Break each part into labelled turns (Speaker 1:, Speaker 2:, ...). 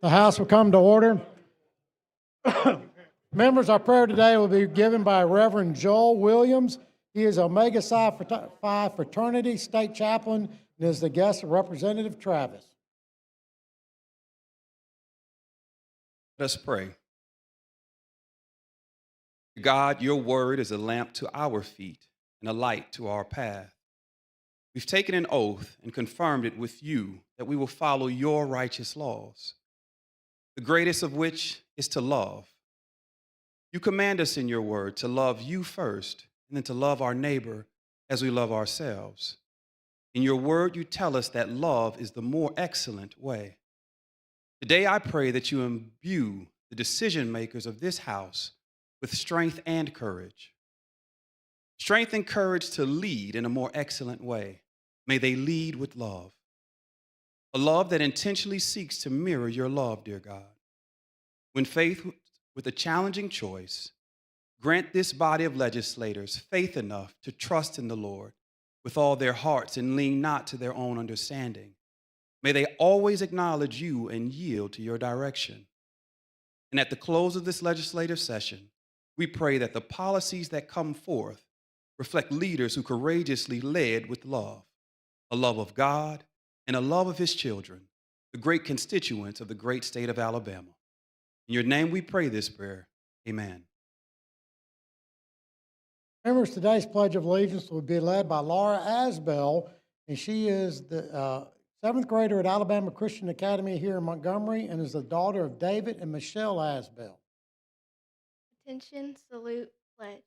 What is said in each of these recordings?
Speaker 1: The House will come to order. Members, our prayer today will be given by Reverend Joel Williams. He is Omega Psi Fraternity State Chaplain and is the guest of Representative Travis.
Speaker 2: Let us pray. God, your word is a lamp to our feet and a light to our path. We've taken an oath and confirmed it with you that we will follow your righteous laws, the greatest of which is to love. You command us in your word to love you first and then to love our neighbor as we love ourselves. In your word, you tell us that love is the more excellent way. Today, I pray that you imbue the decision makers of this house with strength and courage. Strength and courage to lead in a more excellent way. May they lead with love. A love that intentionally seeks to mirror your love, dear God. When faced with a challenging choice, grant this body of legislators faith enough to trust in the Lord with all their hearts and lean not to their own understanding. May they always acknowledge you and yield to your direction. And at the close of this legislative session, we pray that the policies that come forth reflect leaders who courageously led with love, a love of God and a love of his children, the great constituents of the great state of Alabama. In your name we pray this prayer. Amen.
Speaker 1: Members, today's Pledge of Allegiance will be led by Laura Asbell, and she is the seventh grader at Alabama Christian Academy here in Montgomery and is the daughter of David and Michelle Asbell.
Speaker 3: Attention, salute, pledge.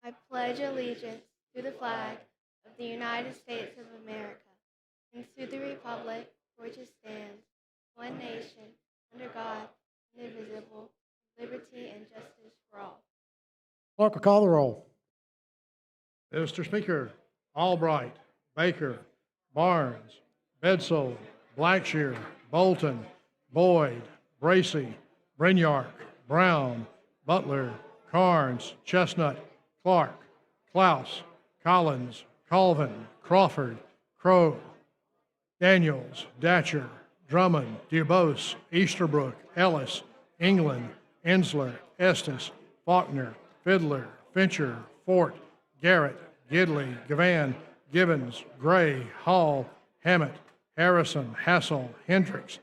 Speaker 3: I pledge allegiance to the flag of the United States of America and to the republic for which it stands, one nation, under God, indivisible, with liberty and justice for all.
Speaker 1: Clerk will call the roll.
Speaker 4: Mr. Speaker, Albright, Baker, Barnes, Bedsole, Blackshear, Bolton, Boyd, Bracey, Brinyark, Brown, Butler, Carnes, Chestnut, Clark, Klaus, Collins, Colvin, Crawford, Crow, Daniels, Datcher, Drummond, Dubose, Easterbrook, Ellis, England, Ensler, Estes, Faulkner, Fiddler, Fincher, Fort, Garrett, Gidley, Gavan, Gibbons, Gray, Hall, Hammett, Harrison, Hassel, Hendricks,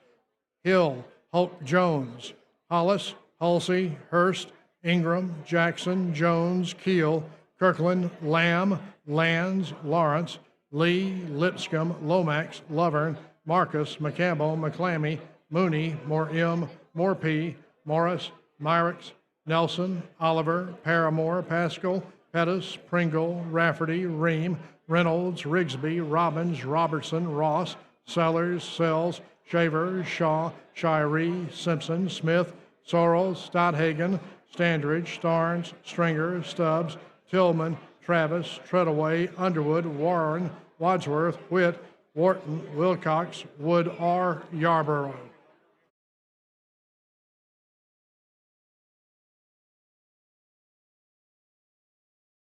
Speaker 4: Hill, Holt Jones, Hollis, Hulsey, Hurst, Ingram, Jackson, Jones, Keel, Kirkland, Lamb, Lands, Lawrence, Lee, Lipscomb, Lomax, Lovern, Marcus, McCampbell, McClammy, Mooney, Moore M, Moore P, Morris, Myrick's, Nelson, Oliver, Paramore, Pascal, Pettis, Pringle, Rafferty, Ream, Reynolds, Rigsby, Robbins, Robertson, Ross, Sellers, Sells, Shaver, Shaw, Shirey, Simpson, Smith, Sorrells, Stothagen, Standridge, Starnes, Stringer, Stubbs, Tillman, Travis, Treadaway, Underwood, Warren, Wadsworth, Witt, Wharton, Wilcox, Wood R. Yarborough.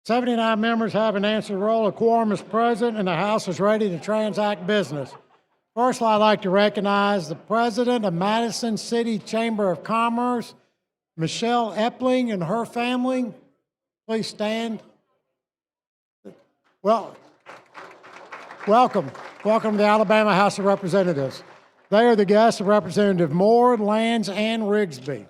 Speaker 1: "79 members having answered the roll. A quorum is present, and the House is ready to transact business. First, I'd like to recognize the President of Madison City Chamber of Commerce, Michelle Epling, and her family. Please stand. Well, welcome to the Alabama House of Representatives. They are the guests of Representative Moore, Lands, and Rigsby.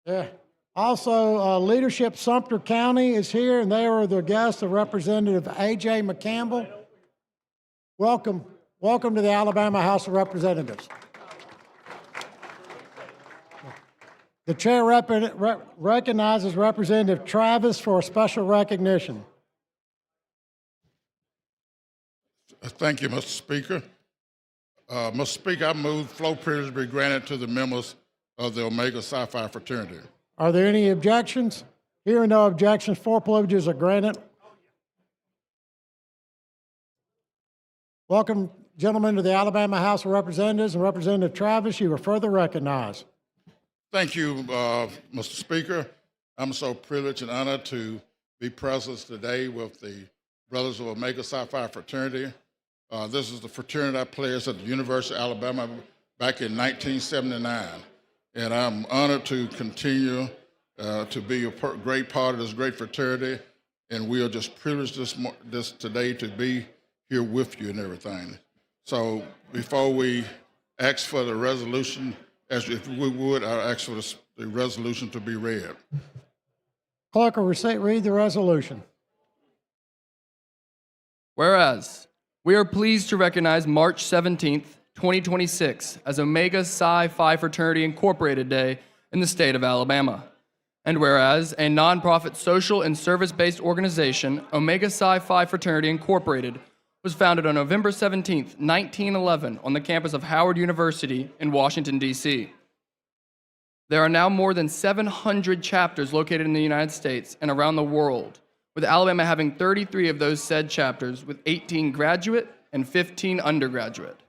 Speaker 1: Yeah. Also, Leadership Sumter County is here, and they are the guests of Representative A.J. McCampbell. Welcome to the Alabama House of Representatives. The chair recognizes Representative Travis for a special recognition.
Speaker 5: Thank you, Mr. Speaker. Mr. Speaker, I move floor privilege be granted to the members of the Omega Psi Phi fraternity.
Speaker 1: Are there any objections? Hearing no objections, floor privileges are granted. Welcome, gentlemen, to the Alabama House of Representatives, and Representative Travis, you are further recognized.
Speaker 5: Thank you, Mr. Speaker. I'm so privileged and honored to be present today with the Brothers of Omega Psi Phi fraternity. This is the fraternity I pledged at the University of Alabama back in 1979. And I'm honored to continue to be a great part of this great fraternity. And we are just privileged this today to be here with you and everything. So before we ask for the resolution, as if we would, I'll ask for the resolution to be read.
Speaker 1: Clerk will read the resolution.
Speaker 6: Whereas, we are pleased to recognize March 17th, 2026 as Omega Psi Phi Fraternity Incorporated Day in the state of Alabama. And whereas, a nonprofit social and service-based organization, Omega Psi Phi Fraternity Incorporated, was founded on November 17th, 1911 on the campus of Howard University in Washington, D.C. There are now more than 700 chapters located in the United States and around the world, with Alabama having 33 of those said chapters, with 18 graduate and 15 undergraduate.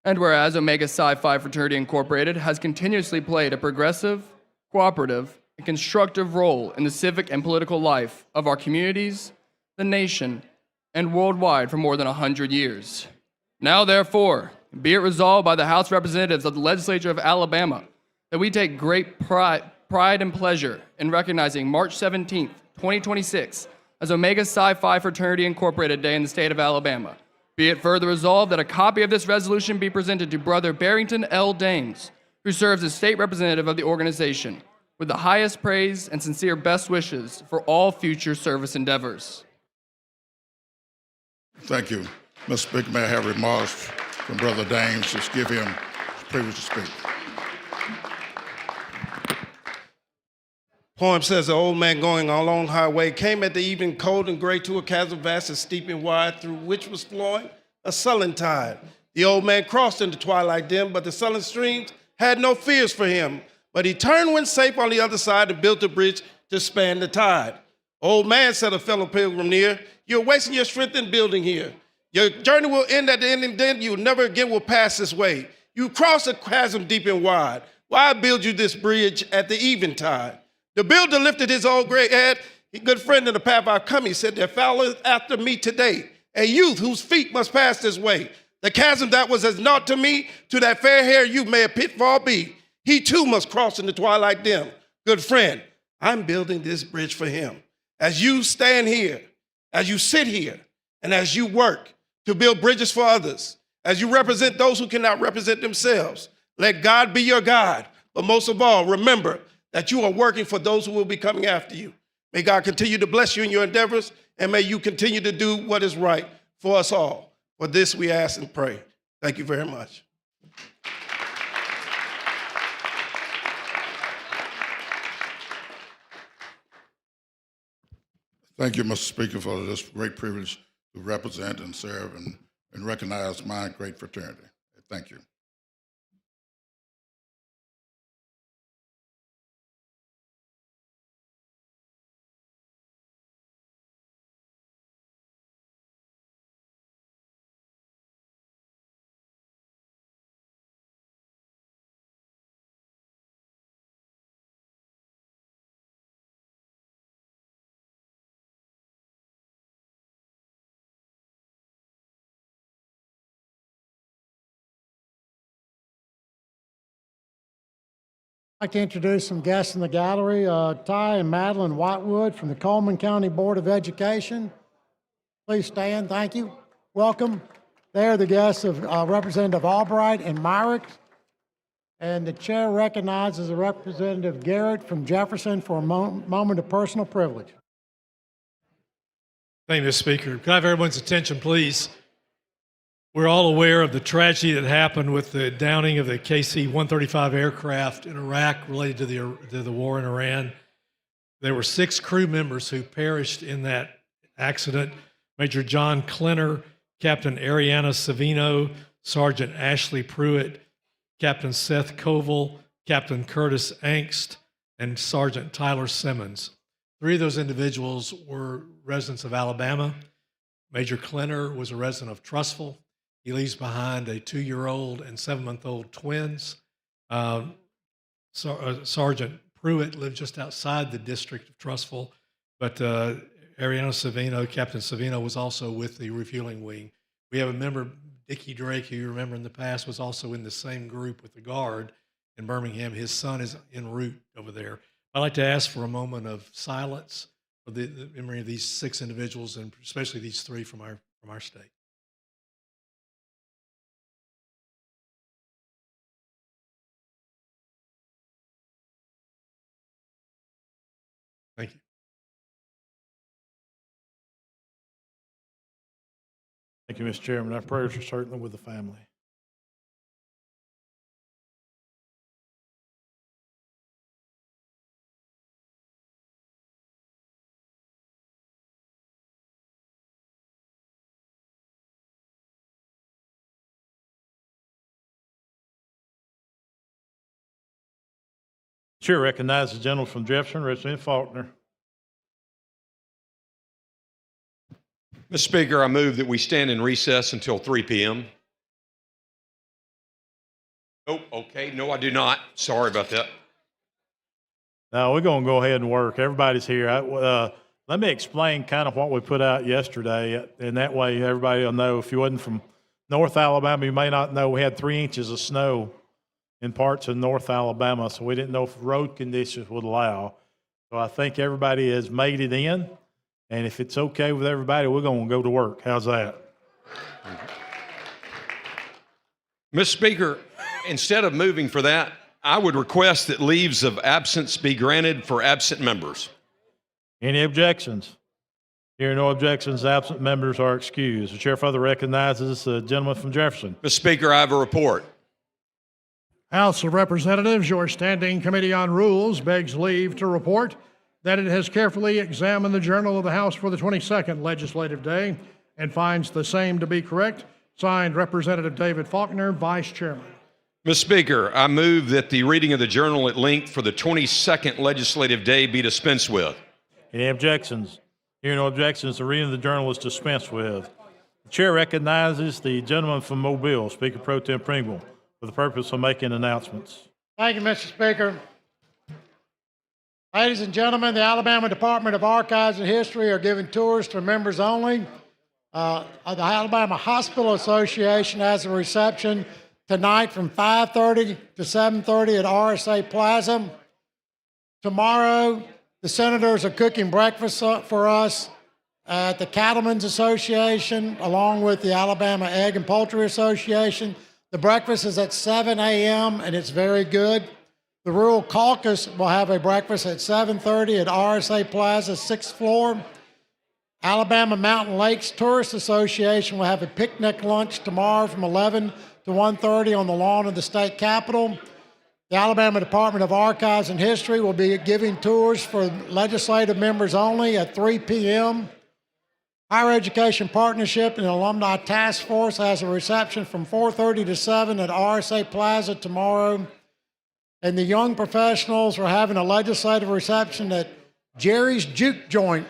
Speaker 6: And whereas Omega Psi Phi Fraternity Incorporated has continuously played a progressive, cooperative, and constructive role in the civic and political life of our communities, the nation, and worldwide for more than 100 years. Now, therefore, be it resolved by the House of Representatives of the Legislature of Alabama that we take great pride and pleasure in recognizing March 17th, 2026 as Omega Psi Phi Fraternity Incorporated Day in the state of Alabama. Be it further resolved that a copy of this resolution be presented to Brother Barrington L. Dames, who serves as state representative of the organization, with the highest praise and sincere best wishes for all future service endeavors.
Speaker 5: Thank you. Mr. Speaker, may I have remarks from Brother Dames? Just give him the privilege to speak.
Speaker 7: Poem says, the old man going on a long highway came at the evening cold and gray to a chasm vast and steep and wide, through which was flowing a sullen tide. The old man crossed into twilight dim, but the sullen streams had no fears for him. But he turned when safe on the other side and built a bridge to span the tide. Old man, said a fellow pilgrim near, you're wasting your strength in building here. Your journey will end at the end, and then you never again will pass this way. You cross a chasm deep and wide. Why build you this bridge at the eventide? The builder lifted his old gray head. He, good friend in the path I've come, he said, there followeth after me today a youth whose feet must pass this way. The chasm that was as naught to me, to that fair hair youth may a pitfall be. He too must cross in the twilight dim. Good friend, I'm building this bridge for him. As you stand here, as you sit here, and as you work to build bridges for others, as you represent those who cannot represent themselves, let God be your God. But most of all, remember that you are working for those who will be coming after you. May God continue to bless you in your endeavors, and may you continue to do what is right for us all. For this we ask and pray. Thank you very much.
Speaker 5: Thank you, Mr. Speaker, for this great privilege to represent and serve and recognize my great fraternity. Thank you.
Speaker 1: I'd like to introduce some guests in the gallery, Ty and Madeline Whitewood from the Coleman County Board of Education. Please stand, thank you. Welcome. They're the guests of Representative Albright and Myrick. And the chair recognizes Representative Garrett from Jefferson for a moment of personal privilege.
Speaker 8: Thank you, Mr. Speaker. Can I have everyone's attention, please? We're all aware of the tragedy that happened with the downing of the KC-135 aircraft in Iraq related to the war in Iran. There were 6 crew members who perished in that accident. Major John Klenner, Captain Ariana Savino, Sergeant Ashley Pruitt, Captain Seth Koval, Captain Curtis Angst, and Sergeant Tyler Simmons. 3 of those individuals were residents of Alabama. Major Klenner was a resident of Trussville. He leaves behind a 2-year-old and 7-month-old twins. Sergeant Pruitt lived just outside the district of Trussville, but Ariana Savino, Captain Savino, was also with the refueling wing. We have a member, Dickie Drake, who you remember in the past was also in the same group with the Guard in Birmingham. His son is en route over there. I'd like to ask for a moment of silence for the memory of these 6 individuals, and especially these 3 from our state. Thank you.
Speaker 4: Thank you, Mr. Chairman. Our prayers are certainly with the family. Chair recognizes the gentleman from Jefferson, Richmond Faulkner.
Speaker 9: Mr. Speaker, I move that we stand in recess until 3 p.m. Nope, okay, no, I do not. Sorry about that.
Speaker 4: Now, we're going to go ahead and work. Everybody's here. Let me explain kind of what we put out yesterday, and that way everybody will know. If you wasn't from North Alabama, you may not know we had 3 inches of snow in parts of North Alabama, so we didn't know if road conditions would allow. So I think everybody has made it in, and if it's okay with everybody, we're going to go to work. How's that?
Speaker 9: Mr. Speaker, instead of moving for that, I would request that leaves of absence be granted for absent members.
Speaker 4: Any objections? Hearing no objections, absent members are excused. The chair further recognizes the gentleman from Jefferson.
Speaker 9: Mr. Speaker, I have a report.
Speaker 4: House of Representatives, your Standing Committee on Rules begs leave to report that it has carefully examined the Journal of the House for the 22nd legislative day and finds the same to be correct. Signed, Representative David Faulkner, Vice Chairman.
Speaker 9: Mr. Speaker, I move that the reading of the journal at length for the 22nd legislative day be dispensed with.
Speaker 4: Any objections? Hearing no objections, the reading of the journal is dispensed with. The chair recognizes the gentleman from Mobile, Speaker Pro Tem Pringle, for the purpose of making announcements.
Speaker 1: Thank you, Mr. Speaker. Ladies and gentlemen, the Alabama Department of Archives and History are giving tours for members only. The Alabama Hospital Association has a reception tonight from 5:30 to 7:30 at RSA Plaza. Tomorrow, the senators are cooking breakfast for us at the Cattlemen's Association, along with the Alabama Egg and Poultry Association. The breakfast is at 7 a.m., and it's very good. The Rural Caucus will have a breakfast at 7:30 at RSA Plaza, 6th floor. Alabama Mountain Lakes Tourist Association will have a picnic lunch tomorrow from 11 to 1:30 on the lawn of the state capitol. The Alabama Department of Archives and History will be giving tours for legislative members only at 3 p.m. Higher Education Partnership and Alumni Task Force has a reception from 4:30 to 7 at RSA Plaza tomorrow. And the young professionals are having a legislative reception at Jerry's Juke Joint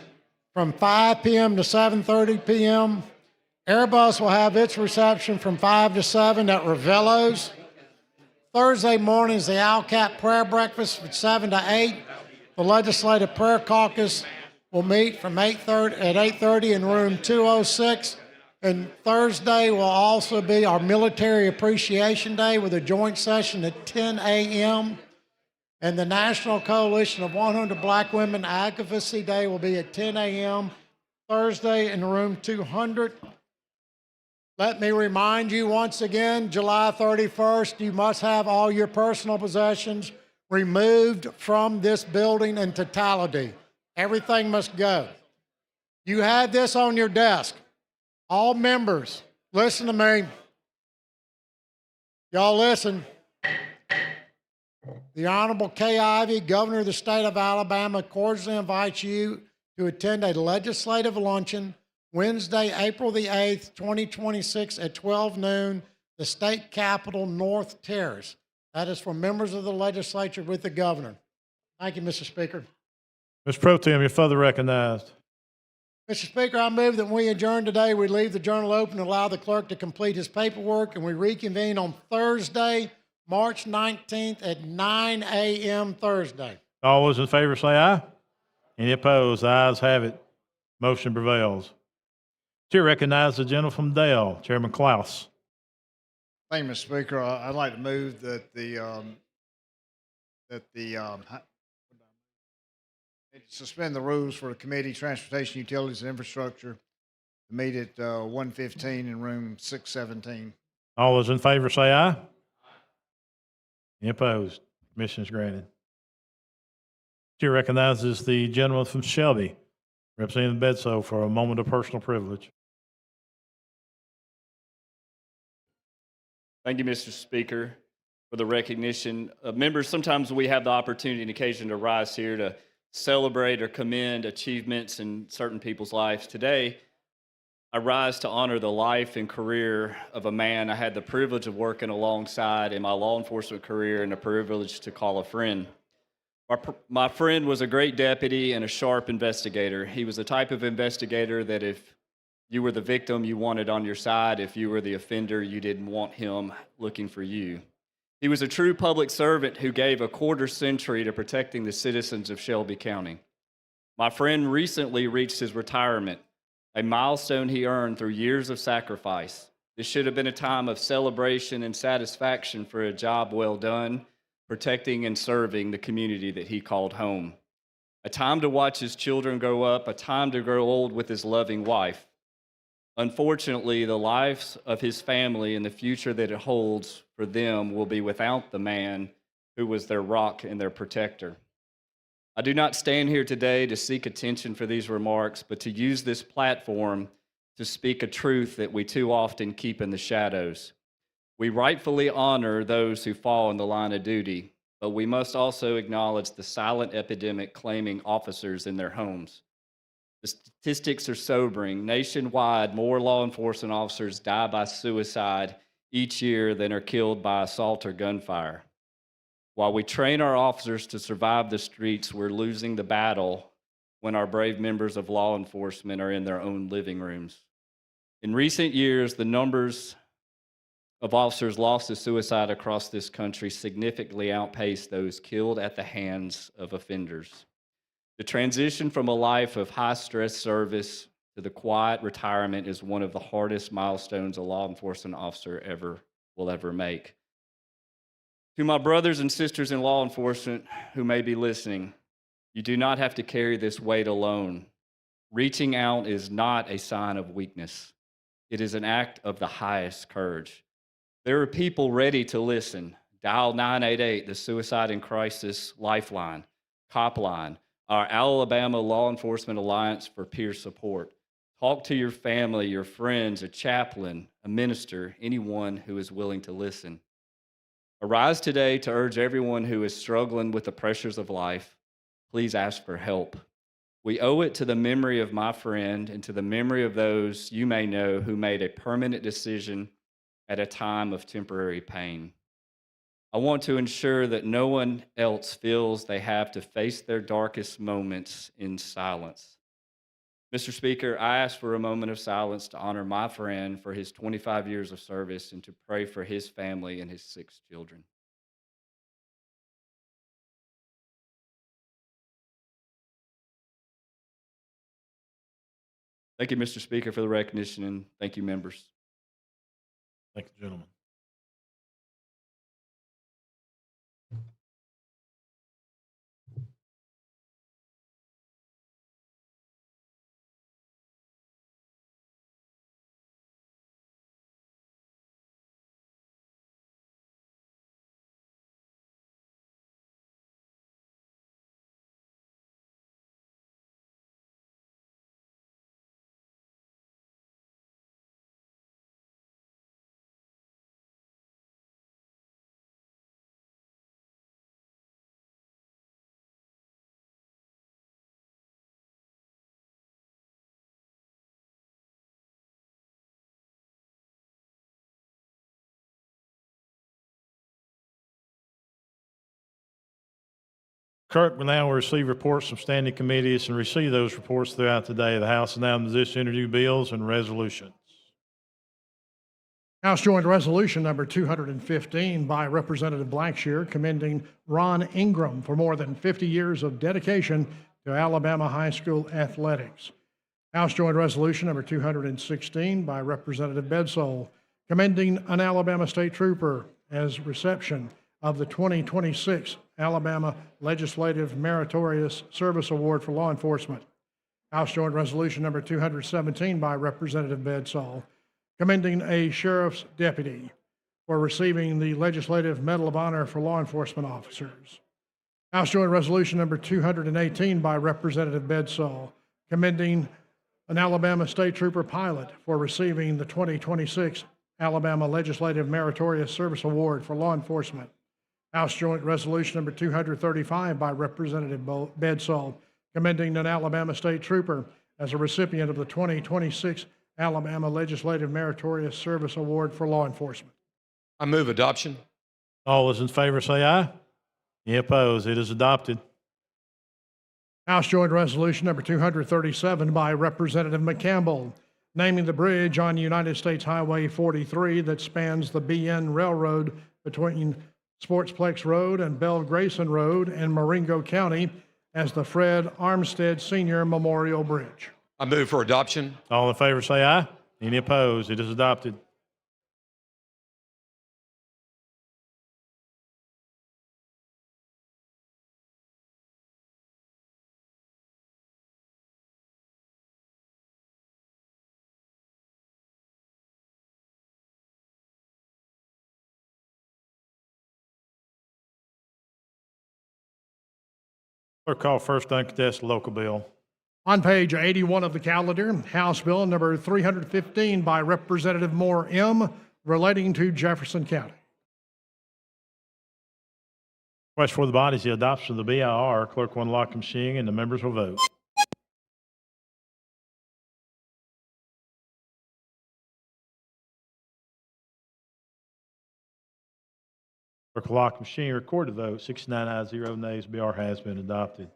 Speaker 1: from 5 p.m. to 7:30 p.m. Airbus will have its reception from 5 to 7 at Ravello's. Thursday morning is the ALCAT Prayer Breakfast from 7 to 8. The Legislative Prayer Caucus will meet from 8:30 in room 206. And Thursday will also be our Military Appreciation Day with a joint session at 10 a.m. And the National Coalition of 100 Black Women Advocacy Day will be at 10 a.m. Thursday in room 200. Let me remind you once again, July 31st, you must have all your personal possessions removed from this building in totality. Everything must go. You have this on your desk. All members, listen to me. Y'all listen. The Honorable Kay Ivey, Governor of the State of Alabama, cordially invites you to attend a legislative luncheon Wednesday, April the 8th, 2026 at 12 noon, the State Capitol North Terrace. That is for members of the legislature with the governor. Thank you, Mr. Speaker.
Speaker 4: Mr. Pro Tem, you're further recognized.
Speaker 1: Mr. Speaker, I move that when we adjourn today, we leave the journal open and allow the clerk to complete his paperwork, and we reconvene on Thursday, March 19th at 9 a.m. Thursday.
Speaker 4: All those in favor say aye. Any opposed? The ayes have it. Motion prevails. Chair recognizes the gentleman from Dale, Chairman Klaus.
Speaker 10: Thank you, Mr. Speaker. I'd like to move that suspend the rules for the Committee, Transportation, Utilities, and Infrastructure to meet at 1:15 in room 617.
Speaker 4: All those in favor say aye. Any opposed? Permission is granted. Chair recognizes the gentleman from Shelby, Representative Bedsoe, for a moment of personal privilege.
Speaker 11: Thank you, Mr. Speaker, for the recognition. Members, sometimes we have the opportunity and occasion to rise here to celebrate or commend achievements in certain people's lives. Today, I rise to honor the life and career of a man I had the privilege of working alongside in my law enforcement career and the privilege to call a friend. My friend was a great deputy and a sharp investigator. He was the type of investigator that if you were the victim, you wanted on your side. If you were the offender, you didn't want him looking for you. He was a true public servant who gave a quarter century to protecting the citizens of Shelby County. My friend recently reached his retirement, a milestone he earned through years of sacrifice. This should have been a time of celebration and satisfaction for a job well done, protecting and serving the community that he called home. A time to watch his children grow up, a time to grow old with his loving wife. Unfortunately, the lives of his family and the future that it holds for them will be without the man who was their rock and their protector. I do not stand here today to seek attention for these remarks, but to use this platform to speak a truth that we too often keep in the shadows. We rightfully honor those who fall in the line of duty, but we must also acknowledge the silent epidemic claiming officers in their homes. The statistics are sobering. Nationwide, more law enforcement officers die by suicide each year than are killed by assault or gunfire. While we train our officers to survive the streets, we're losing the battle when our brave members of law enforcement are in their own living rooms. In recent years, the numbers of officers lost to suicide across this country significantly outpaced those killed at the hands of offenders. The transition from a life of high-stress service to the quiet retirement is one of the hardest milestones a law enforcement officer will ever make. To my brothers and sisters in law enforcement who may be listening, you do not have to carry this weight alone. Reaching out is not a sign of weakness. It is an act of the highest courage. There are people ready to listen. Dial 988, the Suicide and Crisis Lifeline, Copline, our Alabama Law Enforcement Alliance for peer support. Talk to your family, your friends, a chaplain, a minister, anyone who is willing to listen. Arise today to urge everyone who is struggling with the pressures of life, please ask for help. We owe it to the memory of my friend and to the memory of those you may know who made a permanent decision at a time of temporary pain. I want to ensure that no one else feels they have to face their darkest moments in silence. Mr. Speaker, I ask for a moment of silence to honor my friend for his 25 years of service and to pray for his family and his 6 children. Thank you, Mr. Speaker, for the recognition, and thank you, members.
Speaker 4: Thank you, gentlemen. Clerk will now receive reports from standing committees and receive those reports throughout the day. The House is now in position to introduce bills and resolutions.
Speaker 12: House Joint Resolution number 215 by Representative Blackshear commending Ron Ingram for more than 50 years of dedication to Alabama high school athletics. House Joint Resolution number 216 by Representative Bedsole, commending an Alabama State Trooper as reception of the 2026 Alabama Legislative Meritorious Service Award for Law Enforcement. House Joint Resolution number 217 by Representative Bedsole, commending a sheriff's deputy for receiving the Legislative Medal of Honor for law enforcement officers. House Joint Resolution number 218 by Representative Bedsole, commending an Alabama State Trooper pilot for receiving the 2026 Alabama Legislative Meritorious Service Award for law enforcement. House Joint Resolution number 235 by Representative Bedsole, commending an Alabama State Trooper as a recipient of the 2026 Alabama Legislative Meritorious Service Award for law enforcement.
Speaker 9: I move adoption.
Speaker 4: All those in favor say aye. Any opposed? It is adopted.
Speaker 12: House Joint Resolution number 237 by Representative McCampbell, naming the bridge on United States Highway 43 that spans the BN Railroad between Sportsplex Road and Belle Grayson Road in Marengo County as the Fred Armstead Sr. Memorial Bridge.
Speaker 9: I move for adoption.
Speaker 4: All in favor say aye. Any opposed? It is adopted. Clerk, call first uncontested local bill.
Speaker 12: On page 81 of the calendar, House Bill number 315 by Representative Moore M., relating to Jefferson County.
Speaker 4: Question for the body is the adoption of the BIR. Clerk will unlock the machine and the members will vote. Clerk will lock the machine, record the vote. 69 ayes, 0 nays. BR has been adopted.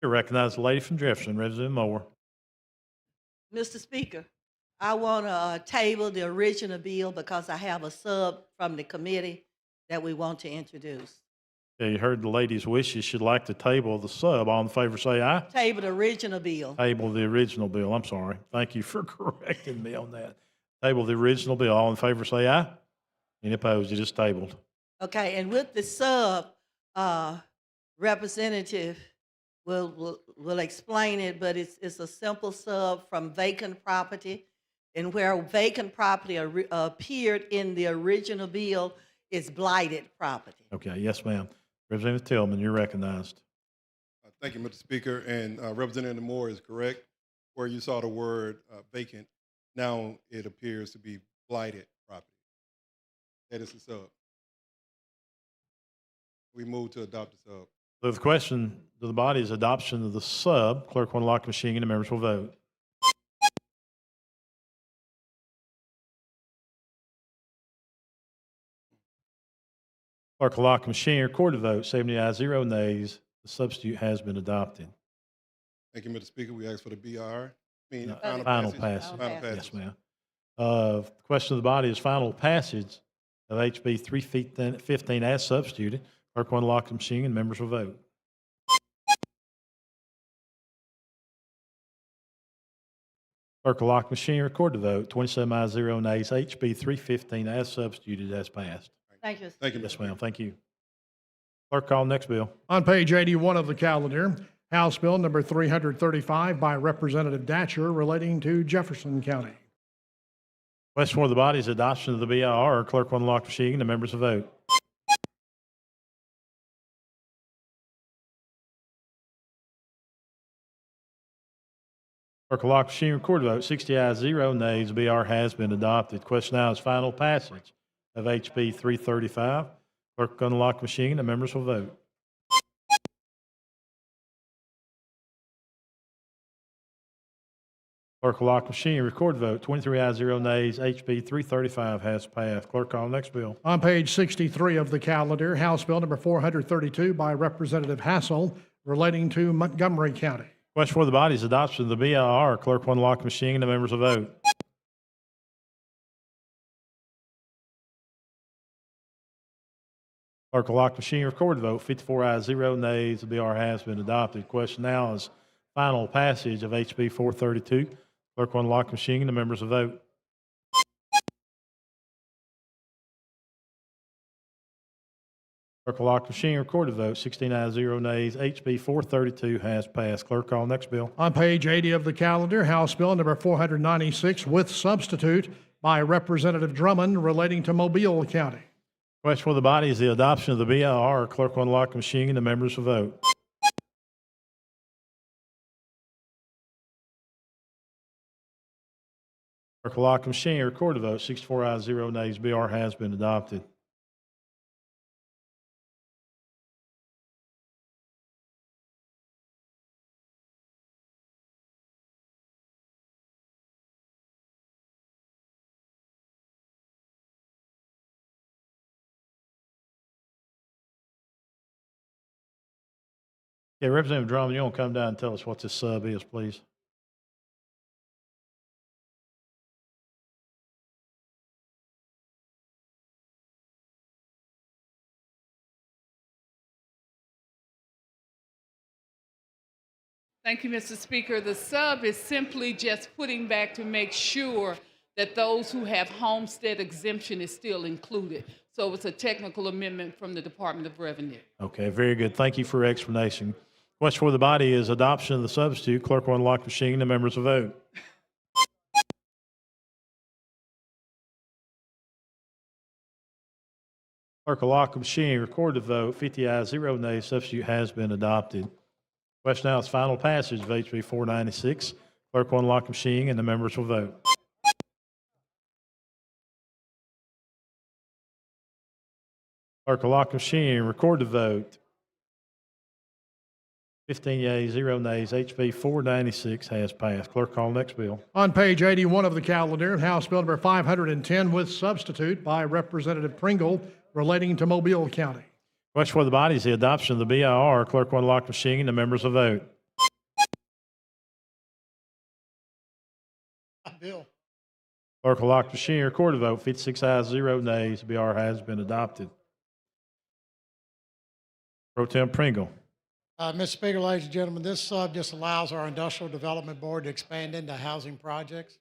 Speaker 4: I recognize the lady from Jefferson, Representative Moore.
Speaker 13: Mr. Speaker, I want to table the original bill because I have a sub from the committee that we want to introduce.
Speaker 4: Yeah, you heard the lady's wishes. She'd like to table the sub. All in favor say aye.
Speaker 13: Table the original bill.
Speaker 4: Table the original bill. I'm sorry. Thank you for correcting me on that. Table the original bill. All in favor say aye. Any opposed? It is tabled.
Speaker 13: Okay, and with the sub, Representative will explain it, but it's a simple sub from vacant property. And where vacant property appeared in the original bill is blighted property.
Speaker 4: Okay, yes, ma'am. Representative Tillman, you're recognized.
Speaker 14: Thank you, Mr. Speaker. And Representative Moore is correct. Where you saw the word vacant, now it appears to be blighted property. That is the sub. We move to adopt the sub.
Speaker 4: So the question to the body is adoption of the sub. Clerk will unlock the machine and the members will vote. Clerk will lock the machine, record the vote. 70 ayes, 0 nays. The substitute has been adopted.
Speaker 14: Thank you, Mr. Speaker. We ask for the BR.
Speaker 4: Final passage.
Speaker 14: Final passage.
Speaker 4: Yes, ma'am. The question of the body is final passage of HB 315 as substituted. Clerk will unlock the machine and members will vote. Clerk will lock the machine, record the vote. 27 ayes, 0 nays. HB 315 as substituted has passed.
Speaker 13: Thank you.
Speaker 14: Thank you,
Speaker 4: Yes,
Speaker 14: Mr.
Speaker 4: ma'am. Thank you. Clerk, call next bill.
Speaker 12: On page 81 of the calendar, House Bill number 335 by Representative Datcher, relating to Jefferson County.
Speaker 4: Question for the body is adoption of the BIR. Clerk will unlock the machine and the members will vote. Clerk will lock the machine, record the vote. 60 ayes, 0 nays. The BR has been adopted. Question now is final passage of HB 335. Clerk will unlock the machine. The members will vote. Clerk will lock the machine, record the vote. 23 ayes, 0 nays. HB 335 has passed. Clerk, call the next bill.
Speaker 12: On page 63 of the calendar, House Bill number 432 by Representative Hassel relating to Montgomery County.
Speaker 4: Question for the body is adoption of the BIR. Clerk will unlock the machine. The members will vote. Clerk will lock the machine, record the vote. 54 ayes, 0 nays. The BR has been adopted. Question now is final passage of HB 432. Clerk will unlock the machine. The members will vote. Clerk will lock the machine, record the vote. 16 ayes, 0 nays. HB 432 has passed. Clerk, call next bill.
Speaker 12: On page 80 of the calendar, House Bill number 496 with substitute by Representative Drummond relating to Mobile County.
Speaker 4: Question for the body is the adoption of the BIR. Clerk will unlock the machine. The members will vote. Clerk will lock the machine, record the vote. 64 ayes, 0 nays. BR has been adopted. Okay, Representative Drummond, you want to come down and tell us what this sub is, please?
Speaker 15: Thank you, Mr. Speaker. The sub is simply just putting back to make sure that those who have homestead exemption is still included. So it's a technical amendment from the Department of Revenue.
Speaker 4: Okay, very good. Thank you for your explanation. Question for the body is adoption of the substitute. Clerk will unlock the machine. The members will vote. Clerk will lock the machine, record the vote. 50 ayes, 0 nays. Substitute has been adopted. Question now is final passage of HB 496. Clerk will unlock the machine and the members will vote. Clerk will lock the machine, record the vote. 15 yeas, 0 nays. HB 496 has passed. Clerk, call next bill.
Speaker 12: On page 81 of the calendar, House Bill number 510 with substitute by Representative Pringle relating to Mobile County.
Speaker 4: Question for the body is the adoption of the BIR. Clerk will unlock the machine. The members will vote.
Speaker 1: Bill.
Speaker 4: Clerk will lock the machine. Record the vote. 56 ayes, 0 nays. The BIR has been adopted. Pro Tem Pringle.
Speaker 1: Mr. Speaker, ladies and gentlemen, this sub just allows our Industrial Development Board to expand into housing projects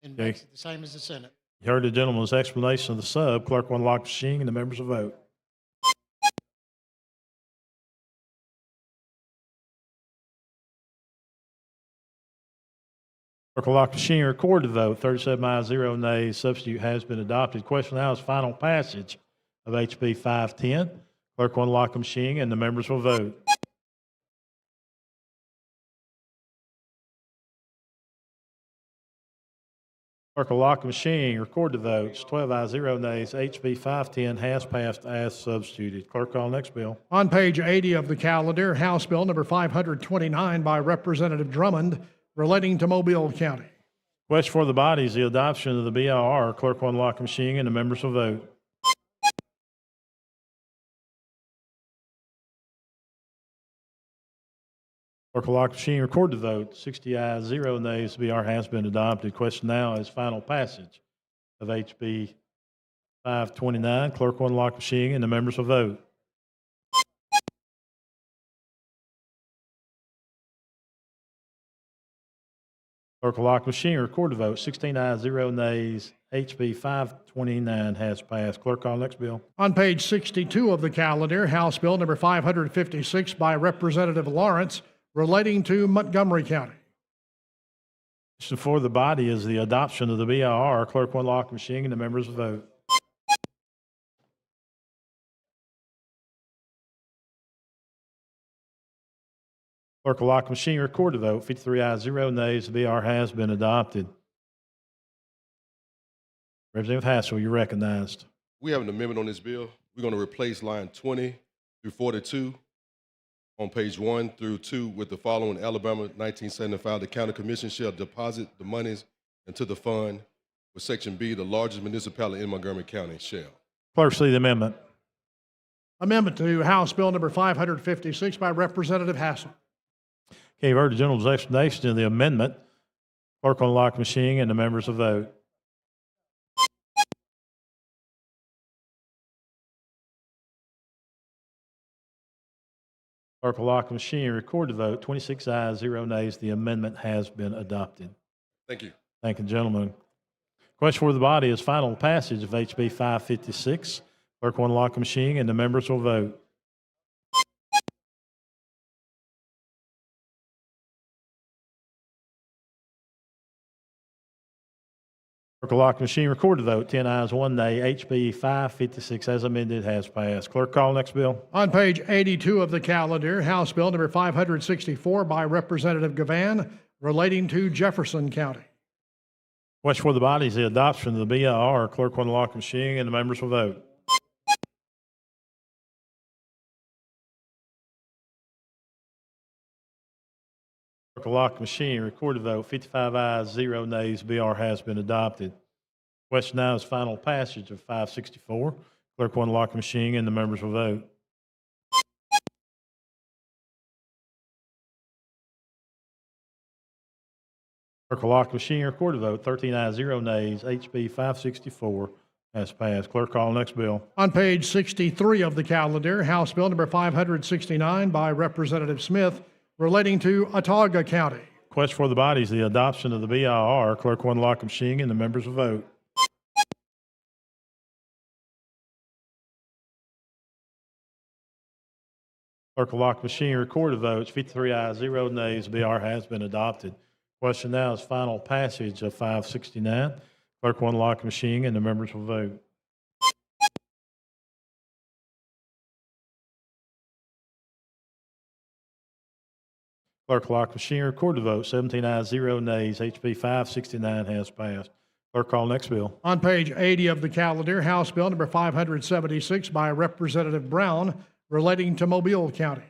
Speaker 1: and
Speaker 4: Okay.
Speaker 1: makes it the same as the Senate.
Speaker 4: You heard the gentleman's explanation of the sub. Clerk will unlock the machine and the members will vote. Clerk will lock the machine, record the vote. 37 ayes, 0 nays. Substitute has been adopted. Question now is final passage of HB 510. Clerk will unlock the machine and the members will vote. Clerk will lock the machine, record the votes. 12 ayes, 0 nays. HB 510 has passed as substituted. Clerk, call next bill.
Speaker 12: On page 80 of the calendar, House Bill number 529 by Representative Drummond relating to Mobile County.
Speaker 4: Question for the body is the adoption of the BIR. Clerk will unlock the machine and the members will vote. Clerk will lock the machine, record the vote. 60 ayes, 0 nays. The BR has been adopted. Question now is final passage of HB 529. Clerk will unlock the machine and the members will vote. Clerk will lock the machine, record the vote. 16 ayes, 0 nays. HB 529 has passed. Clerk, call next bill.
Speaker 12: On page 62 of the calendar, House Bill number 556 by Representative Lawrence relating to Montgomery County.
Speaker 4: Question for the body is the adoption of the BIR. Clerk will unlock the machine and the members will vote. Clerk will lock the machine, record the vote. 53 ayes, 0 nays. The BR has been adopted. Representative Hassel, you're recognized.
Speaker 16: We have an amendment on this bill. We're going to replace line 20 through 42 on page 1 through 2 with the following: Alabama 1975, the county commission shall deposit the monies into the fund. With section B, the largest municipality in Montgomery County shall.
Speaker 4: Clerk, see the amendment.
Speaker 12: Amendment to House Bill number 556 by Representative Hassel.
Speaker 4: Okay, you've heard the gentleman's explanation of the amendment. Clerk will lock the machine and the members will vote. Clerk will lock the machine and record the vote. 26 ayes, 0 nays. The amendment has been adopted.
Speaker 16: Thank you.
Speaker 4: Thank you, gentlemen. Question for the body is final passage of HB 556. Clerk will lock the machine and the members will vote. Clerk will lock the machine, record the vote. 10 ayes, 1 nay. HB 556 as amended has passed. Clerk, call next bill.
Speaker 12: On page 82 of the calendar, House Bill number 564 by Representative Gavan relating to Jefferson County.
Speaker 4: Question for the body is the adoption of the BIR. Clerk will lock the machine and the members will vote. Clerk will lock the machine, record the vote. 55 ayes, 0 nays. BR has been adopted. Question now is final passage of 564. Clerk will lock the machine and the members will vote. Clerk will lock the machine, record the vote. 13 ayes, 0 nays. HB 564 has passed. Clerk, call next bill.
Speaker 12: On page 63 of the calendar, House Bill number 569 by Representative Smith relating to Autauga County.
Speaker 4: Question for the body is the adoption of the BIR. Clerk will lock the machine and the members will vote. Clerk will lock the machine, record the votes. 53 ayes, 0 nays. BR has been adopted. Question now is final passage of 569. Clerk will lock the machine and the members will vote. Clerk will lock the machine, record the vote. 17 ayes, 0 nays. HB 569 has passed. Clerk, call next bill.
Speaker 12: On page 80 of the calendar, House Bill number 576 by Representative Brown relating to Mobile County.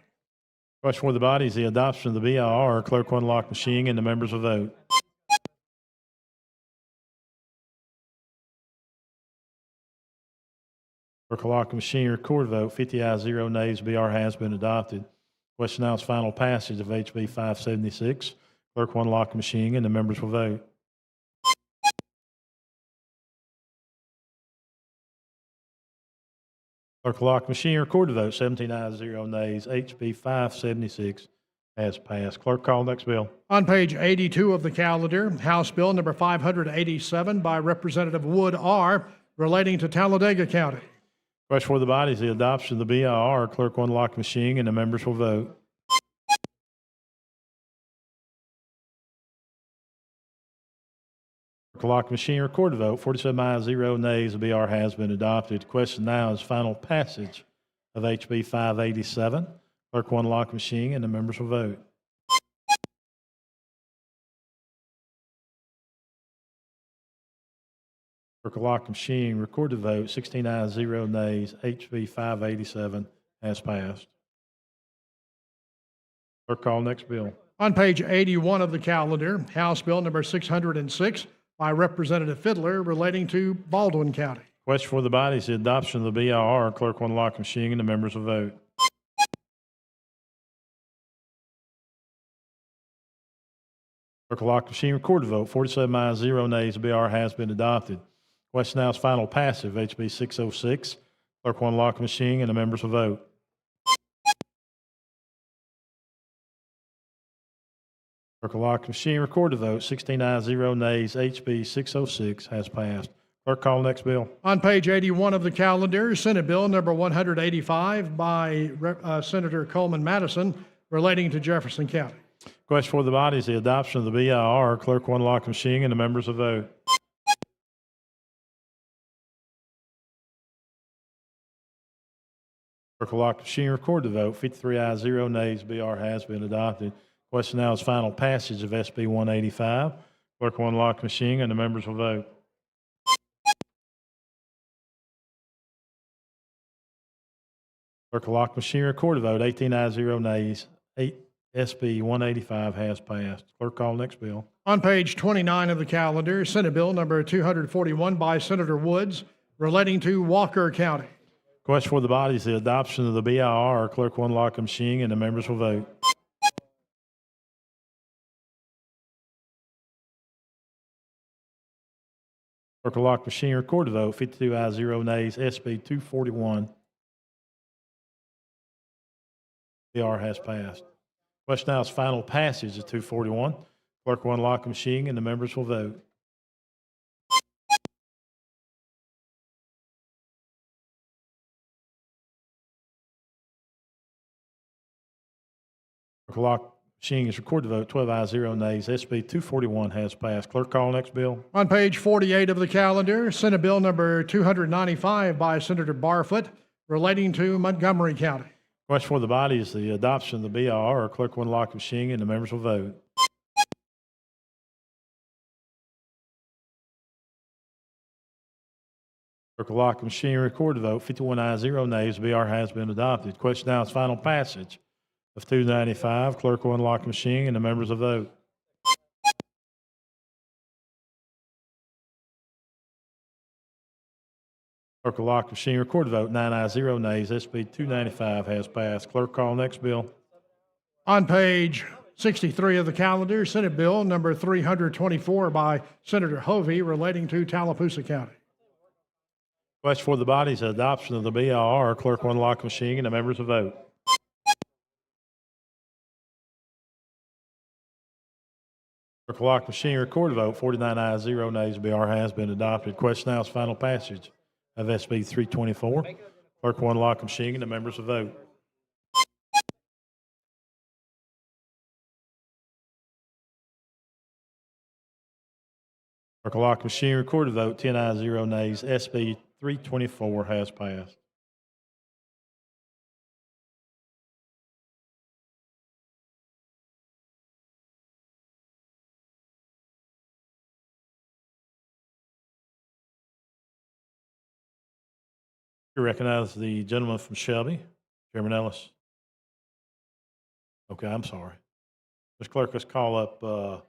Speaker 4: Question for the body is the adoption of the BIR. Clerk will lock the machine and the members will vote. Clerk will lock the machine, record the vote. 50 ayes, 0 nays. BR has been adopted. Question now is final passage of HB 576. Clerk will lock the machine and the members will vote. Clerk will lock the machine, record the vote. 17 ayes, 0 nays. HB 576 has passed. Clerk, call next bill.
Speaker 12: On page 82 of the calendar, House Bill number 587 by Representative Wood R relating to Talladega County.
Speaker 4: Question for the body is the adoption of the BIR. Clerk will lock the machine and the members will vote. Clerk will lock the machine, record the vote. 47 ayes, 0 nays. The BR has been adopted. The question now is final passage of HB 587. Clerk will lock the machine and the members will vote. Clerk will lock the machine, record the vote. 16 ayes, 0 nays. HB 587 has passed. Clerk, call next bill.
Speaker 12: On page 81 of the calendar, House Bill number 606 by Representative Fiddler relating to Baldwin County.
Speaker 4: Question for the body is the adoption of the BIR. Clerk will lock the machine and the members will vote. Clerk will lock the machine, record the vote. 47 ayes, 0 nays. The BR has been adopted. Question now is final passage of HB 606. Clerk will lock the machine and the members will vote. Clerk will lock the machine, record the vote. 16 ayes, 0 nays. HB 606 has passed. Clerk, call next bill.
Speaker 12: On page 81 of the calendar, Senate Bill number 185 by Senator Coleman Madison relating to Jefferson County.
Speaker 4: Question for the body is the adoption of the BIR. Clerk will lock the machine and the members will vote. Clerk will lock the machine, record the vote. 53 ayes, 0 nays. BR has been adopted. Question now is final passage of SB 185. Clerk will unlock the machine and the members will vote. Clerk will lock the machine, record the vote. 18 ayes, 0 nays. SB 185 has passed. Clerk, call next bill.
Speaker 12: On page 29 of the calendar, Senate Bill number 241 by Senator Woods relating to Walker County.
Speaker 4: Question for the body is the adoption of the BIR. Clerk will unlock the machine and the members will vote. Clerk will lock the machine, record the vote. 52 ayes, 0 nays. SB 241. BR has passed. Question now is final passage of 241. Clerk will unlock the machine and the members will vote. Clerk will lock the machine is record the vote. 12 ayes, 0 nays. SB 241 has passed. Clerk, call next bill.
Speaker 12: On page 48 of the calendar, Senate Bill number 295 by Senator Barfoot relating to Montgomery County.
Speaker 4: Question for the body is the adoption of the BIR. Clerk will unlock the machine and the members will vote. Clerk will lock the machine, record the vote. 51 ayes, 0 nays. BR has been adopted. Question now is final passage of 295. Clerk will unlock the machine and the members will vote. Clerk will lock the machine, record the vote. 9 ayes, 0 nays. SB 295 has passed. Clerk, call next bill.
Speaker 12: On page 63 of the calendar, Senate Bill number 324 by Senator Hovey relating to Tallapoosa County.
Speaker 4: Question for the body is the adoption of the BIR. Clerk will unlock the machine and the members will vote. Clerk will lock the machine, record the vote. 49 ayes, 0 nays. BR has been adopted. Question now is final passage of SB 324. Clerk will unlock the machine and the members will vote. Clerk will lock the machine, record the vote. 10 ayes, 0 nays. SB 324 has passed. You recognize the gentleman from Shelby, Chairman Ellis. Okay, I'm sorry. Mr. Clerk, let's call up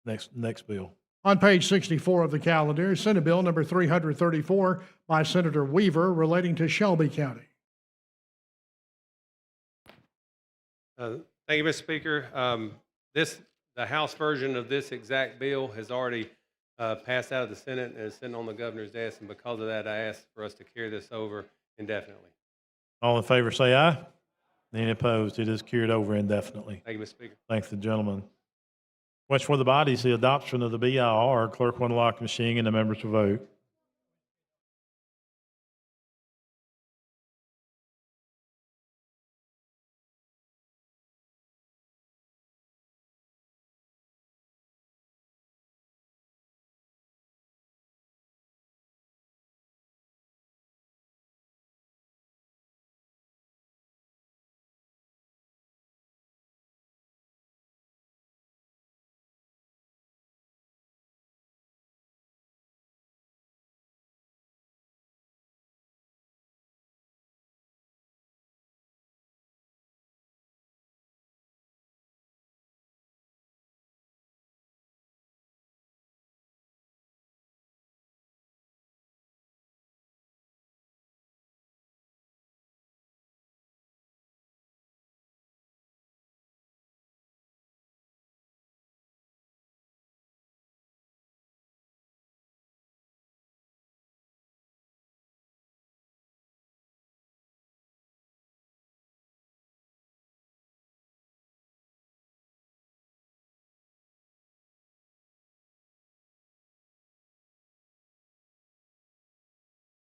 Speaker 4: next bill.
Speaker 12: On page 64 of the calendar, Senate Bill number 334 by Senator Weaver relating to Shelby County.
Speaker 17: Thank you, Mr. Speaker. The House version of this exact bill has already passed out of the Senate and is sitting on the governor's desk, and because of that, I asked for us to carry this over indefinitely.
Speaker 4: All in favor say aye. Any opposed? It is carried over indefinitely.
Speaker 17: Thank you, Mr. Speaker.
Speaker 4: Thank the gentleman. Question for the body is the adoption of the BIR. Clerk will unlock the machine and the members will vote.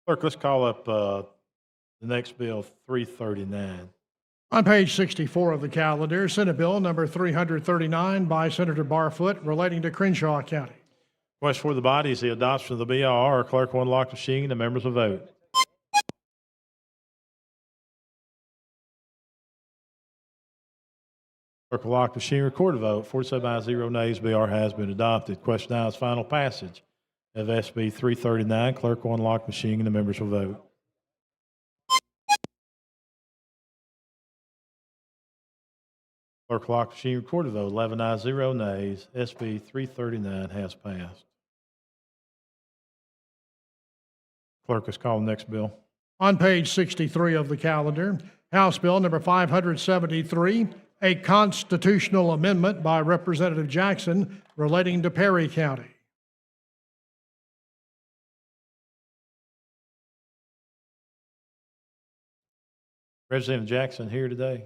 Speaker 4: Clerk, let's call up the next bill, 339.
Speaker 12: On page 64 of the calendar, Senate Bill number 339 by Senator Barfoot relating to Crenshaw County.
Speaker 4: Question for the body is the adoption of the BIR. Clerk will unlock the machine. The members will vote. Clerk will lock the machine, record a vote. 47 ayes, 0 nays. BR has been adopted. Question now is final passage of SB 339. Clerk will unlock the machine and the members will vote. Clerk will lock the machine, record a vote. 11 ayes, 0 nays. SB 339 has passed. Clerk is calling the next bill.
Speaker 12: On page 63 of the calendar, House Bill number 573, a constitutional amendment by Representative Jackson relating to Perry County.
Speaker 4: Representative Jackson here today.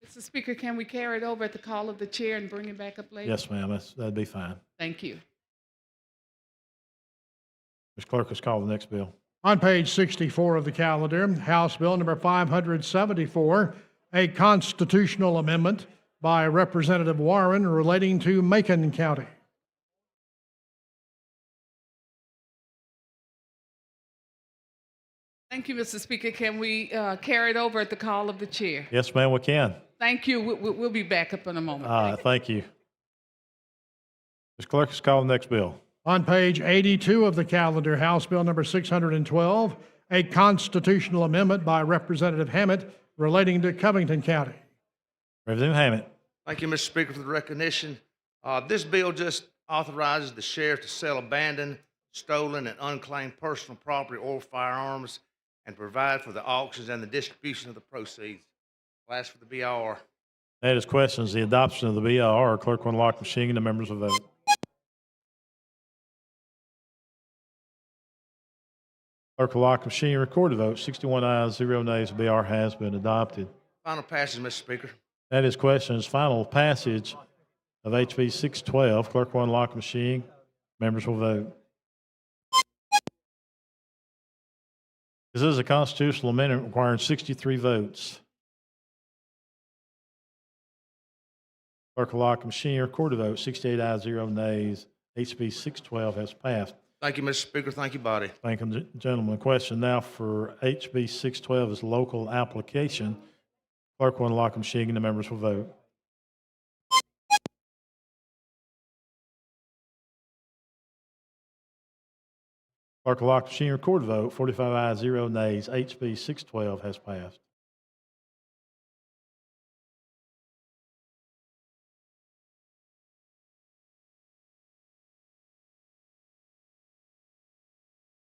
Speaker 15: Mr. Speaker, can we carry it over at the call of the chair and bring it back up later?
Speaker 4: Yes, ma'am. That'd be fine.
Speaker 15: Thank you.
Speaker 4: Ms. Clerk is calling the next bill.
Speaker 12: On page 64 of the calendar, House Bill number 574, a constitutional amendment by Representative Warren relating to Macon County.
Speaker 15: Thank you, Mr. Speaker. Can we carry it over at the call of the chair?
Speaker 4: Yes, ma'am, we can.
Speaker 15: Thank you. We'll be back up in a moment.
Speaker 4: Thank you. Ms. Clerk is calling the next bill.
Speaker 12: On page 82 of the calendar, House Bill number 612, a constitutional amendment by Representative Hammett relating to Covington County.
Speaker 4: Representative Hammett.
Speaker 18: Thank you, Mr. Speaker, for the recognition. This bill just authorizes the sheriff to sell abandoned, stolen, and unclaimed personal property or firearms and provide for the auctions and the distribution of the proceeds. I'll ask for the BR.
Speaker 4: That is questions. The adoption of the BR. Clerk will unlock the machine and the members will vote. Clerk will lock the machine and record the vote. 61 ayes, 0 nays. BR has been adopted.
Speaker 18: Final passage, Mr. Speaker.
Speaker 4: That is questions. Final passage of HB 612. Clerk will unlock the machine. Members will vote. This is a constitutional amendment requiring 63 votes. Clerk will lock the machine, record the vote. 68 ayes, 0 nays. HB 612 has passed.
Speaker 18: Thank you, Mr. Speaker. Thank you, body.
Speaker 4: Thank you, gentlemen. Question now for HB 612 is local application. Clerk will unlock the machine and the members will vote. Clerk will lock the machine, record the vote. 45 ayes, 0 nays. HB 612 has passed.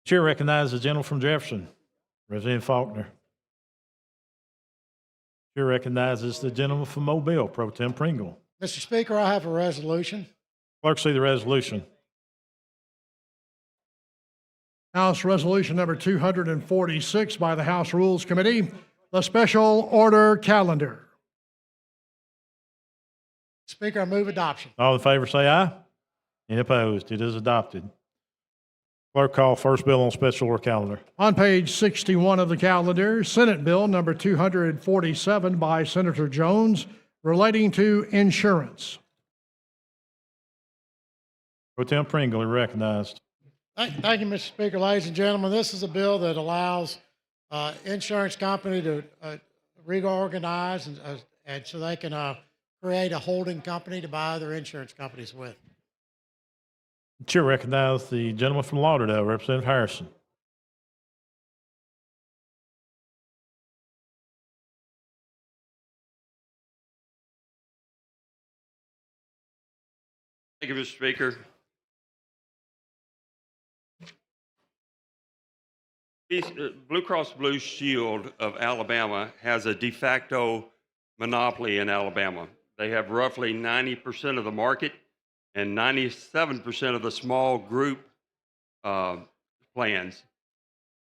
Speaker 4: Chair recognizes the gentleman from Jefferson, Representative Faulkner. Chair recognizes the gentleman from Mobile, Pro Tem Pringle.
Speaker 1: Mr. Speaker, I have a resolution.
Speaker 4: Clerk, see the resolution.
Speaker 12: House Resolution number 246 by the House Rules Committee, the special order calendar.
Speaker 1: Speaker, I move adoption.
Speaker 4: All in favor say aye. Any opposed? It is adopted. Clerk, call first bill on special order calendar.
Speaker 12: On page 61 of the calendar, Senate Bill number 247 by Senator Jones relating to insurance.
Speaker 4: Pro Tem Pringle, you're recognized.
Speaker 1: Thank you, Mr. Speaker. Ladies and gentlemen, this is a bill that allows insurance company to reorganize and so they can create a holding company to buy other insurance companies with.
Speaker 4: Chair recognizes the gentleman from Lauderdale, Representative Harrison.
Speaker 19: Thank you, Mr. Speaker. Blue Cross Blue Shield of Alabama has a de facto monopoly in Alabama. They have roughly 90% of the market and 97% of the small group plans.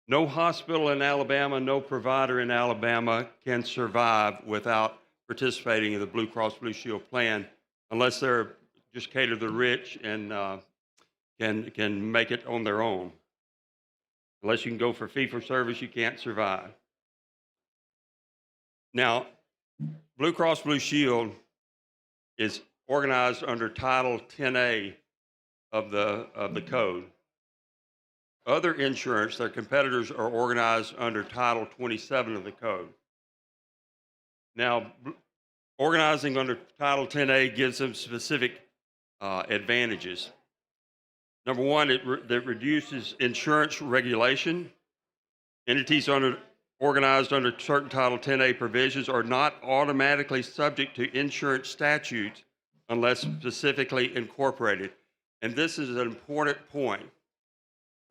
Speaker 19: No hospital in Alabama, no provider in Alabama can survive without participating in the Blue Cross Blue Shield plan unless they're just cater to the rich and can make it on their own. Unless you can go for fee for service, you can't survive. Now, Blue Cross Blue Shield is organized under Title 10A of the code. Other insurance, their competitors, are organized under Title 27 of the code. Now, organizing under Title 10A gives them specific advantages. Number one, it reduces insurance regulation. Entities organized under certain Title 10A provisions are not automatically subject to insurance statutes unless specifically incorporated. And this is an important point.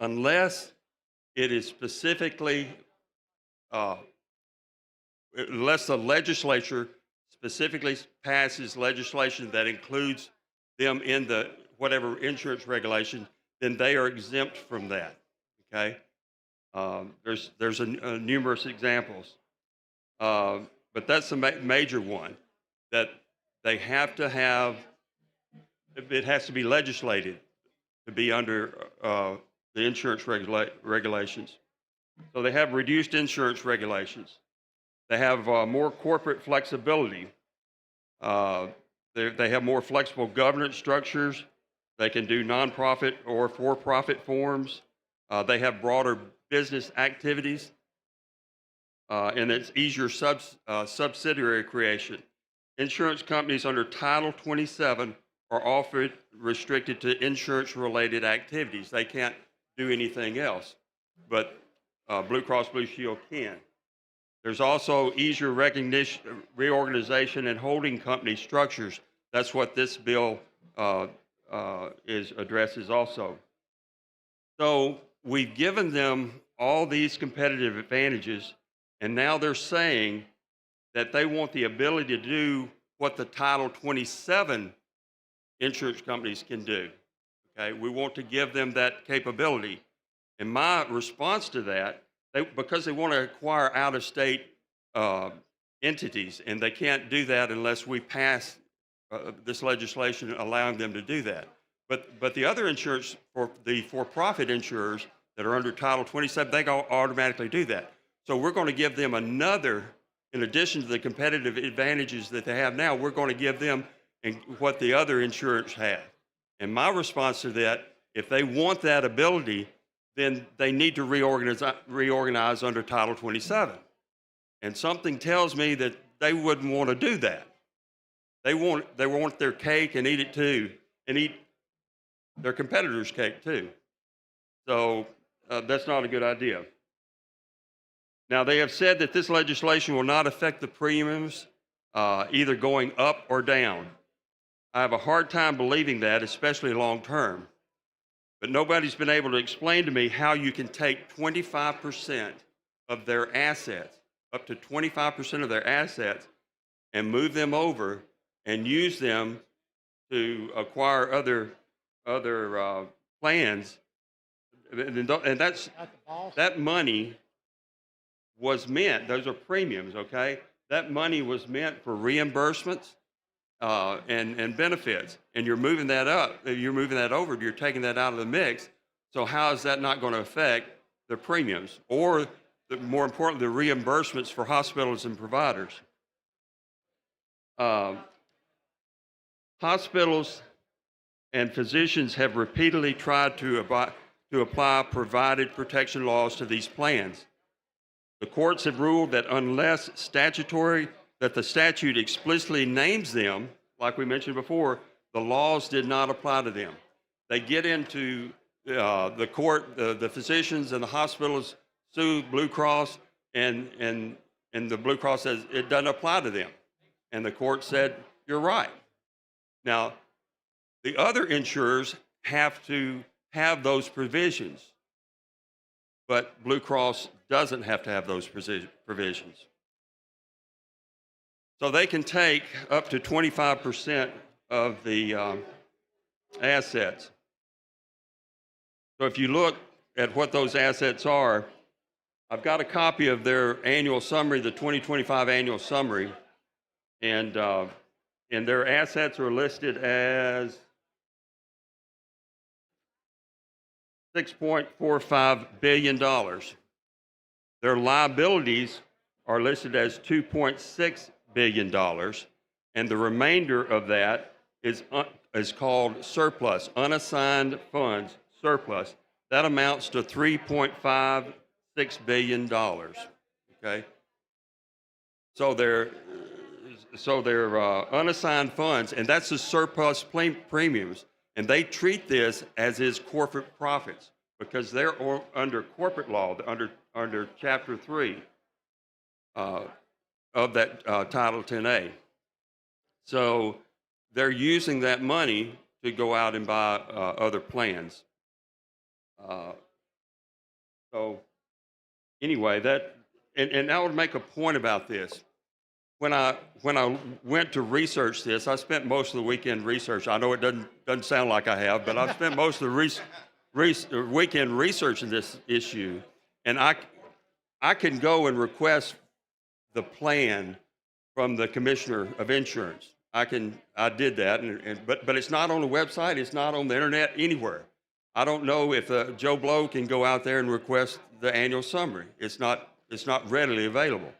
Speaker 19: Unless it is specifically, unless the legislature specifically passes legislation that includes them in the whatever insurance regulation, then they are exempt from that. Okay, there's numerous examples, but that's a major one that they have to have. It has to be legislated to be under the insurance regulations. So they have reduced insurance regulations. They have more corporate flexibility. They have more flexible governance structures. They can do nonprofit or for-profit forms. They have broader business activities. And it's easier subsidiary creation. Insurance companies under Title 27 are often restricted to insurance-related activities. They can't do anything else, but Blue Cross Blue Shield can. There's also easier recognition, reorganization, and holding company structures. That's what this bill addresses also. So we've given them all these competitive advantages, and now they're saying that they want the ability to do what the Title 27 insurance companies can do. Okay, we want to give them that capability. And my response to that, because they want to acquire out-of-state entities, and they can't do that unless we pass this legislation allowing them to do that. But the other insurance, for the for-profit insurers that are under Title 27, they go automatically do that. So we're going to give them another, in addition to the competitive advantages that they have now, we're going to give them what the other insurers have. And my response to that, if they want that ability, then they need to reorganize under Title 27. And something tells me that they wouldn't want to do that. They want their cake and eat it too, and eat their competitors' cake too. So that's not a good idea. Now, they have said that this legislation will not affect the premiums either going up or down. I have a hard time believing that, especially long term. But nobody's been able to explain to me how you can take 25% of their assets, up to 25% of their assets, and move them over and use them to acquire other plans. And that money was meant, those are premiums, okay? That money was meant for reimbursements and benefits, and you're moving that up, you're moving that over, you're taking that out of the mix. So how is that not going to affect the premiums or, more importantly, the reimbursements for hospitals and providers? Hospitals and physicians have repeatedly tried to apply provided protection laws to these plans. The courts have ruled that unless that the statute explicitly names them, like we mentioned before, the laws did not apply to them. They get into the court, the physicians and the hospitals sue Blue Cross, and the Blue Cross says it doesn't apply to them. And the court said, you're right. Now, the other insurers have to have those provisions, but Blue Cross doesn't have to have those provisions. So they can take up to 25% of the assets. So if you look at what those assets are, I've got a copy of their annual summary, the 2025 annual summary, and their assets are listed as $6.45 billion. Their liabilities are listed as $2.6 billion, and the remainder of that is called surplus, unassigned funds surplus. That amounts to $3.56 billion. Okay, so they're unassigned funds, and that's the surplus premiums, and they treat this as is corporate profits because they're under corporate law, under Chapter 3 of that Title 10A. So they're using that money to go out and buy other plans. So anyway, and I would make a point about this. When I went to research this, I spent most of the weekend research. I know it doesn't sound like I have, but I've spent most of the weekend researching this issue, and I can go and request the plan from the Commissioner of Insurance. I did that, but it's not on the website. It's not on the internet anywhere. I don't know if Joe Blow can go out there and request the annual summary. It's not readily available.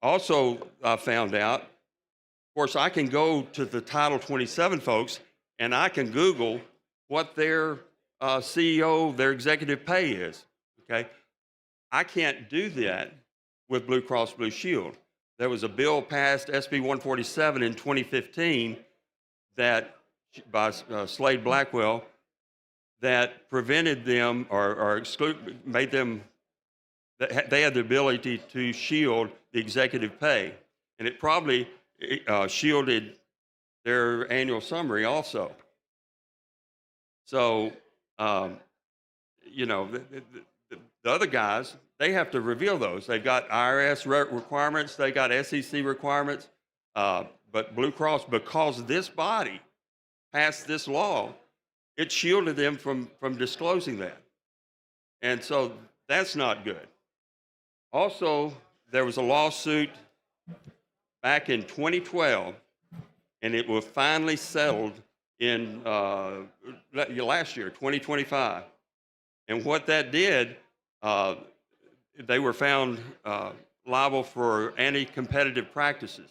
Speaker 19: Also, I found out, of course, I can go to the Title 27 folks and I can Google what their CEO, their executive pay is. Okay, I can't do that with Blue Cross Blue Shield. There was a bill passed, SB 147 in 2015, that by Slade Blackwell, that prevented them or made them, they had the ability to shield the executive pay. And it probably shielded their annual summary also. So, you know, the other guys, they have to reveal those. They've got IRS requirements, they got SEC requirements, but Blue Cross, because this body passed this law, it shielded them from disclosing that. And so that's not good. Also, there was a lawsuit back in 2012, and it was finally settled in last year, 2025. And what that did, they were found liable for anti-competitive practices.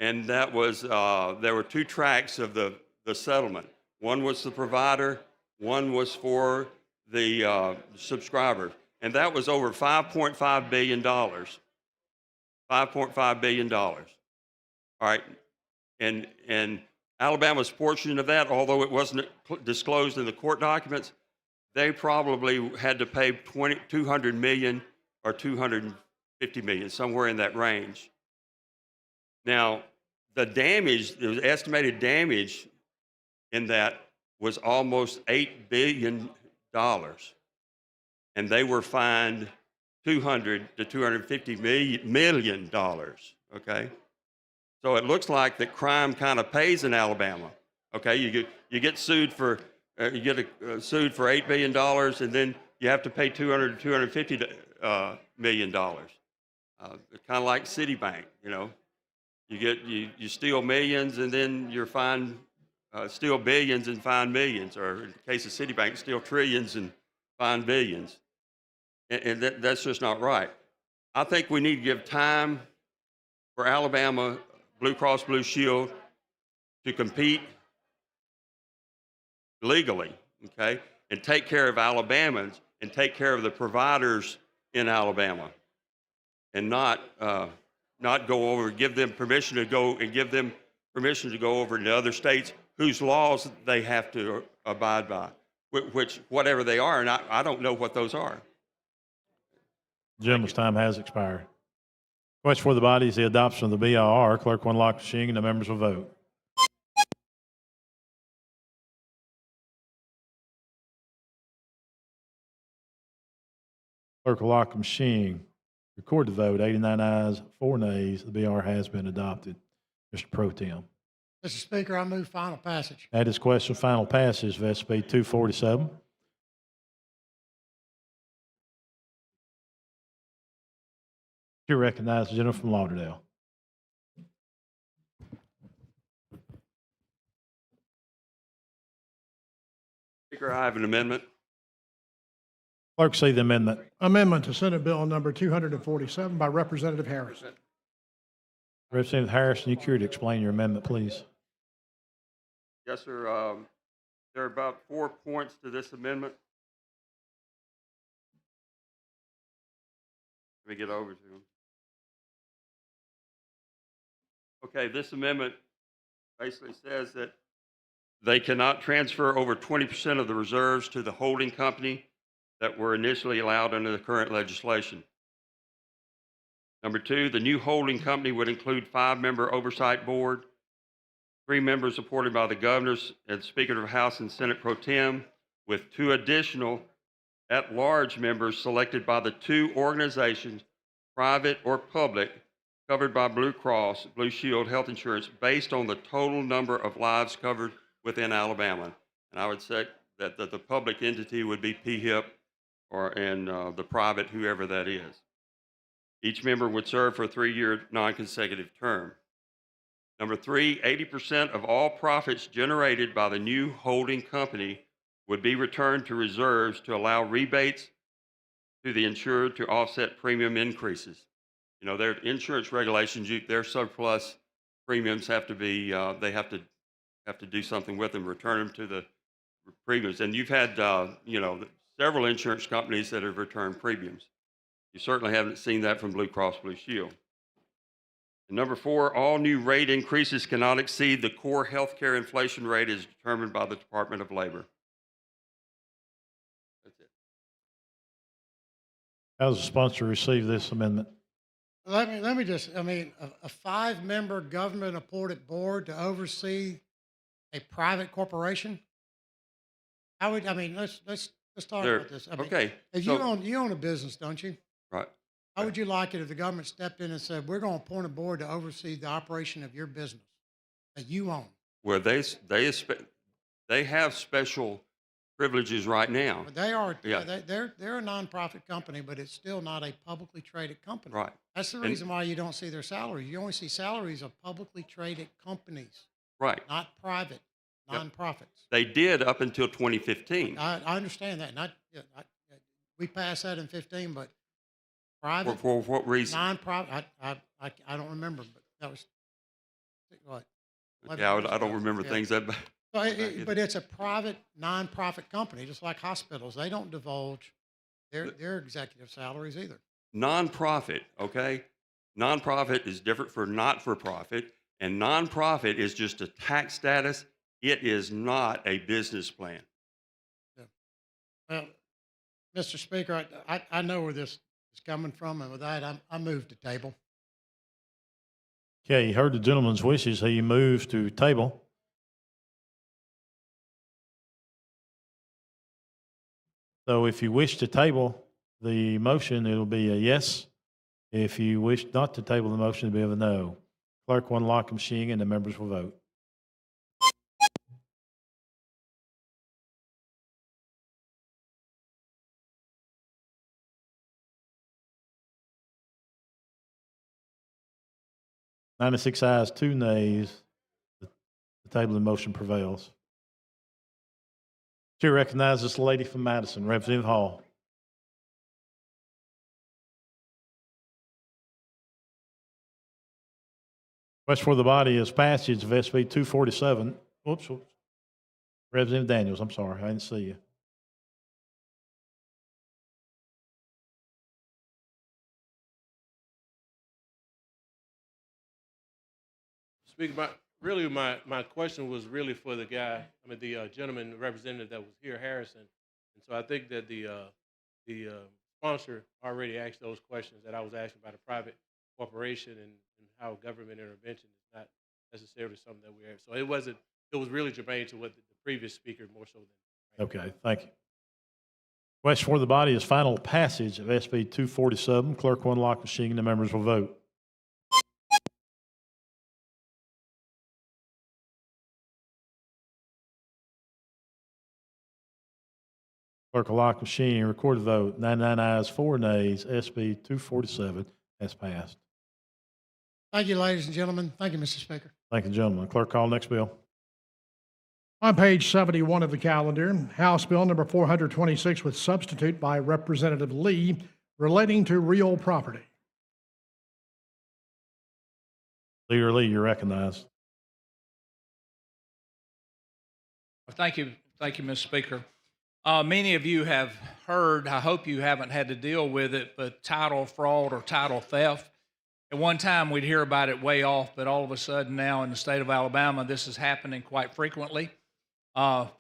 Speaker 19: And that was, there were two tracks of the settlement. One was the provider, one was for the subscriber. And that was over $5.5 billion. $5.5 billion. All right. And Alabama's portion of that, although it wasn't disclosed in the court documents, they probably had to pay $200 million or $250 million, somewhere in that range. Now, the damage, the estimated damage in that was almost $8 billion. And they were fined $200 to $250 million. Okay, so it looks like that crime kind of pays in Alabama. Okay, you get sued for sued for $8 billion, and then you have to pay $200 to $250 million. Kind of like Citibank, you know, you steal millions, and then you're fined, steal billions and fine millions, or in the case of Citibank, steal trillions and fine billions. And that's just not right. I think we need to give time for Alabama Blue Cross Blue Shield to compete legally, okay, and take care of Alabamans and take care of the providers in Alabama, and not go over, give them permission to go over into other states whose laws they have to abide by, which whatever they are, and I don't know what those are.
Speaker 4: Gentleman's time has expired. Question for the body is the adoption of the BIR. Clerk will unlock the machine and the members will vote. Clerk will lock the machine. Record the vote. 89 ayes, 4 nays. The BR has been adopted. Mr. Pro Tem.
Speaker 1: Mr. Speaker, I move final passage.
Speaker 4: That is question final passage of SB 247. You recognize the gentleman from Lauderdale.
Speaker 19: Speaker, I have an amendment.
Speaker 4: Clerk, see the amendment.
Speaker 12: Amendment to Senate Bill number 247 by Representative Harrison.
Speaker 4: Representative Harrison, you care to explain your amendment, please?
Speaker 19: Yes, sir. There are about 4 points to this amendment. Let me get over to them. Okay, this amendment basically says that they cannot transfer over 20% of the reserves to the holding company that were initially allowed under the current legislation. Number 2, the new holding company would include 5-member oversight board, 3 members appointed by the governors and Speaker of the House and Senate Pro Tem, with 2 additional at-large members selected by the 2 organizations, private or public, covered by Blue Cross Blue Shield health insurance based on the total number of lives covered within Alabama. And I would say that the public entity would be PHIP and the private, whoever that is. Each member would serve for a 3-year non-consecutive term. Number 3, 80% of all profits generated by the new holding company would be returned to reserves to allow rebates to the insured to offset premium increases. You know, their insurance regulations, their surplus premiums have to be, they have to do something with them, return them to the premiums. And you've had, you know, several insurance companies that have returned premiums. You certainly haven't seen that from Blue Cross Blue Shield. And number 4, all new rate increases cannot exceed the core healthcare inflation rate as determined by the Department of Labor. That's it.
Speaker 4: How does the sponsor receive this amendment?
Speaker 1: Let me just, I mean, a 5-member government-appointed board to oversee a private corporation? How would, I mean, let's talk
Speaker 19: There-
Speaker 1: about this. I mean,
Speaker 19: okay,
Speaker 1: if
Speaker 19: so-
Speaker 1: you own a business, don't you?
Speaker 19: Right.
Speaker 1: How would you like it if the government stepped in and said, we're going to appoint a board to oversee the operation of your business that you own?
Speaker 19: Where they have special privileges right now.
Speaker 1: But they are,
Speaker 19: Yeah.
Speaker 1: they're a nonprofit company, but it's still not a publicly traded company.
Speaker 19: Right.
Speaker 1: That's the
Speaker 19: And-
Speaker 1: reason why you don't see their salaries. You only see salaries of publicly traded companies,
Speaker 19: Right.
Speaker 1: not private,
Speaker 19: Yep.
Speaker 1: nonprofits.
Speaker 19: They did up until 2015.
Speaker 1: I understand that. We passed that in 15, but private,
Speaker 19: For what reason?
Speaker 1: nonprofit, I don't remember, but that was, what?
Speaker 19: Okay, I don't remember
Speaker 1: Yeah.
Speaker 19: things that.
Speaker 1: But it's a private, nonprofit company, just like hospitals. They don't divulge their executive salaries either.
Speaker 19: Nonprofit, okay? Nonprofit is different for not-for-profit, and nonprofit is just a tax status. It is not a business plan.
Speaker 1: Well, Mr. Speaker, I know where this is coming from, and with that, I move to table.
Speaker 4: Okay, you heard the gentleman's wishes. He moves to table. So if you wish to table the motion, it'll be a yes. If you wish not to table the motion, it'll be a no. Clerk will unlock the machine and the members will vote. Ninety-six ayes, 2 nays. The table of motion prevails. Chair recognizes the lady from Madison, Representative Hall. Request for the body is passage of SB 247. Whoops. Representative Daniels, I'm sorry, I didn't see you.
Speaker 17: Speaker, my question was really for the guy, the gentleman, representative that was here, Harrison. And so I think that the sponsor already asked those questions that I was asking about a private corporation and how government intervention is not necessarily something that we have. So it was really germane to what the previous speaker more so than.
Speaker 4: Okay, thank you. Request for the body is final passage of SB 247. Clerk will unlock the machine and the members will vote. Clerk will lock the machine. Record the vote. 99 ayes, 4 nays. SB 247 has passed.
Speaker 1: Thank you, ladies and gentlemen. Thank you, Mr. Speaker.
Speaker 4: Thank you, gentlemen. Clerk, call next bill.
Speaker 12: On page 71 of the calendar, House Bill number 426 with substitute by Representative Lee relating to real property.
Speaker 4: Leader Lee, you're recognized.
Speaker 20: Thank you, Mr. Speaker. Many of you have heard, I hope you haven't had to deal with it, but title fraud or title theft. At one time, we'd hear about it way off, but all of a sudden now in the state of Alabama, this is happening quite frequently.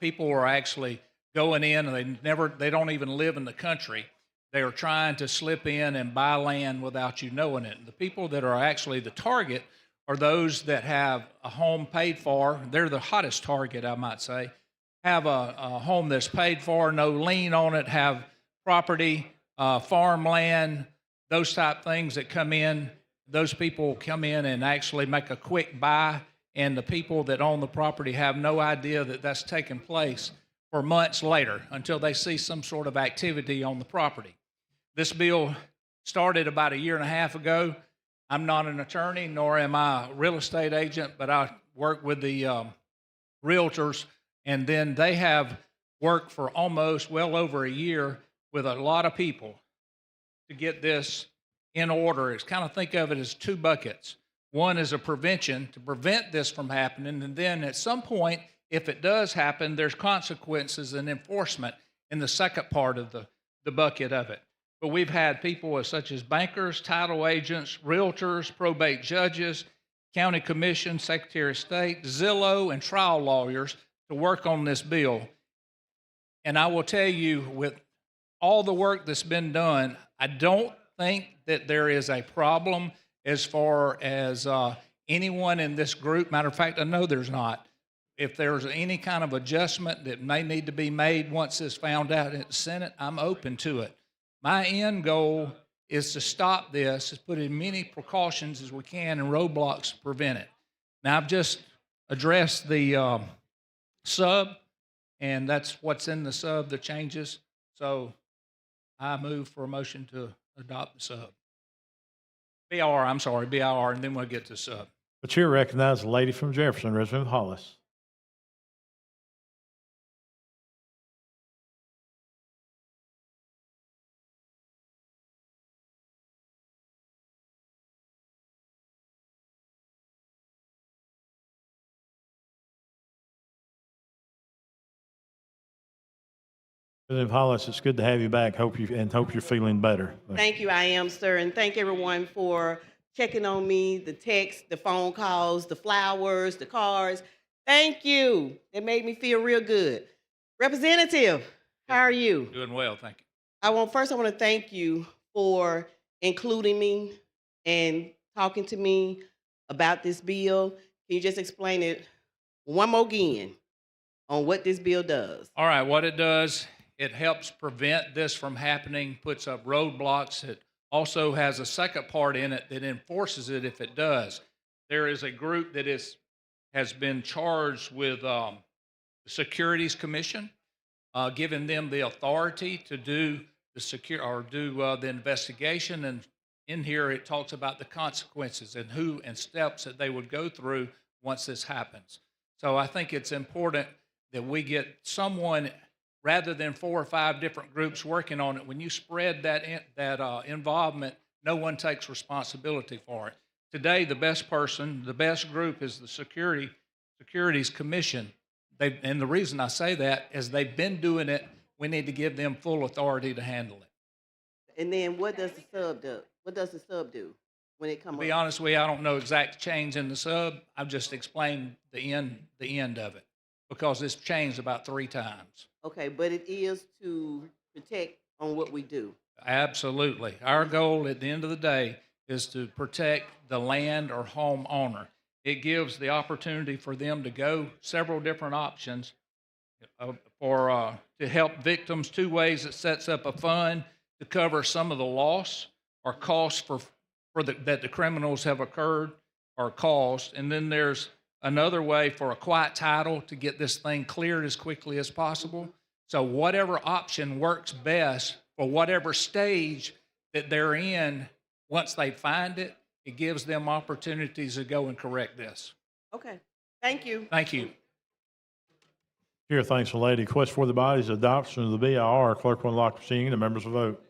Speaker 20: People are actually going in and they don't even live in the country. They are trying to slip in and buy land without you knowing it. The people that are actually the target are those that have a home paid for. They're the hottest target, I might say. Have a home that's paid for, no lien on it, have property, farmland, those type things that come in. Those people come in and actually make a quick buy, and the people that own the property have no idea that that's taking place for months later until they see some sort of activity on the property. This bill started about 1.5 years ago. I'm not an attorney, nor am I a real estate agent, but I work with the realtors, and then they have worked for almost well over a year with a lot of people to get this in order. It's kind of think of it as two buckets. One is a prevention to prevent this from happening, and then at some point, if it does happen, there's consequences and enforcement in the second part of the bucket of it. But we've had people such as bankers, title agents, realtors, probate judges, county commission, secretary of state, Zillow, and trial lawyers to work on this bill. And I will tell you, with all the work that's been done, I don't think that there is a problem as far as anyone in this group. Matter of fact, I know there's not. If there's any kind of adjustment that may need to be made once it's found out in the Senate, I'm open to it. My end goal is to stop this, is put in many precautions as we can and roadblocks to prevent it. Now, I've just addressed the sub, and that's what's in the sub, the changes. So I move for a motion to adopt the sub. BR, and then we'll get to sub.
Speaker 4: The chair recognizes the lady from Jefferson, Representative Hollis. Representative Hollis, it's good to have you back. Hope you're feeling better.
Speaker 21: Thank you, I am, sir, and thank everyone for checking on me, the texts, the phone calls, the flowers, the cards. Thank you. It made me feel real good. Representative, how are you?
Speaker 20: Doing well, thank you.
Speaker 21: I want to thank you for including me and talking to me about this bill. Can you just explain it one more again on what this bill does?
Speaker 20: All right, what it does, it helps prevent this from happening, puts up roadblocks. It also has a second part in it that enforces it if it does. There is a group that has been charged with the Securities Commission, giving them the authority to do the investigation. And in here, it talks about the consequences and who and steps that they would go through once this happens. So I think it's important that we get someone, rather than 4 or 5 different groups working on it. When you spread that involvement, no one takes responsibility for it. Today, the best group is the Securities Commission. And the reason I say that is they've been doing it. We need to give them full authority to handle it.
Speaker 21: And then what does the sub do? What does the sub do when it comes up?
Speaker 20: To be honest with you, I don't know exact change in the sub. I've just explained the end of it, because it's changed about 3 times.
Speaker 21: Okay, but it is to protect on what we do.
Speaker 20: Absolutely. Our goal at the end of the day is to protect the land or home owner. It gives the opportunity for them to go several different options to help victims. 2 ways: it sets up a fund to cover some of the loss or costs that the criminals have occurred or caused. And then there's another way for a quiet title to get this thing cleared as quickly as possible. So whatever option works best for whatever stage that they're in, once they find it, it gives them opportunities to go and correct this.
Speaker 21: Okay, thank you.
Speaker 20: Thank you.
Speaker 4: Chair thanks the lady. Question for the body's adoption of the BIR. Clerk will unlock the machine. The members will vote.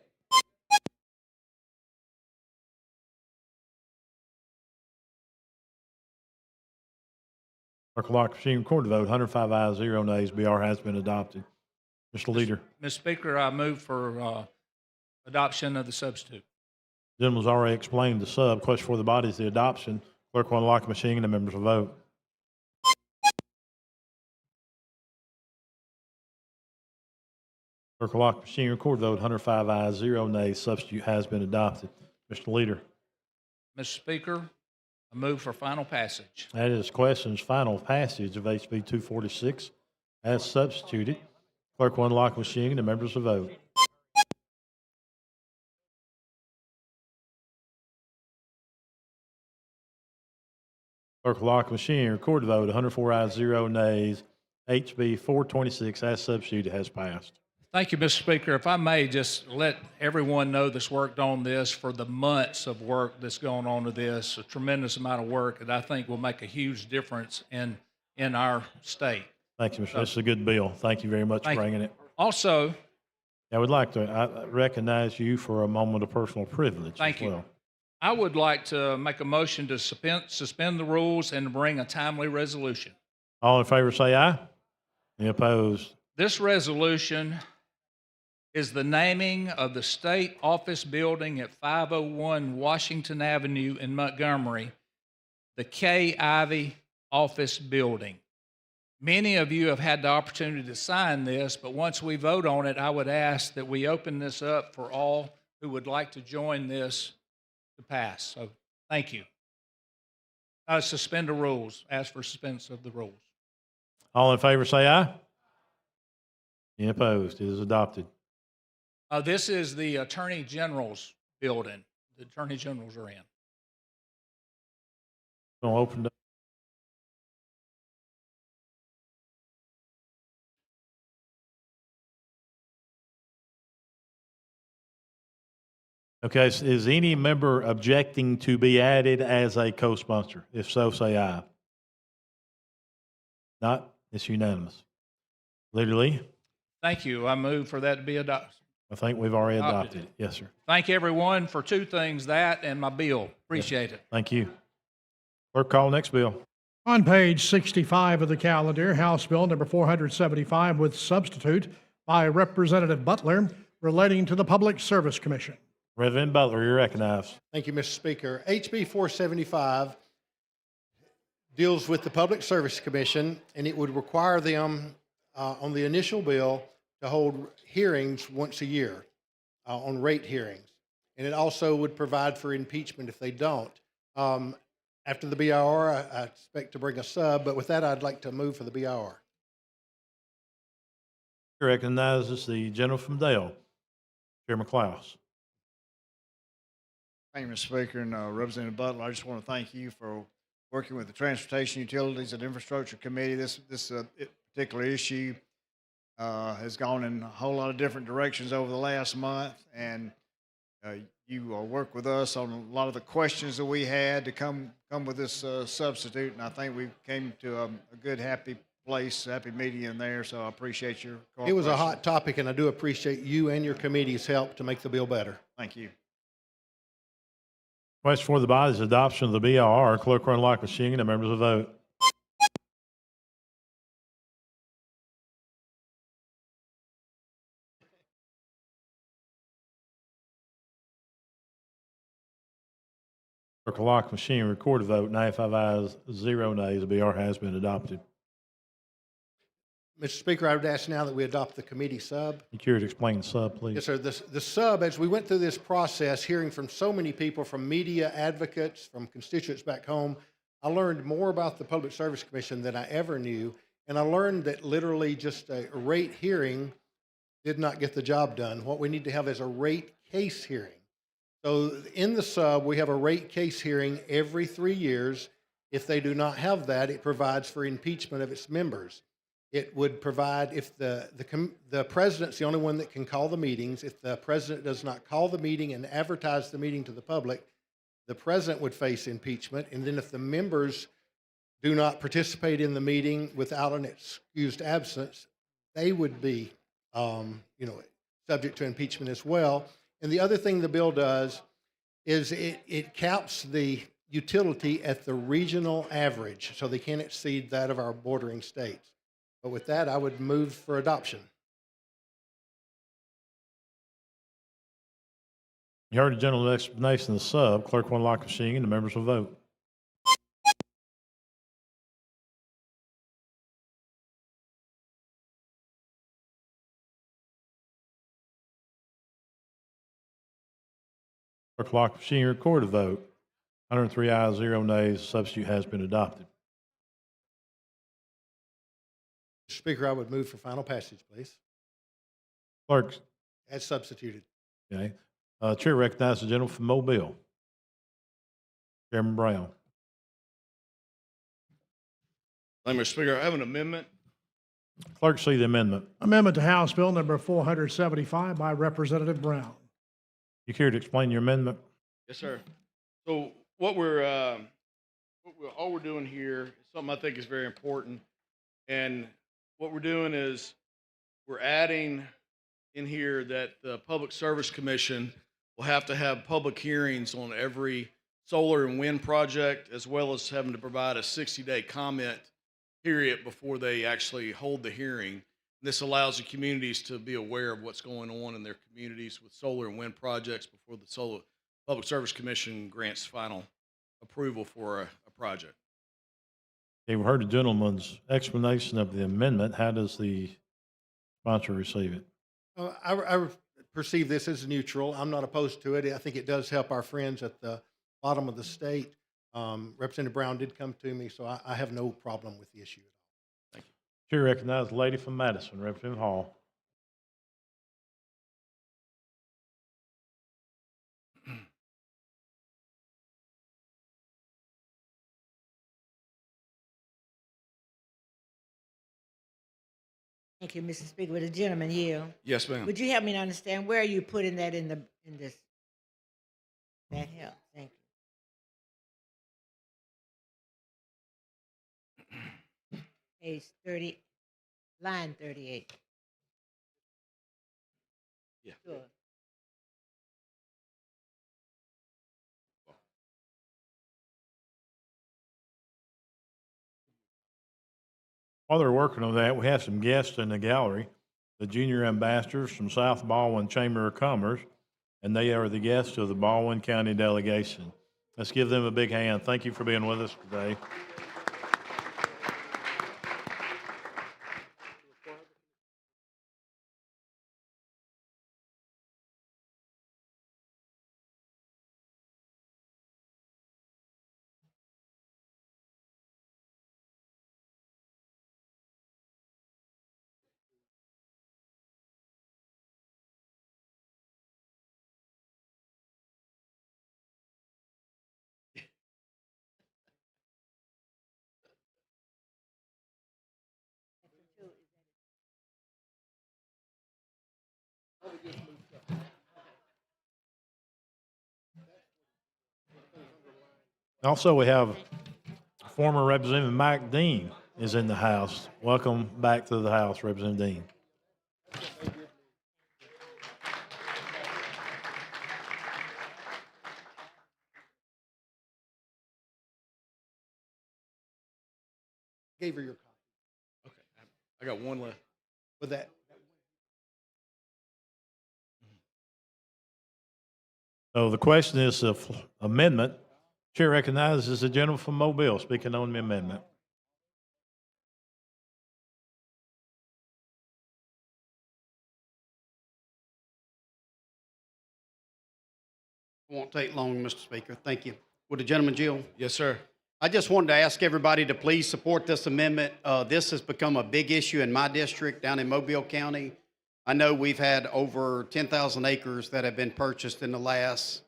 Speaker 4: Clerk will lock the machine. Record the vote. 105 ayes, 0 nays. BR has been adopted. Mr. Leader.
Speaker 20: Mr. Speaker, I move for adoption of the substitute.
Speaker 4: Gentleman's already explained the sub. Question for the body is the adoption. Clerk will unlock the machine and the members will vote. Clerk will lock the machine. Record the vote. 105 ayes, 0 nays. Substitute has been adopted. Mr. Leader.
Speaker 20: Mr. Speaker, I move for final passage.
Speaker 4: That is questions final passage of HB 246 as substituted. Clerk will unlock the machine and the members will vote. Clerk will lock the machine. Record the vote. 104 ayes, 0 nays. HB 426 as substituted has passed.
Speaker 20: Thank you, Mr. Speaker. If I may just let everyone know that's worked on this for the months of work that's gone on to this, a tremendous amount of work that I think will make a huge difference in our state.
Speaker 4: Thank you, Mr. This is a good bill. Thank you very much for
Speaker 20: Thank you.
Speaker 4: bringing it.
Speaker 20: Also,
Speaker 4: I would like to recognize you for a moment of personal privilege
Speaker 20: Thank
Speaker 4: as
Speaker 20: you.
Speaker 4: well.
Speaker 20: I would like to make a motion to suspend the rules and bring a timely resolution.
Speaker 4: All in favor say aye. Any opposed?
Speaker 20: This resolution is the naming of the state office building at 501 Washington Avenue in Montgomery, the K. Ivy Office Building. Many of you have had the opportunity to sign this, but once we vote on it, I would ask that we open this up for all who would like to join this to pass. So thank you. Suspend the rules. Ask for suspense of the rules.
Speaker 4: All in favor say aye. Any opposed? It is adopted.
Speaker 20: This is the Attorney General's building. The Attorney Generals are in.
Speaker 4: Going to open up. Okay, is any member objecting to be added as a co-sponsor? If so, say aye. Not? It's unanimous. Leader Lee,
Speaker 20: Thank you. I move for that to be adopted.
Speaker 4: I think we've already adopted it. Yes, sir.
Speaker 20: Thank everyone for two things, that and my bill. Appreciate it.
Speaker 4: Thank you. Clerk, call next bill.
Speaker 12: On page 65 of the calendar, House Bill number 475 with substitute by Representative Butler relating to the Public Service Commission.
Speaker 4: Reverend Butler, you're recognized.
Speaker 2: Thank you, Mr. Speaker. HB 475 deals with the Public Service Commission, and it would require them on the initial bill to hold hearings once a year on rate hearings. And it also would provide for impeachment if they don't. After the BIR, I expect to bring a sub, but with that, I'd like to move for the BIR.
Speaker 4: Recognizes the gentleman from Dale, Chairman Klaus.
Speaker 10: Thank you, Mr. Speaker, and Representative Butler. I just want to thank you for working with the Transportation, Utilities, and Infrastructure Committee. This particular issue has gone in a whole lot of different directions over the last month, and you worked with us on a lot of the questions that we had to come with this substitute, and I think we came to a good, happy place, happy medium there, so I appreciate your cooperation.
Speaker 2: It was a hot topic, and I do appreciate you and your committee's help to make the bill better.
Speaker 10: Thank you.
Speaker 4: Question for the body is adoption of the BIR. Clerk will unlock the machine and the members will vote. Clerk will lock the machine. Record the vote. 95 ayes, 0 nays. The BIR has been adopted.
Speaker 2: Mr. Speaker, I would ask now that we adopt the committee sub.
Speaker 4: You care to explain the sub, please?
Speaker 2: Yes, sir. The sub, as we went through this process, hearing from so many people, from media advocates, from constituents back home, I learned more about the Public Service Commission than I ever knew. And I learned that literally just a rate hearing did not get the job done. What we need to have is a rate case hearing. So in the sub, we have a rate case hearing every 3 years. If they do not have that, it provides for impeachment of its members. It would provide, if the president's the only one that can call the meetings, if the president does not call the meeting and advertise the meeting to the public, the president would face impeachment. And then if the members do not participate in the meeting without an excused absence, they would be, subject to impeachment as well. And the other thing the bill does is it caps the utility at the regional average, so they can't exceed that of our bordering states. But with that, I would move for adoption.
Speaker 4: You heard the gentleman's explanation of the sub. Clerk will lock the machine and the members will vote. Clerk will lock the machine and record the vote. 103 ayes, 0 nays. Substitute has been adopted.
Speaker 2: Mr. Speaker, I would move for final passage, please,
Speaker 4: Clerk,
Speaker 2: as substituted.
Speaker 4: okay. Chair recognizes the gentleman from Mobile. Chairman Brown.
Speaker 3: Thank you, Mr. Speaker. I have an amendment.
Speaker 4: Clerk, see the amendment.
Speaker 12: Amendment to House Bill number 475 by Representative Brown.
Speaker 4: You care to explain your amendment?
Speaker 3: Yes, sir. So all we're doing here is something I think is very important. And what we're doing is we're adding in here that the Public Service Commission will have to have public hearings on every solar and wind project, as well as having to provide a 60-day comment period before they actually hold the hearing. This allows the communities to be aware of what's going on in their communities with solar and wind projects before the Public Service Commission grants final approval for a project.
Speaker 4: Okay, we heard the gentleman's explanation of the amendment. How does the sponsor receive it?
Speaker 2: I perceive this as neutral. I'm not opposed to it. I think it does help our friends at the bottom of the state. Representative Brown did come to me, so I have no problem with the issue at all. Thank you.
Speaker 4: Chair recognizes the lady from Madison, Representative Hall.
Speaker 22: Thank you, Mr. Speaker. Would the gentleman yield?
Speaker 3: Yes, ma'am.
Speaker 22: Would you help me to understand where are you putting that in this? That helps. Thank you. Page 30, line 38.
Speaker 3: Yeah.
Speaker 22: Sure.
Speaker 4: While they're working on that, we have some guests in the gallery, the junior ambassadors from South Baldwin Chamber of Commerce, and they are the guests of the Baldwin County delegation. Let's give them a big hand. Thank you for being with us today. Also, we have former Representative Mike Dean is in the house. Welcome back to the House, Representative Dean.
Speaker 2: Gave her your copy.
Speaker 3: Okay. I got one left.
Speaker 2: With that.
Speaker 4: So the question is the amendment. Chair recognizes the gentleman from Mobile speaking on the amendment.
Speaker 23: Won't take long, Mr. Speaker. Thank you. Would the gentleman yield?
Speaker 3: Yes, sir.
Speaker 23: I just wanted to ask everybody to please support this amendment. This has become a big issue in my district down in Mobile County. I know we've had over 10,000 acres that have been purchased in the last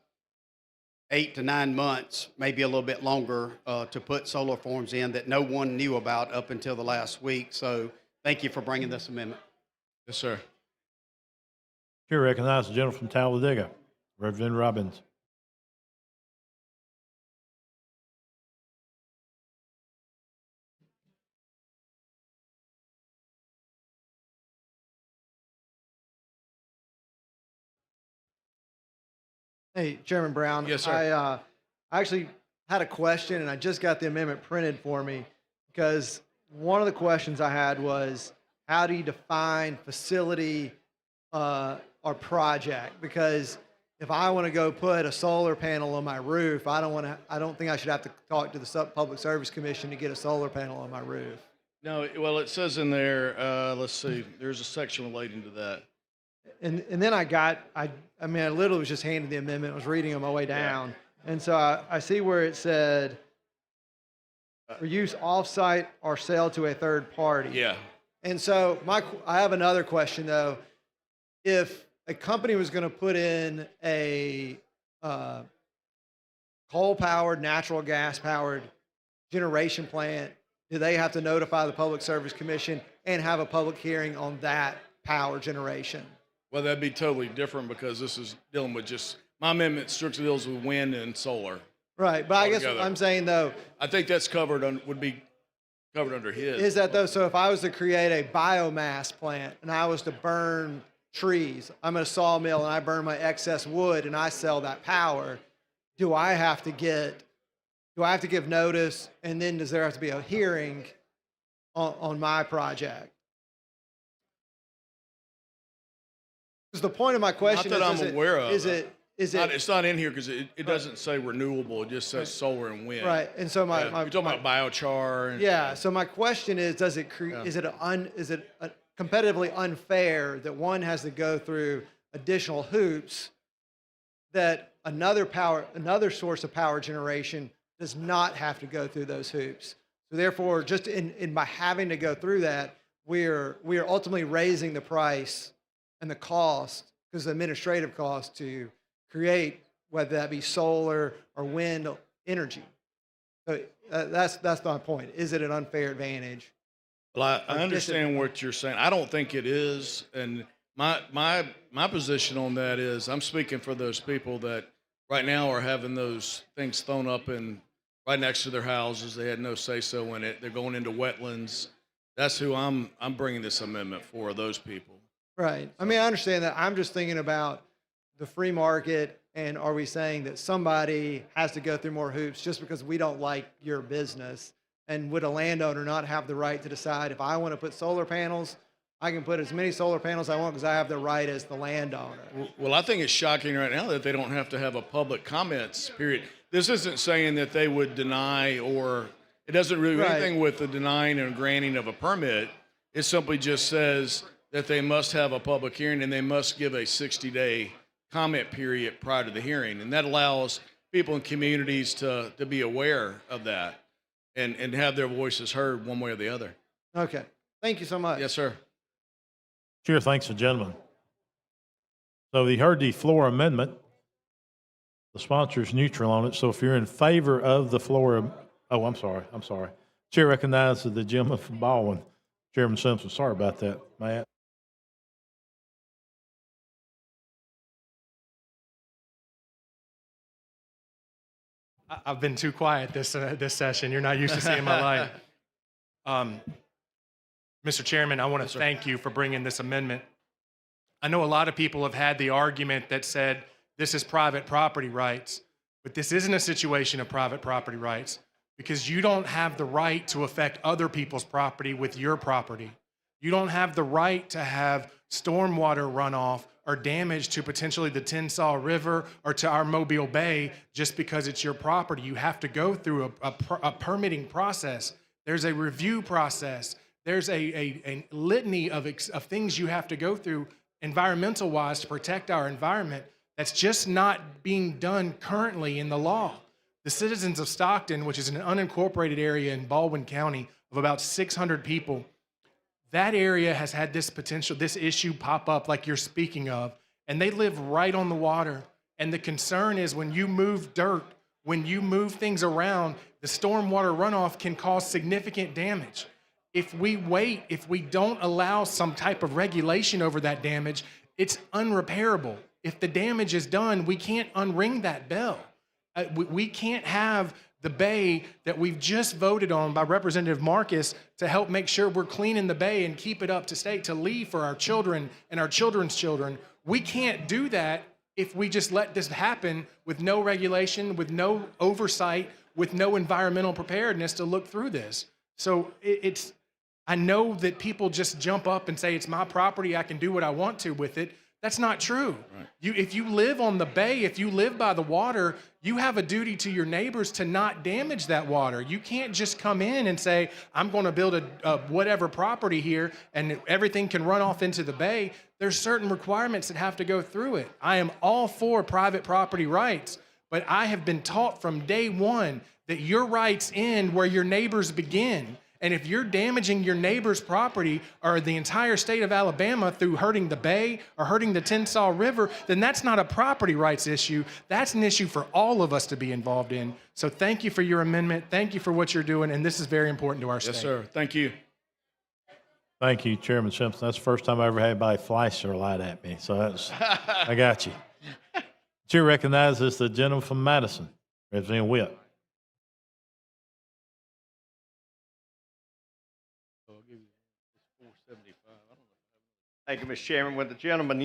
Speaker 23: 8 to 9 months, maybe a little bit longer, to put solar farms in that no one knew about up until the last week. So thank you for bringing this amendment.
Speaker 3: Yes, sir.
Speaker 4: Chair recognizes the gentleman from Talladega, Representative Robbins.
Speaker 5: Hey, Chairman Brown.
Speaker 3: Yes, sir.
Speaker 5: I actually had a question, and I just got the amendment printed for me because one of the questions I had was, how do you define facility or project? Because if I want to go put a solar panel on my roof, I don't think I should have to talk to the Public Service Commission to get a solar panel on my roof.
Speaker 3: No, well, it says in there, let's see, there's a section relating to that.
Speaker 5: And then I mean, I literally was just handed the amendment. I was reading on my way down. And so I see where it said, for use off-site or sale to a third party.
Speaker 3: Yeah.
Speaker 5: And so I have another question though. If a company was going to put in a coal-powered, natural gas-powered generation plant, do they have to notify the Public Service Commission and have a public hearing on that power generation?
Speaker 3: Well, that'd be totally different because this is dealing with just, my amendment strictly deals with wind and solar.
Speaker 5: Right, but I guess what
Speaker 3: Altogether.
Speaker 5: I'm saying though,
Speaker 3: I think that's covered would be covered under his.
Speaker 5: is that though, so if I was to create a biomass plant and I was to burn trees, I'm at a sawmill and I burn my excess wood and I sell that power, do I have to give notice, and then does there have to be a hearing on my project? Because the point of my question
Speaker 3: Not that I'm aware of. It's not in here because it doesn't say renewable. It just says solar and wind.
Speaker 5: Right, and so
Speaker 3: You're talking about biochar. And,
Speaker 5: so my question is, is it competitively unfair that one has to go through additional hoops that another source of power generation does not have to go through those hoops? So therefore, just in by having to go through that, we are ultimately raising the price and the cost, because the administrative cost to create, whether that be solar or wind energy. So that's my point. Is it an unfair advantage?
Speaker 3: Well, I understand what you're saying. I don't think it is, and my position on that is, I'm speaking for those people that right now are having those things thrown up in right next to their houses. They had no say-so in it. They're going into wetlands. That's who I'm bringing this amendment for, those people.
Speaker 5: Right. I mean, I understand that. I'm just thinking about the free market, and are we saying that somebody has to go through more hoops just because we don't like your business? And would a landowner not have the right to decide, if I want to put solar panels, I can put as many solar panels as I want because I have the right as the landowner?
Speaker 3: Well, I think it's shocking right now that they don't have to have a public comments period. This isn't saying that they would deny, or it doesn't really do anything with the denying and granting of a permit. It simply just says that they must have a public hearing and they must give a 60-day comment period prior to the hearing. And that allows people in communities to be aware of that and have their voices heard one way or the other.
Speaker 5: Okay. Thank you so much.
Speaker 3: Yes, sir.
Speaker 4: Chair thanks the gentleman. So you heard the floor amendment. The sponsor is neutral on it. So if you're in favor of the floor, I'm sorry. Chair recognizes the gentleman from Baldwin, Chairman Simpson. Sorry about that, Matt.
Speaker 6: I've been too quiet this session. You're not used to seeing my light. Mr. Chairman, I want to thank you for bringing this amendment. I know a lot of people have had the argument that said this is private property rights, but this isn't a situation of private property rights, because you don't have the right to affect other people's property with your property. You don't have the right to have stormwater runoff or damage to potentially the Tensas River or to our Mobile Bay just because it's your property. You have to go through a permitting process. There's a review process. There's a litany of things you have to go through environmental-wise to protect our environment that's just not being done currently in the law. The citizens of Stockton, which is an unincorporated area in Baldwin County of about 600 people, that area has had this issue pop up like you're speaking of, and they live right on the water. And the concern is when you move dirt, when you move things around, the stormwater runoff can cause significant damage. If we wait, if we don't allow some type of regulation over that damage, it's unrepairable. If the damage is done, we can't unring that bell. We can't have the bay that we've just voted on by Representative Marcus to help make sure we're cleaning the bay and keep it up to state to leave for our children and our children's children. We can't do that if we just let this happen with no regulation, with no oversight, with no environmental preparedness to look through this. So it's, I know that people just jump up and say, it's my property, I can do what I want to with it. That's not true.
Speaker 3: Right.
Speaker 6: If you live on the bay, if you live by the water, you have a duty to your neighbors to not damage that water. You can't just come in and say, I'm going to build a whatever property here and everything can run off into the bay. There's certain requirements that have to go through it. I am all for private property rights, but I have been taught from day one that your rights end where your neighbors begin. And if you're damaging your neighbor's property or the entire state of Alabama through hurting the bay or hurting the Tensas River, then that's not a property rights issue. That's an issue for all of us to be involved in. So thank you for your amendment. Thank you for what you're doing. And this is very important to our state.
Speaker 3: Yes, sir. Thank you.
Speaker 4: Thank you, Chairman Simpson. That's the first time I ever had anybody flash their light at me. So that's, I got you. Chair recognizes the gentleman from Madison, Representative Witt.
Speaker 7: Thank you, Mr. Chairman. With the gentleman,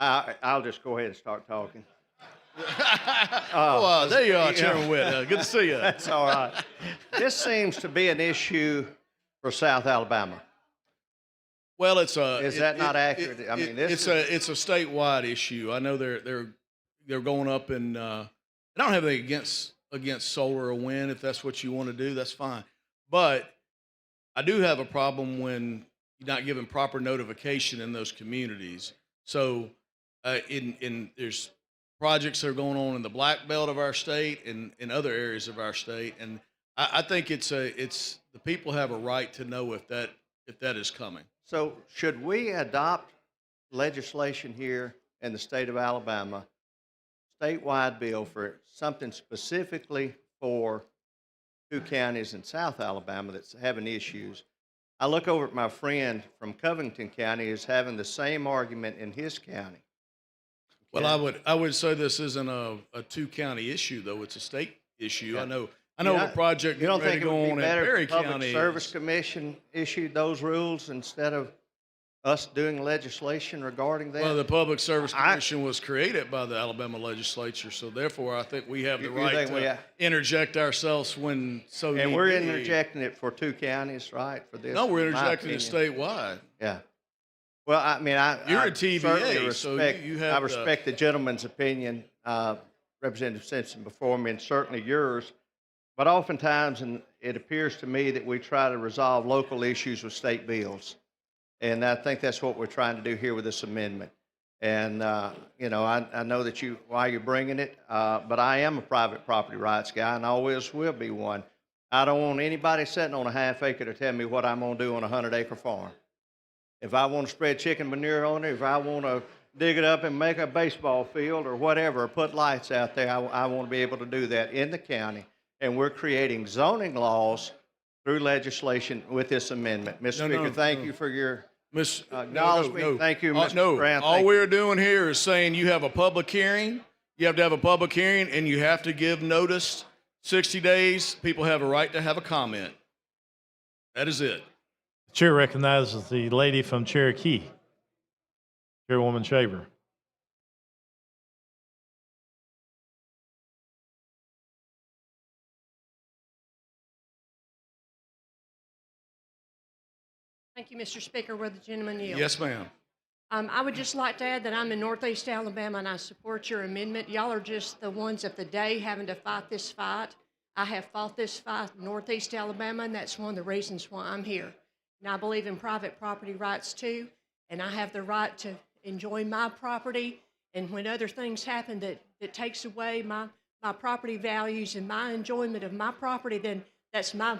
Speaker 7: I'll just go ahead and start talking.
Speaker 3: There you are, Chairman Witt. Good to see you.
Speaker 7: That's all right. This seems to be an issue for South Alabama.
Speaker 3: Well, is
Speaker 7: that not accurate? I mean,
Speaker 3: it's a statewide issue. I know they're going up, and I don't have anything against solar or wind. If that's what you want to do, that's fine. But I do have a problem when you're not giving proper notification in those communities. So, there's projects that are going on in the black belt of our state and in other areas of our state, and I think it's the people have a right to know if that is coming.
Speaker 7: So should we adopt legislation here in the state of Alabama, statewide bill for something specifically for two counties in South Alabama that's having issues? I look over at my friend from Covington County who's having the same argument in his county.
Speaker 3: Well, I would say this isn't a two-county issue, though. It's a state issue.
Speaker 7: Yeah.
Speaker 3: I know a project
Speaker 7: You don't
Speaker 3: ready
Speaker 7: think
Speaker 3: to
Speaker 7: it
Speaker 3: go
Speaker 7: would
Speaker 3: on
Speaker 7: be
Speaker 3: in
Speaker 7: better
Speaker 3: Perry
Speaker 7: if the Public
Speaker 3: County.
Speaker 7: Service Commission issued those rules instead of us doing legislation regarding that?
Speaker 3: Well, the Public Service Commission was created by the Alabama legislature, so therefore I think we have the
Speaker 7: You
Speaker 3: right
Speaker 7: think
Speaker 3: to interject ourselves when so
Speaker 7: And
Speaker 3: need
Speaker 7: we're
Speaker 3: be.
Speaker 7: interjecting it for two counties, right? For this?
Speaker 3: No, we're
Speaker 7: in my
Speaker 3: interjecting it
Speaker 7: opinion.
Speaker 3: statewide.
Speaker 7: Yeah. Well, I mean,
Speaker 3: You're
Speaker 7: I
Speaker 3: a TVA,
Speaker 7: certainly
Speaker 3: so
Speaker 7: respect,
Speaker 3: you have
Speaker 7: I
Speaker 3: the-
Speaker 7: respect the gentleman's opinion, Representative Simpson before me, and certainly yours. But oftentimes, and it appears to me that we try to resolve local issues with state bills. And I think that's what we're trying to do here with this amendment. And, you know, I know that why you're bringing it, but I am a private property rights guy and always will be one. I don't want anybody sitting on a half acre to tell me what I'm going to do on a 100-acre farm. If I want to spread chicken manure on it, if I want to dig it up and make a baseball field or whatever, or put lights out there, I want to be able to do that in the county. And we're creating zoning laws through legislation with this amendment. Mr. Speaker, thank you for your acknowledgement. Thank you, Mr. Brown.
Speaker 3: All
Speaker 7: Thank
Speaker 3: we're doing here is saying you have a public hearing. You have to have a public hearing, and you have to give notice. 60 days. People have a right to have a comment. That is it.
Speaker 4: The chair recognizes the lady from Cherokee, Chairwoman Shaver.
Speaker 8: Thank you, Mr. Speaker. Will the gentleman yield?
Speaker 3: Yes, ma'am.
Speaker 8: I would just like to add that I'm in Northeast Alabama and I support your amendment. Y'all are just the ones of the day having to fight this fight. I have fought this fight in Northeast Alabama, and that's one of the reasons why I'm here. And I believe in private property rights too, and I have the right to enjoy my property. And when other things happen that takes away my property values and my enjoyment of my property, then that's I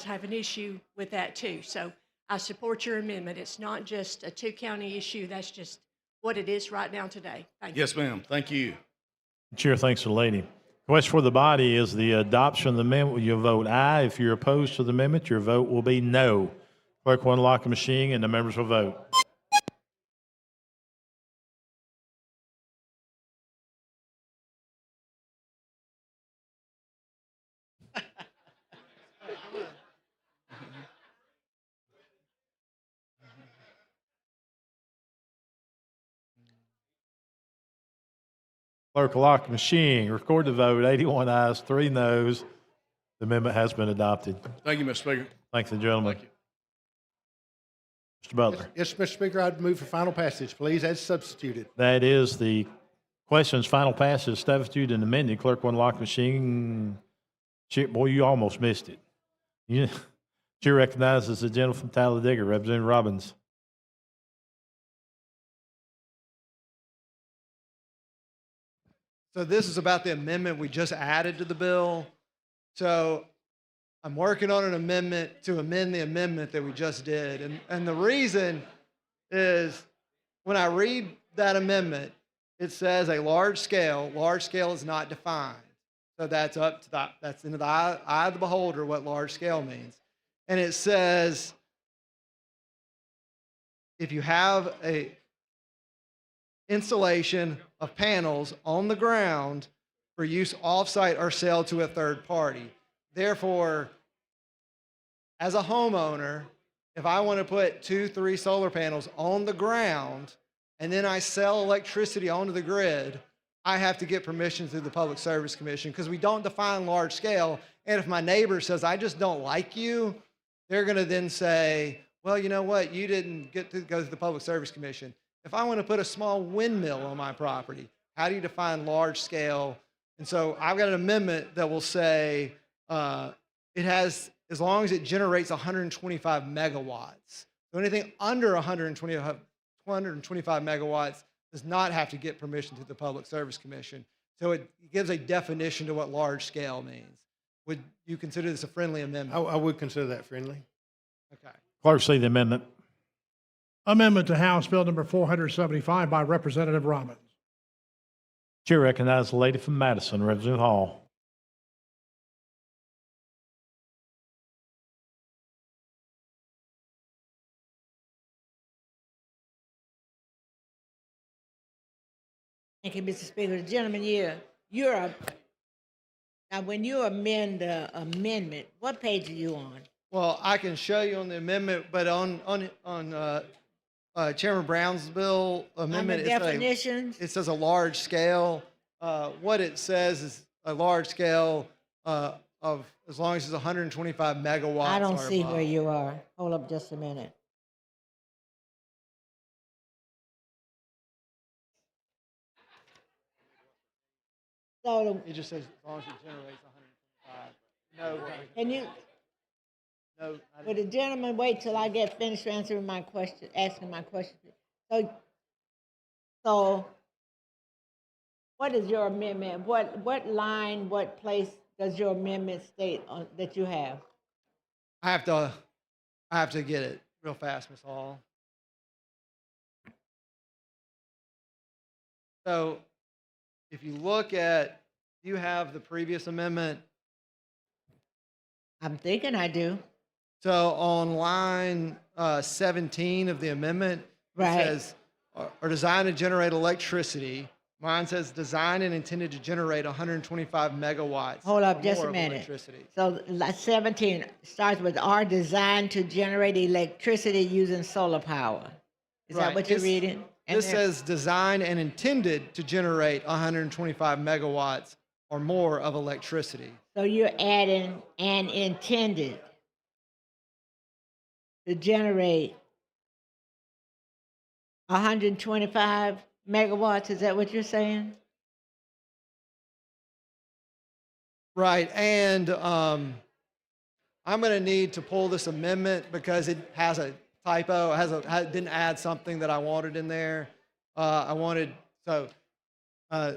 Speaker 8: have an issue with that too. So I support your amendment. It's not just a two-county issue. That's just what it is right now today. Thank you.
Speaker 3: Yes, ma'am. Thank you.
Speaker 4: The chair thanks the lady. Question for the body is the adoption of the amendment. You vote aye. If you're opposed to the amendment, your vote will be no. Clerk will unlock the machine and the members will vote. Clerk will lock the machine. Record the vote. 81 ayes, 3 noes. The amendment has been adopted.
Speaker 3: Thank you, Mr. Speaker.
Speaker 4: Thanks, the gentleman. Mr. Butler.
Speaker 2: Yes, Mr. Speaker, I'd move for final passage, please, as substituted.
Speaker 4: That is the question's final passage, substitute and amended. Clerk will lock the machine. Boy, you almost missed it. Chair recognizes the gentleman from Talladega, Representative Robbins.
Speaker 5: So this is about the amendment we just added to the bill. So I'm working on an amendment to amend the amendment that we just did. And the reason is when I read that amendment, it says a large scale. Large scale is not defined. So that's up to that's into the eye of the beholder what large scale means. And it says if you have a installation of panels on the ground for use off-site or sale to a third party. Therefore, as a homeowner, if I want to put 2, 3 solar panels on the ground and then I sell electricity onto the grid, I have to get permission through the Public Service Commission because we don't define large scale. And if my neighbor says, I just don't like you, they're going to then say, well, you know what? You didn't get to go to the Public Service Commission. If I want to put a small windmill on my property, how do you define large scale? And so I've got an amendment that will say it has, as long as it generates 125 megawatts. So anything under 125 megawatts does not have to get permission to the Public Service Commission. So it gives a definition to what large scale means. Would you consider this a friendly amendment?
Speaker 2: I would consider that friendly.
Speaker 5: Okay.
Speaker 4: Clerk, see the amendment.
Speaker 12: Amendment to House Bill number 475 by Representative Robbins.
Speaker 4: Chair recognizes the lady from Madison, Representative Hall.
Speaker 22: Thank you, Mr. Speaker. The gentleman here, now when you amend the amendment, what page are you on?
Speaker 5: Well, I can show you on the amendment, but on Chairman Brown's bill amendment,
Speaker 22: On the definitions?
Speaker 5: it says a large scale. What it says is a large scale of as long as it's 125 megawatts.
Speaker 22: I don't
Speaker 5: or
Speaker 22: see
Speaker 5: above.
Speaker 22: where you are. Hold up just a minute. So
Speaker 5: It just says as long as it generates 125. No.
Speaker 22: can you,
Speaker 5: No.
Speaker 22: would the gentleman wait till I get finished answering my question, asking my question? So what is your amendment? What line, what place does your amendment state on, that you have?
Speaker 5: I have to get it real fast, Ms. Hall. So if you look at, do you have the previous amendment?
Speaker 22: I'm thinking I do.
Speaker 5: So on line 17 of the amendment,
Speaker 22: Right.
Speaker 5: it says, are designed to generate electricity. Mine says designed and intended to generate 125 megawatts.
Speaker 22: Hold up
Speaker 5: or
Speaker 22: just
Speaker 5: more
Speaker 22: a
Speaker 5: of
Speaker 22: minute.
Speaker 5: Electricity.
Speaker 22: So 17 starts with are designed to generate electricity using solar power. Is that
Speaker 5: Right.
Speaker 22: what you're
Speaker 5: This-
Speaker 22: reading? And
Speaker 5: This
Speaker 22: then-
Speaker 5: says designed and intended to generate 125 megawatts or more of electricity.
Speaker 22: So you're adding and intended to generate 125 megawatts, is that what you're saying?
Speaker 5: Right, and I'm going to need to pull this amendment because it has a typo. It didn't add something that I wanted in there.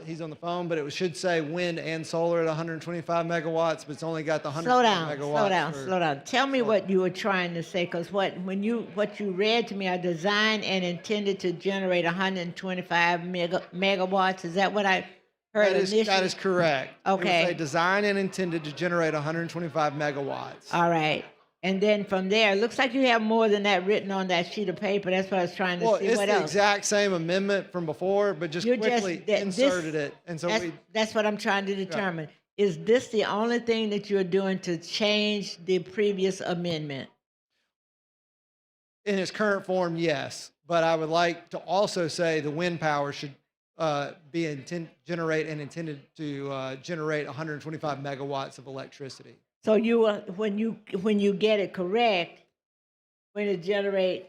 Speaker 5: He's on the phone, but it should say wind and solar at 125 megawatts, but it's only got the 100
Speaker 22: Slow down,
Speaker 5: megawatts.
Speaker 22: slow down,
Speaker 5: for-
Speaker 22: slow down. Tell me what you were trying to say, because what you read to me are designed and intended to generate 125 megawatts. Is that what I heard initially?
Speaker 5: That is correct. It would
Speaker 22: Okay.
Speaker 5: say designed and intended to generate 125 megawatts.
Speaker 22: All right. And then from there, it looks like you have more than that written on that sheet of paper. That's what I was trying to
Speaker 5: Well,
Speaker 22: see.
Speaker 5: it's
Speaker 22: What
Speaker 5: the
Speaker 22: else?
Speaker 5: exact same amendment from before, but just
Speaker 22: You
Speaker 5: quickly inserted it. And so
Speaker 22: that's what I'm trying to determine. Is this the only thing that you're doing to change the previous amendment?
Speaker 5: in its current form, yes. But I would like to also say the wind power should generate and intended to generate 125 megawatts of electricity.
Speaker 22: So when you get it correct, when it generate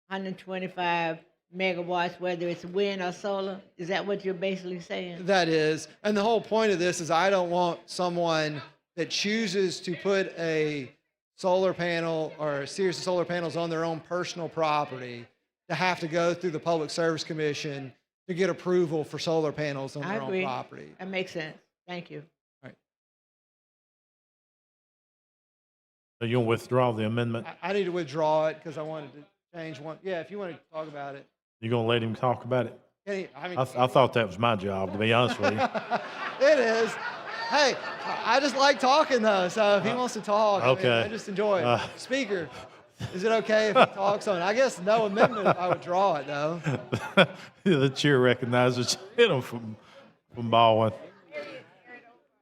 Speaker 22: 125 megawatts, whether it's wind or solar, is that what you're basically saying?
Speaker 5: That is, and the whole point of this is I don't want someone that chooses to put a solar panel or a series of solar panels on their own personal property to have to go through the Public Service Commission to get approval for solar panels on
Speaker 22: I
Speaker 5: their own
Speaker 22: agree.
Speaker 5: property.
Speaker 22: That makes sense. Thank you.
Speaker 4: So you'll withdraw the amendment?
Speaker 5: I need to withdraw it because I wanted to change one. Yeah, if you want to talk about it.
Speaker 4: You gonna let him talk about it? I thought that was my job, to be honest with you.
Speaker 5: It is. Hey, I just like talking though, so if he wants to talk,
Speaker 4: okay.
Speaker 5: I just enjoy it. Speaker, is it okay if he talks on it? I guess no amendment if I would draw it though.
Speaker 4: The chair recognizes him from Baldwin.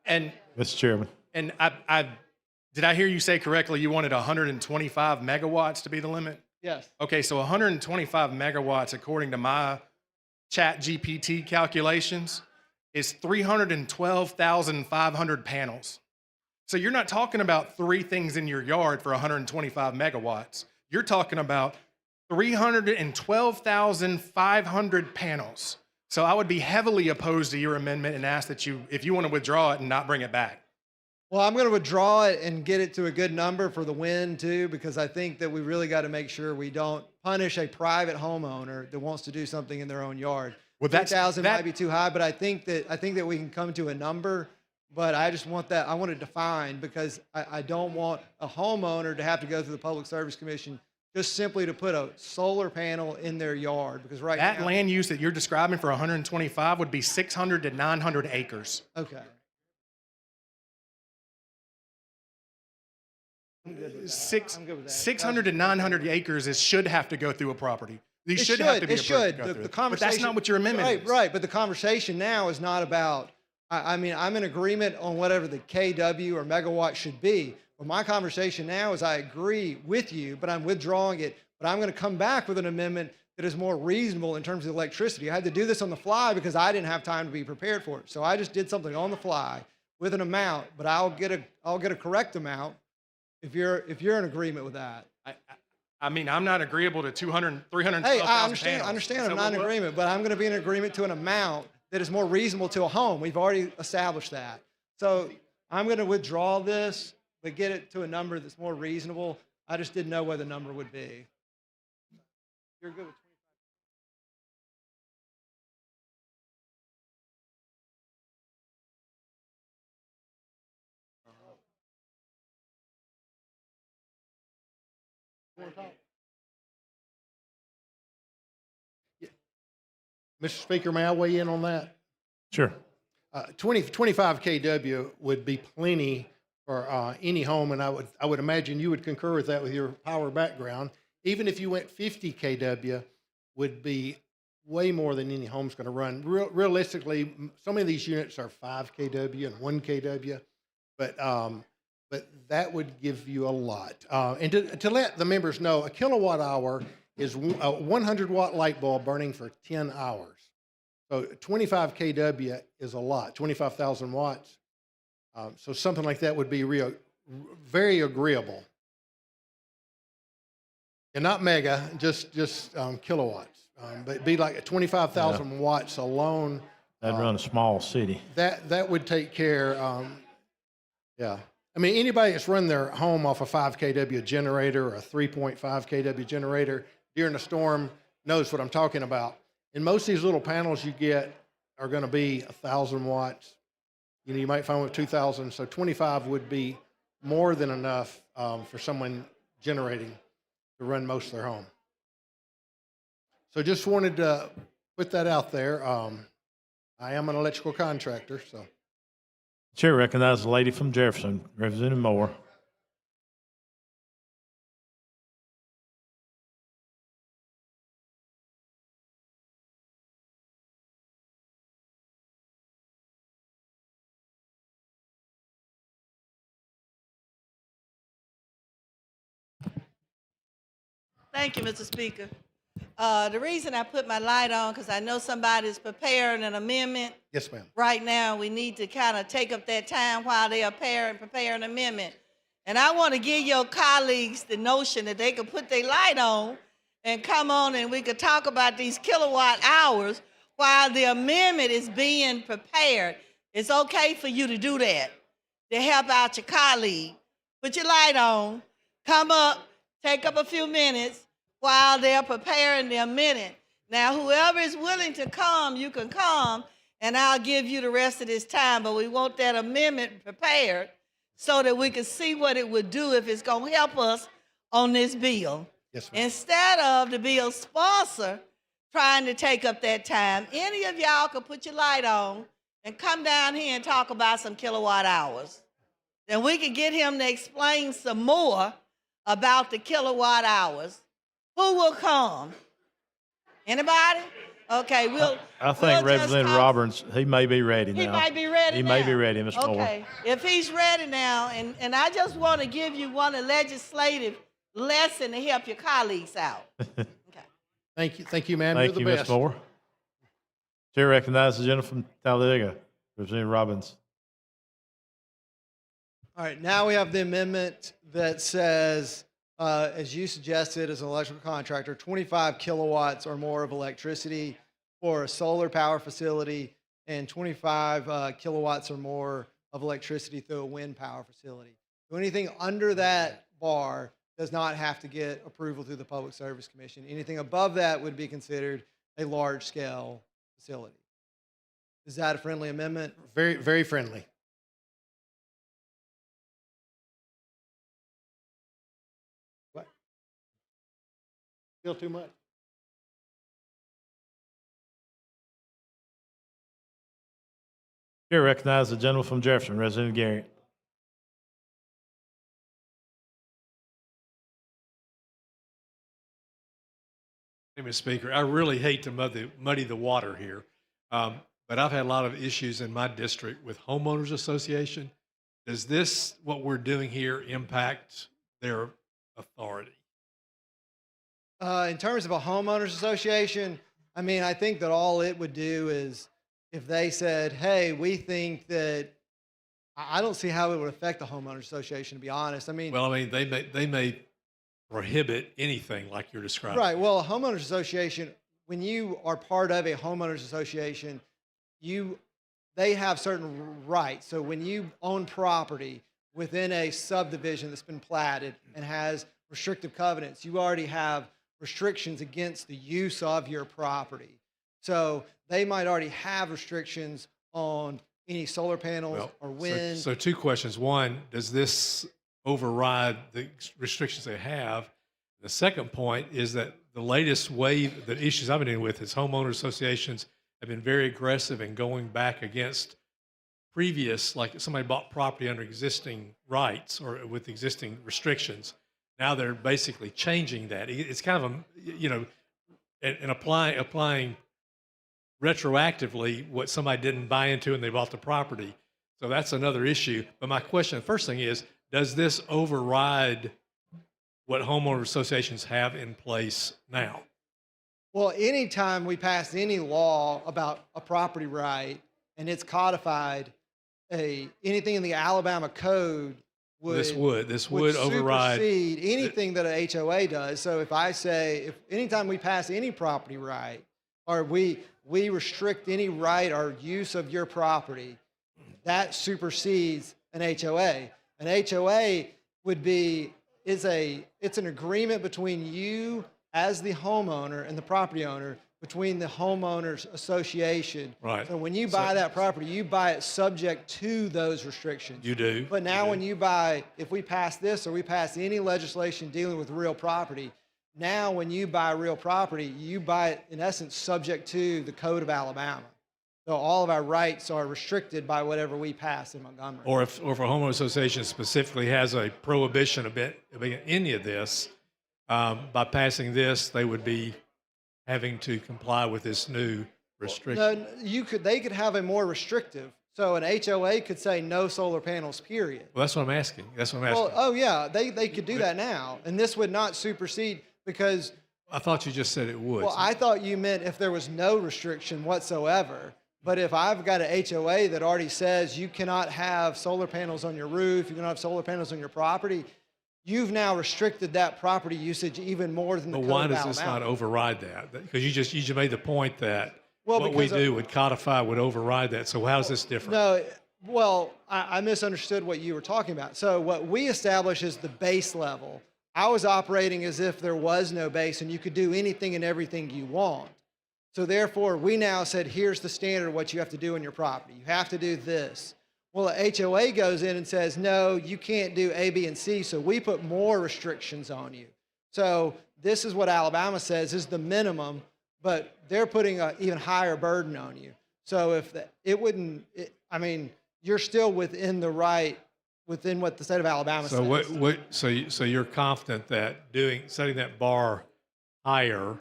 Speaker 6: And
Speaker 4: Mr. Chairman.
Speaker 6: and did I hear you say correctly? You wanted 125 megawatts to be the limit?
Speaker 5: Yes.
Speaker 6: Okay, so 125 megawatts, according to my Chat GPT calculations, is 312,500 panels. So you're not talking about 3 things in your yard for 125 megawatts. You're talking about 312,500 panels. So I would be heavily opposed to your amendment and ask that if you want to withdraw it and not bring it back.
Speaker 5: Well, I'm going to withdraw it and get it to a good number for the wind too, because I think that we really got to make sure we don't punish a private homeowner that wants to do something in their own yard.
Speaker 6: Well,
Speaker 5: 3,000 might be too high, but I think that we can come to a number. But I just want that. I want it defined because I don't want a homeowner to have to go through the Public Service Commission just simply to put a solar panel in their yard. Because right
Speaker 6: That
Speaker 5: now,
Speaker 6: land use that you're describing for 125 would be 600 to 900 acres.
Speaker 5: okay.
Speaker 6: 600 to 900 acres should have to go through a property. These should have to be
Speaker 5: It
Speaker 6: approved
Speaker 5: should.
Speaker 6: to go through
Speaker 5: The
Speaker 6: it. But
Speaker 5: conversation,
Speaker 6: that's not what your amendment
Speaker 5: right,
Speaker 6: is.
Speaker 5: Right, but the conversation now is not about, I mean, I'm in agreement on whatever the KW or megawatt should be. But my conversation now is I agree with you, but I'm withdrawing it. But I'm going to come back with an amendment that is more reasonable in terms of electricity. I had to do this on the fly because I didn't have time to be prepared for it. So I just did something on the fly with an amount, but I'll get a correct amount if you're in agreement with that.
Speaker 6: I mean, I'm not agreeable to 312,000
Speaker 5: Hey, I
Speaker 6: panels.
Speaker 5: understand
Speaker 6: So
Speaker 5: I'm not in
Speaker 6: what-
Speaker 5: agreement, but I'm going to be in agreement to an amount that is more reasonable to a home. We've already established that. So I'm going to withdraw this, but get it to a number that's more reasonable. I just didn't know what the number would be. You're good with
Speaker 2: Mr. Speaker, may I weigh in on that?
Speaker 4: Sure.
Speaker 2: 25 kW would be plenty for any home, and I would imagine you would concur with that with your power background. Even if you went 50 kW, would be way more than any home's going to run. Realistically, so many of these units are 5 kW and 1 kW, but that would give you a lot. And to let the members know, a kilowatt hour is a 100-watt light bulb burning for 10 hours. So 25 kW is a lot, 25,000 watts. So something like that would be very agreeable. And not mega, just kilowatts. But it'd be like 25,000 watts alone.
Speaker 4: That'd run a small city.
Speaker 2: That would take care, yeah. I mean, anybody that's run their home off a 5 kW generator or a 3.5 kW generator during a storm knows what I'm talking about. And most of these little panels you get are going to be 1,000 watts. You know, you might find with 2,000. So 25 would be more than enough for someone generating to run most of their home. So just wanted to put that out there. I am an electrical contractor, so.
Speaker 4: Chair recognizes the lady from Jefferson, Representative Moore.
Speaker 9: Thank you, Mr. Speaker. The reason I put my light on, because I know somebody's preparing an amendment.
Speaker 2: Yes, ma'am.
Speaker 9: Right now, we need to kind of take up that time while they are prepare an amendment. And I want to give your colleagues the notion that they could put their light on and come on and we could talk about these kilowatt hours while the amendment is being prepared. It's okay for you to do that, to help out your colleague. Put your light on, come up, take up a few minutes while they're preparing the amendment. Now, whoever is willing to come, you can come, and I'll give you the rest of this time, but we want that amendment prepared so that we can see what it would do if it's going to help us on this bill.
Speaker 2: Yes, ma'am.
Speaker 9: Instead of the bill sponsor trying to take up that time, any of y'all could put your light on and come down here and talk about some kilowatt hours. Then we could get him to explain some more about the kilowatt hours. Who will come? Anybody? Okay,
Speaker 4: I think
Speaker 9: we'll just
Speaker 4: Representative
Speaker 9: talk-
Speaker 4: Roberts, he may be ready now.
Speaker 9: He might be ready
Speaker 4: He
Speaker 9: now.
Speaker 4: may be ready, Mr. Moore.
Speaker 9: Okay, if he's ready now, and I just want to give you one legislative lesson to help your colleagues out.
Speaker 2: Thank you, ma'am.
Speaker 4: Thank
Speaker 2: You're
Speaker 4: you,
Speaker 2: the
Speaker 4: Ms.
Speaker 2: best.
Speaker 4: Moore. Chair recognizes the gentleman from Talladega, Representative Robbins.
Speaker 5: All right, now we have the amendment that says, as you suggested, as an electrical contractor, 25 kilowatts or more of electricity for a solar power facility and 25 kilowatts or more of electricity through a wind power facility. So anything under that bar does not have to get approval through the Public Service Commission. Anything above that would be considered a large-scale facility. Is that a friendly amendment?
Speaker 2: Very, very friendly. What? Still too much?
Speaker 4: Chair recognizes the gentleman from Jefferson, Representative Garrett.
Speaker 11: Mr. Speaker, I really hate to muddy the water here, but I've had a lot of issues in my district with homeowners association. Does this, what we're doing here, impact their authority?
Speaker 5: In terms of a homeowners association, I mean, I think that all it would do is if they said, hey, we think that, I don't see how it would affect the homeowners association, to be honest. I mean,
Speaker 11: Well, I mean, they may prohibit anything like you're describing.
Speaker 5: right. Well, a homeowners association, when you are part of a homeowners association, they have certain rights. So when you own property within a subdivision that's been platted and has restrictive covenants, you already have restrictions against the use of your property. So they might already have restrictions on any solar panels
Speaker 11: Well,
Speaker 5: or wind.
Speaker 11: So two questions. One, does this override the restrictions they have? The second point is that the latest wave, the issues I've been dealing with is homeowner associations have been very aggressive in going back against previous, like somebody bought property under existing rights or with existing restrictions. Now they're basically changing that. It's kind of and applying retroactively what somebody didn't buy into and they bought the property. So that's another issue. But my question, the first thing is, does this override what homeowner associations have in place now?
Speaker 5: Well, anytime we pass any law about a property right and it's codified, anything in the Alabama code would
Speaker 11: This would override
Speaker 5: supersede anything that an HOA does. So if I say, if anytime we pass any property right, or we restrict any right or use of your property, that supersedes an HOA. An HOA it's an agreement between you as the homeowner and the property owner, between the homeowners association.
Speaker 11: Right.
Speaker 5: So when you buy that property, you buy it subject to those restrictions.
Speaker 11: You do.
Speaker 5: But now when you buy, if we pass this or we pass any legislation dealing with real property, now when you buy real property, you buy it in essence subject to the Code of Alabama. So all of our rights are restricted by whatever we pass in Montgomery.
Speaker 11: or if a homeowner association specifically has a prohibition of any of this, by passing this, they would be having to comply with this new restriction.
Speaker 5: No, they could have a more restrictive. So an HOA could say no solar panels, period.
Speaker 11: Well, that's what I'm asking. That's what I'm asking.
Speaker 5: Well, oh yeah, they could do that now. And this would not supersede because
Speaker 11: I thought you just said it would.
Speaker 5: Well, I thought you meant if there was no restriction whatsoever. But if I've got an HOA that already says you cannot have solar panels on your roof, you cannot have solar panels on your property, you've now restricted that property usage even more than the
Speaker 11: But
Speaker 5: code
Speaker 11: why
Speaker 5: of
Speaker 11: does this not
Speaker 5: Alabama.
Speaker 11: override that? Because you just made the point that
Speaker 5: Well,
Speaker 11: what we
Speaker 5: because of-
Speaker 11: do would codify, would override that. So how is this different?
Speaker 5: No, well, I misunderstood what you were talking about. So what we establish is the base level. I was operating as if there was no base and you could do anything and everything you want. So therefore, we now said, here's the standard of what you have to do on your property. You have to do this. Well, the HOA goes in and says, no, you can't do A, B, and C. So we put more restrictions on you. So this is what Alabama says is the minimum, but they're putting an even higher burden on you. So if it wouldn't, I mean, you're still within the right, within what the state of Alabama
Speaker 11: So
Speaker 5: says.
Speaker 11: so you're confident that setting that bar higher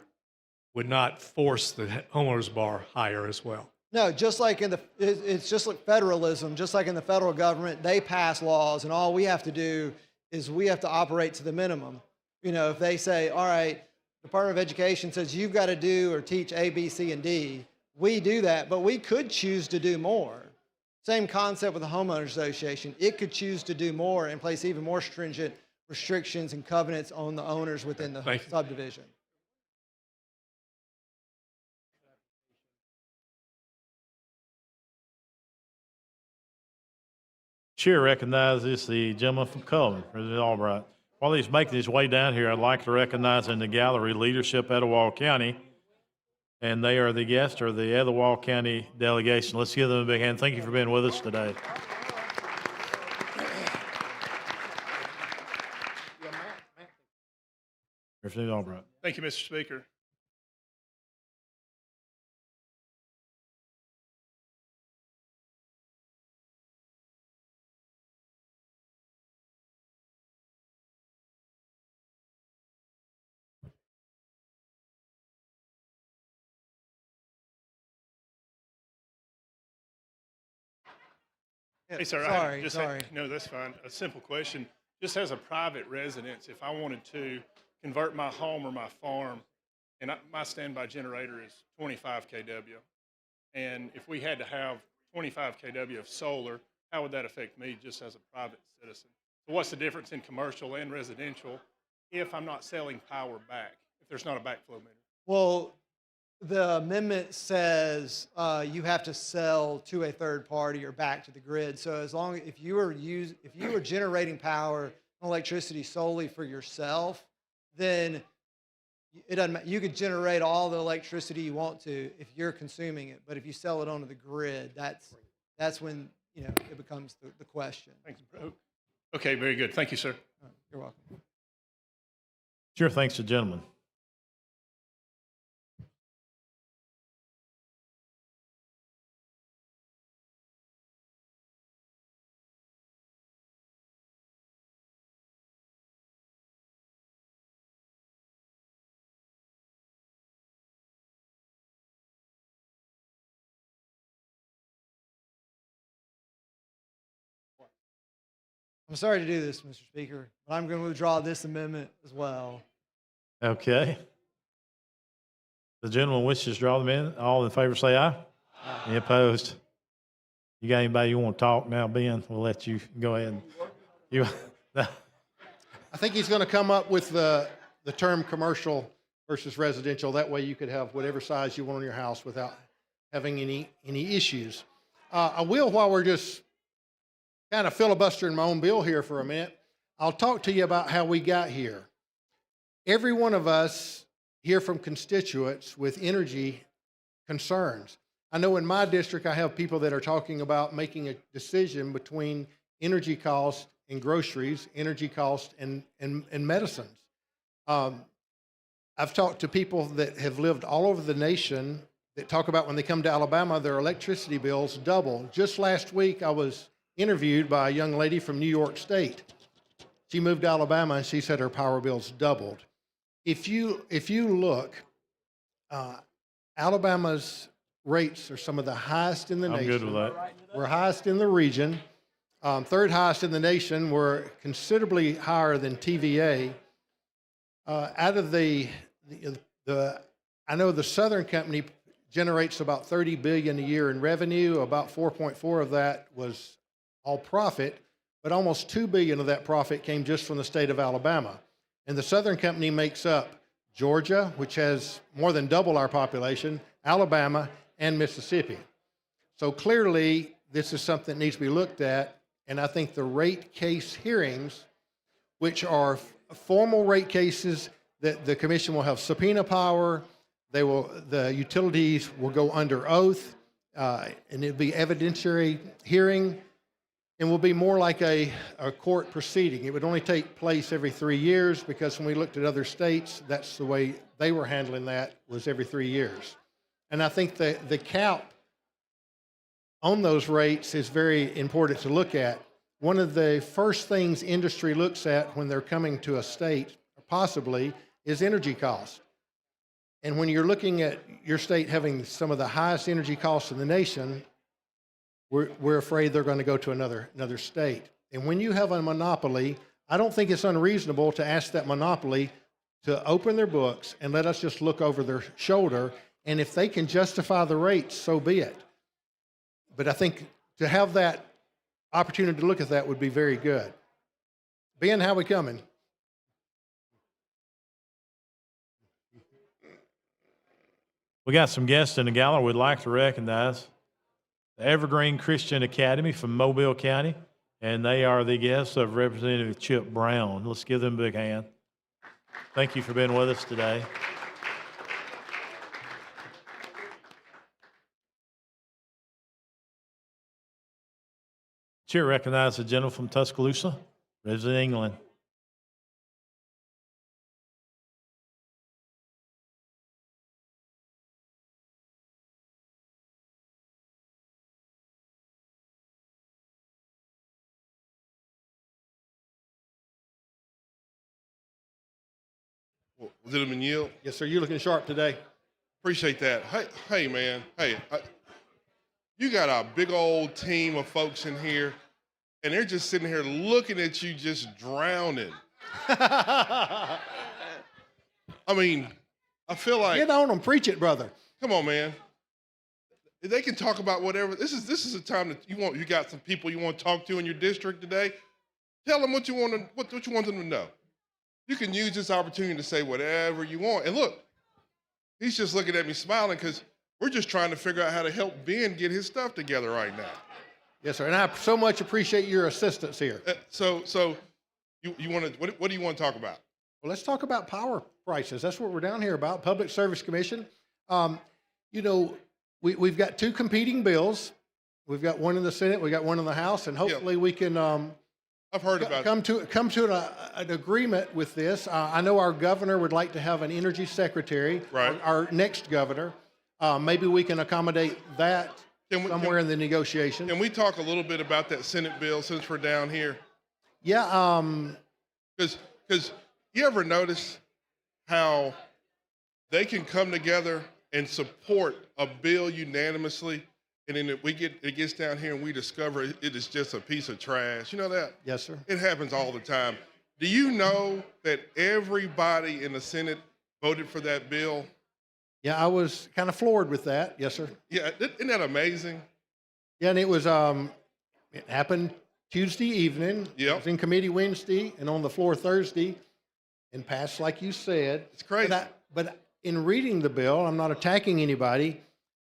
Speaker 11: would not force the homeowner's bar higher as well?
Speaker 5: No, just like it's just like federalism, just like in the federal government, they pass laws and all we have to do is we have to operate to the minimum. You know, if they say, all right, Department of Education says you've got to do or teach A, B, C, and D, we do that, but we could choose to do more. Same concept with the homeowners association. It could choose to do more and place even more stringent restrictions and covenants on the owners within the
Speaker 11: Thank you.
Speaker 5: subdivision.
Speaker 4: Chair recognizes the gentleman from Cullen, President Albright. While he's making his way down here, I'd like to recognize in the gallery leadership Etowah County, and they are the guests of the Etowah County delegation. Let's give them a big hand. Thank you for being with us today. President Albright.
Speaker 13: Thank you, Mr. Speaker.
Speaker 5: Yeah,
Speaker 13: Hey, sir,
Speaker 5: sorry.
Speaker 13: no, that's fine. A simple question. Just as a private residence, if I wanted to convert my home or my farm, and my standby generator is 25 kW, and if we had to have 25 kW of solar, how would that affect me just as a private citizen? So what's the difference in commercial and residential if I'm not selling power back, if there's not a backflow meter?
Speaker 5: Well, the amendment says you have to sell to a third party or back to the grid. So as long if you were generating power and electricity solely for yourself, then it doesn't. You could generate all the electricity you want to if you're consuming it. But if you sell it onto the grid, that's when it becomes the question.
Speaker 13: Thanks. Okay, very good. Thank you, sir.
Speaker 5: You're welcome.
Speaker 4: Sure, thanks to the gentleman.
Speaker 5: I'm sorry to do this, Mr. Speaker, but I'm going to withdraw this amendment as well.
Speaker 4: Okay. The gentleman wishes to draw them in. All in favor say aye. Any opposed? You got anybody you want to talk now, Ben? We'll let you go ahead.
Speaker 2: I think he's going to come up with the term commercial versus residential. That way you could have whatever size you want on your house without having any issues. I will, while we're just kind of filibustering my own bill here for a minute, I'll talk to you about how we got here. Every one of us hear from constituents with energy concerns. I know in my district I have people that are talking about making a decision between energy costs and groceries, energy costs and medicines. I've talked to people that have lived all over the nation that talk about when they come to Alabama, their electricity bills double. Just last week, I was interviewed by a young lady from New York State. She moved to Alabama and she said her power bills doubled. If you look, Alabama's rates are some of the highest in the nation.
Speaker 4: I'm good with that.
Speaker 2: We're highest in the region. Third highest in the nation. We're considerably higher than TVA. Out of the I know the Southern Company generates about 30 billion a year in revenue. About 4.4 of that was all profit, but almost 2 billion of that profit came just from the state of Alabama. And the Southern Company makes up Georgia, which has more than double our population, Alabama, and Mississippi. So clearly, this is something that needs to be looked at, and I think the rate case hearings, which are formal rate cases that the commission will have subpoena power, the utilities will go under oath, and it'll be evidentiary hearing, and will be more like a court proceeding. It would only take place every 3 years, because when we looked at other states, that's the way they were handling that, was every 3 years. And I think the cap on those rates is very important to look at. One of the first things industry looks at when they're coming to a state, possibly, is energy cost. And when you're looking at your state having some of the highest energy costs in the nation, we're afraid they're going to go to another state. And when you have a monopoly, I don't think it's unreasonable to ask that monopoly to open their books and let us just look over their shoulder. And if they can justify the rates, so be it. But I think to have that opportunity to look at that would be very good. Ben, how we coming?
Speaker 4: We got some guests in the gallery we'd like to recognize. The Evergreen Christian Academy from Mobile County, and they are the guests of Representative Chip Brown. Let's give them a big hand. Thank you for being with us today. Chair recognizes the gentleman from Tuscaloosa, Resident England.
Speaker 14: Was it a Manil?
Speaker 2: Yes, sir. You're looking sharp today.
Speaker 14: Appreciate that. Hey, man. Hey, you got a big old team of folks in here, and they're just sitting here looking at you, just drowning. I mean, I feel like,
Speaker 2: get on them, preach it, brother.
Speaker 14: Come on, man. They can talk about whatever. This is a time that you got some people you want to talk to in your district today. Tell them what you want them to know. You can use this opportunity to say whatever you want. And look, he's just looking at me smiling because we're just trying to figure out how to help Ben get his stuff together right now.
Speaker 2: Yes, sir. And I so much appreciate your assistance here.
Speaker 14: So you want to, what do you want to talk about?
Speaker 2: Well, let's talk about power prices. That's what we're down here about, Public Service Commission. You know, we've got two competing bills. We've got one in the Senate, we got one in the House, and hopefully we can
Speaker 14: I've heard about
Speaker 2: come to an agreement with this. I know our governor would like to have an energy secretary,
Speaker 14: right?
Speaker 2: Our next governor. Maybe we can accommodate that somewhere in the negotiation.
Speaker 14: Can we talk a little bit about that Senate bill since we're down here?
Speaker 2: Yeah.
Speaker 14: Because you ever notice how they can come together and support a bill unanimously, and then it gets down here and we discover it is just a piece of trash. You know that?
Speaker 2: Yes, sir.
Speaker 14: It happens all the time. Do you know that everybody in the Senate voted for that bill?
Speaker 2: Yeah, I was kind of floored with that. Yes, sir.
Speaker 14: Yeah, isn't that amazing?
Speaker 2: Yeah, and it was it happened Tuesday evening.
Speaker 14: Yep.
Speaker 2: It was in committee Wednesday and on the floor Thursday, and passed like you said.
Speaker 14: It's crazy.
Speaker 2: But in reading the bill, I'm not attacking anybody.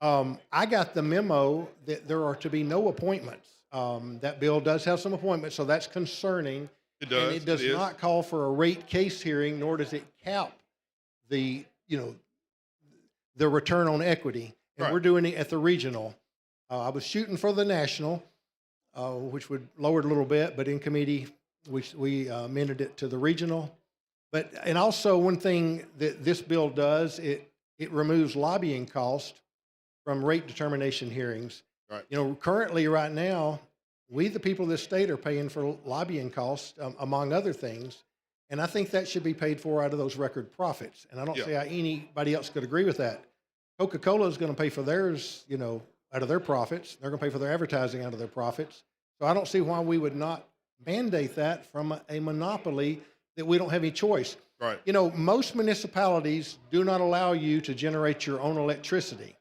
Speaker 2: I got the memo that there are to be no appointments. That bill does have some appointments, so that's concerning.
Speaker 14: It does.
Speaker 2: And it does not call for a rate case hearing, nor does it cap the return on equity. And
Speaker 14: Right.
Speaker 2: we're doing it at the regional. I was shooting for the national, which would lower it a little bit, but in committee, we amended it to the regional. And also one thing that this bill does, it removes lobbying cost from rate determination hearings.
Speaker 14: Right.
Speaker 2: Currently right now, we, the people of this state, are paying for lobbying costs, among other things. And I think that should be paid for out of those record profits. And I don't see how anybody else could agree with that. Coca-Cola is going to pay for theirs, out of their profits. They're going to pay for their advertising out of their profits. So I don't see why we would not mandate that from a monopoly that we don't have any choice.
Speaker 14: Right.
Speaker 2: You know, most municipalities do not allow you to generate your own electricity.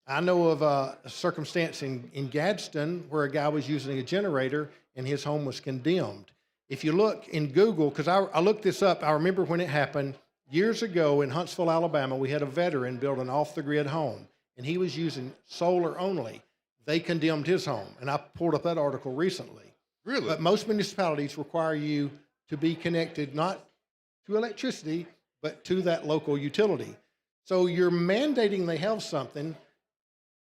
Speaker 2: I know of a circumstance in Gadsden where a guy was using a generator and his home was condemned. If you look in Google, because I looked this up, I remember when it happened years ago in Huntsville, Alabama, we had a veteran build an off-the-grid home, and he was using solar only. They condemned his home, and I pulled up that article recently.
Speaker 14: Really?
Speaker 2: But most municipalities require you to be connected not to electricity, but to that local utility. So you're mandating they have something,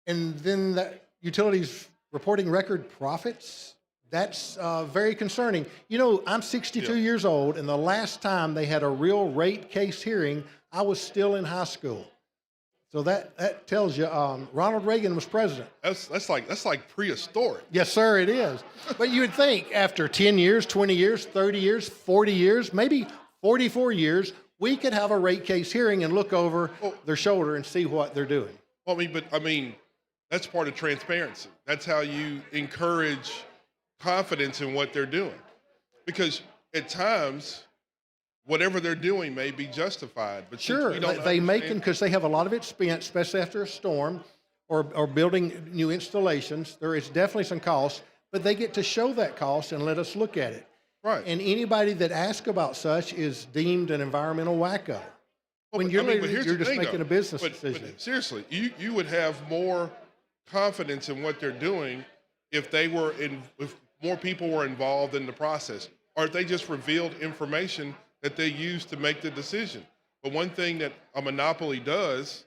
Speaker 2: and then that utility's reporting record profits. That's very concerning. You know, I'm 62 years old, and the last time they had a real rate case hearing, I was still in high school. So that tells you, Ronald Reagan was president.
Speaker 14: That's like prehistoric.
Speaker 2: Yes, sir, it is. But you would think after 10 years, 20 years, 30 years, 40 years, maybe 44 years, we could have a rate case hearing and look over their shoulder and see what they're doing.
Speaker 14: Well, I mean, that's part of transparency. That's how you encourage confidence in what they're doing. Because at times, whatever they're doing may be justified. But since
Speaker 2: Sure,
Speaker 14: we don't
Speaker 2: they make them
Speaker 14: understand-
Speaker 2: because they have a lot of expense, especially after a storm or building new installations. There is definitely some cost, but they get to show that cost and let us look at it.
Speaker 14: Right.
Speaker 2: And anybody that asks about such is deemed an environmental wacko.
Speaker 14: Well,
Speaker 2: When
Speaker 14: but-
Speaker 2: you're,
Speaker 14: I mean, but
Speaker 2: literally-
Speaker 14: here's
Speaker 2: you're
Speaker 14: the
Speaker 2: just
Speaker 14: thing,
Speaker 2: making
Speaker 14: though.
Speaker 2: a business
Speaker 14: But
Speaker 2: decision.
Speaker 14: seriously, you would have more confidence in what they're doing if if more people were involved in the process, or if they just revealed information that they use to make the decision. But one thing that a monopoly does,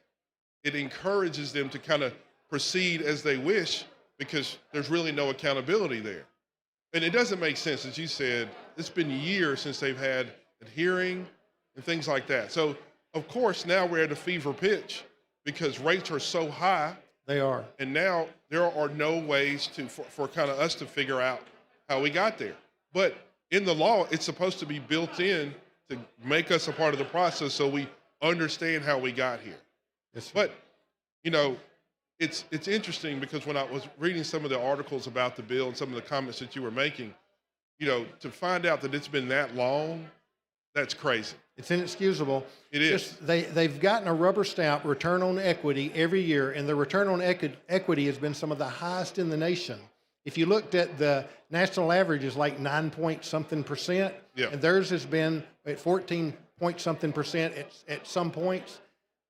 Speaker 14: it encourages them to kind of proceed as they wish because there's really no accountability there. And it doesn't make sense, as you said, it's been years since they've had a hearing and things like that. So, of course, now we're at a fever pitch because rates are so high.
Speaker 2: They are.
Speaker 14: And now there are no ways for kind of us to figure out how we got there. But in the law, it's supposed to be built in to make us a part of the process so we understand how we got here.
Speaker 2: Yes, sir.
Speaker 14: But, you know, it's interesting because when I was reading some of the articles about the bill and some of the comments that you were making, you know, to find out that it's been that long, that's crazy.
Speaker 2: It's inexcusable.
Speaker 14: It is.
Speaker 2: Just, they've gotten a rubber stamp return on equity every year, and the return on equity has been some of the highest in the nation. If you looked at the national average is like 9-point-something%,
Speaker 14: Yeah.
Speaker 2: and theirs has been at 14-point-something% at some points.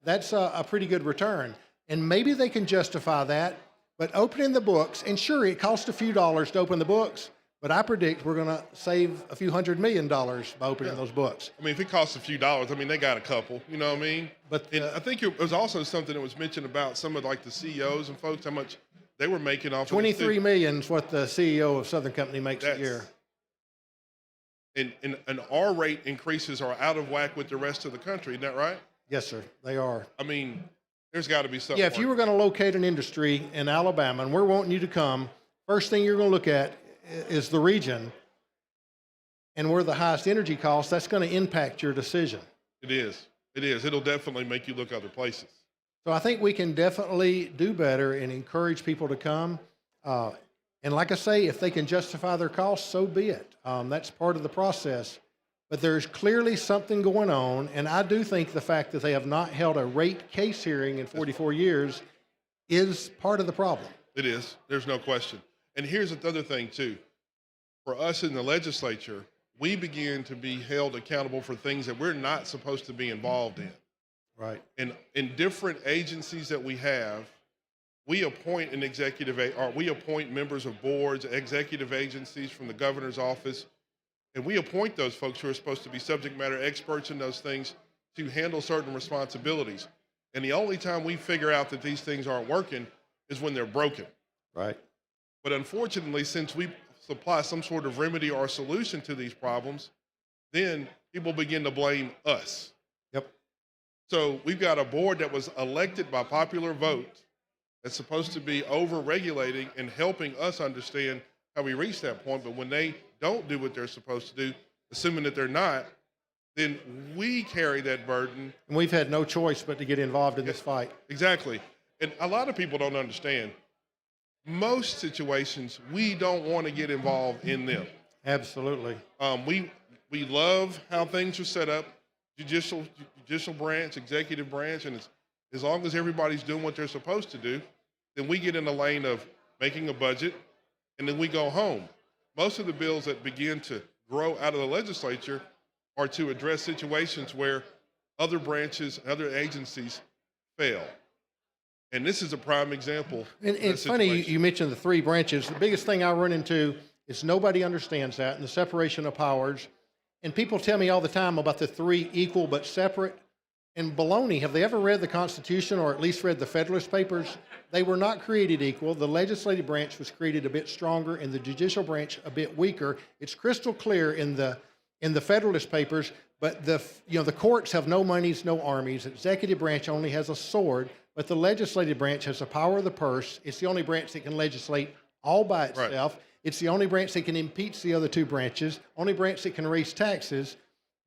Speaker 2: That's a pretty good return. And maybe they can justify that, but opening the books, and sure, it costs a few dollars to open the books, but I predict we're going to save a few $100 million by opening those books.
Speaker 14: I mean, if it costs a few dollars, I mean, they got a couple, you know what I mean?
Speaker 2: But
Speaker 14: and I think it was also something that was mentioned about some of like the CEOs and folks, how much they were making off of this too.
Speaker 2: $23 million is what the CEO of Southern Company makes a
Speaker 14: That's-
Speaker 2: year.
Speaker 14: And our rate increases are out of whack with the rest of the country, isn't that right?
Speaker 2: Yes, sir, they are.
Speaker 14: I mean, there's got to be something.
Speaker 2: Yeah, if you were going to locate an industry in Alabama, and we're wanting you to come, first thing you're going to look at is the region and where the highest energy costs. That's going to impact your decision.
Speaker 14: It is. It is. It'll definitely make you look other places.
Speaker 2: So I think we can definitely do better and encourage people to come. And like I say, if they can justify their costs, so be it. That's part of the process. But there's clearly something going on, and I do think the fact that they have not held a rate case hearing in 44 years is part of the problem.
Speaker 14: It is. There's no question. And here's the other thing, too. For us in the legislature, we begin to be held accountable for things that we're not supposed to be involved in.
Speaker 2: Right.
Speaker 14: And in different agencies that we have, we appoint an executive, or we appoint members of boards, executive agencies from the governor's office, and we appoint those folks who are supposed to be subject matter experts in those things to handle certain responsibilities. And the only time we figure out that these things aren't working is when they're broken.
Speaker 2: Right.
Speaker 14: But unfortunately, since we supply some sort of remedy or solution to these problems, then people begin to blame us.
Speaker 2: Yep.
Speaker 14: So we've got a board that was elected by popular vote that's supposed to be over-regulating and helping us understand how we reach that point. But when they don't do what they're supposed to do, assuming that they're not, then we carry that burden.
Speaker 2: And we've had no choice but to get involved in this fight.
Speaker 14: Exactly. And a lot of people don't understand. Most situations, we don't want to get involved in them.
Speaker 2: Absolutely.
Speaker 14: We love how things are set up. judicial branch, executive branch, and as long as everybody's doing what they're supposed to do, then we get in the lane of making a budget, and then we go home. Most of the bills that begin to grow out of the legislature are to address situations where other branches, other agencies fail. And this is a prime example.
Speaker 2: And
Speaker 14: of that
Speaker 2: it's funny
Speaker 14: situation.
Speaker 2: you mentioned the three branches. The biggest thing I run into is nobody understands that and the separation of powers. And people tell me all the time about the three equal but separate. And baloney, have they ever read the Constitution or at least read the Federalist Papers? They were not created equal. The legislative branch was created a bit stronger and the judicial branch a bit weaker. It's crystal clear in the Federalist Papers, but the courts have no monies, no armies. The executive branch only has a sword, but the legislative branch has the power of the purse. It's the only branch that can legislate all by itself. It's the only branch that can impeach the other two branches, only branch that can raise taxes,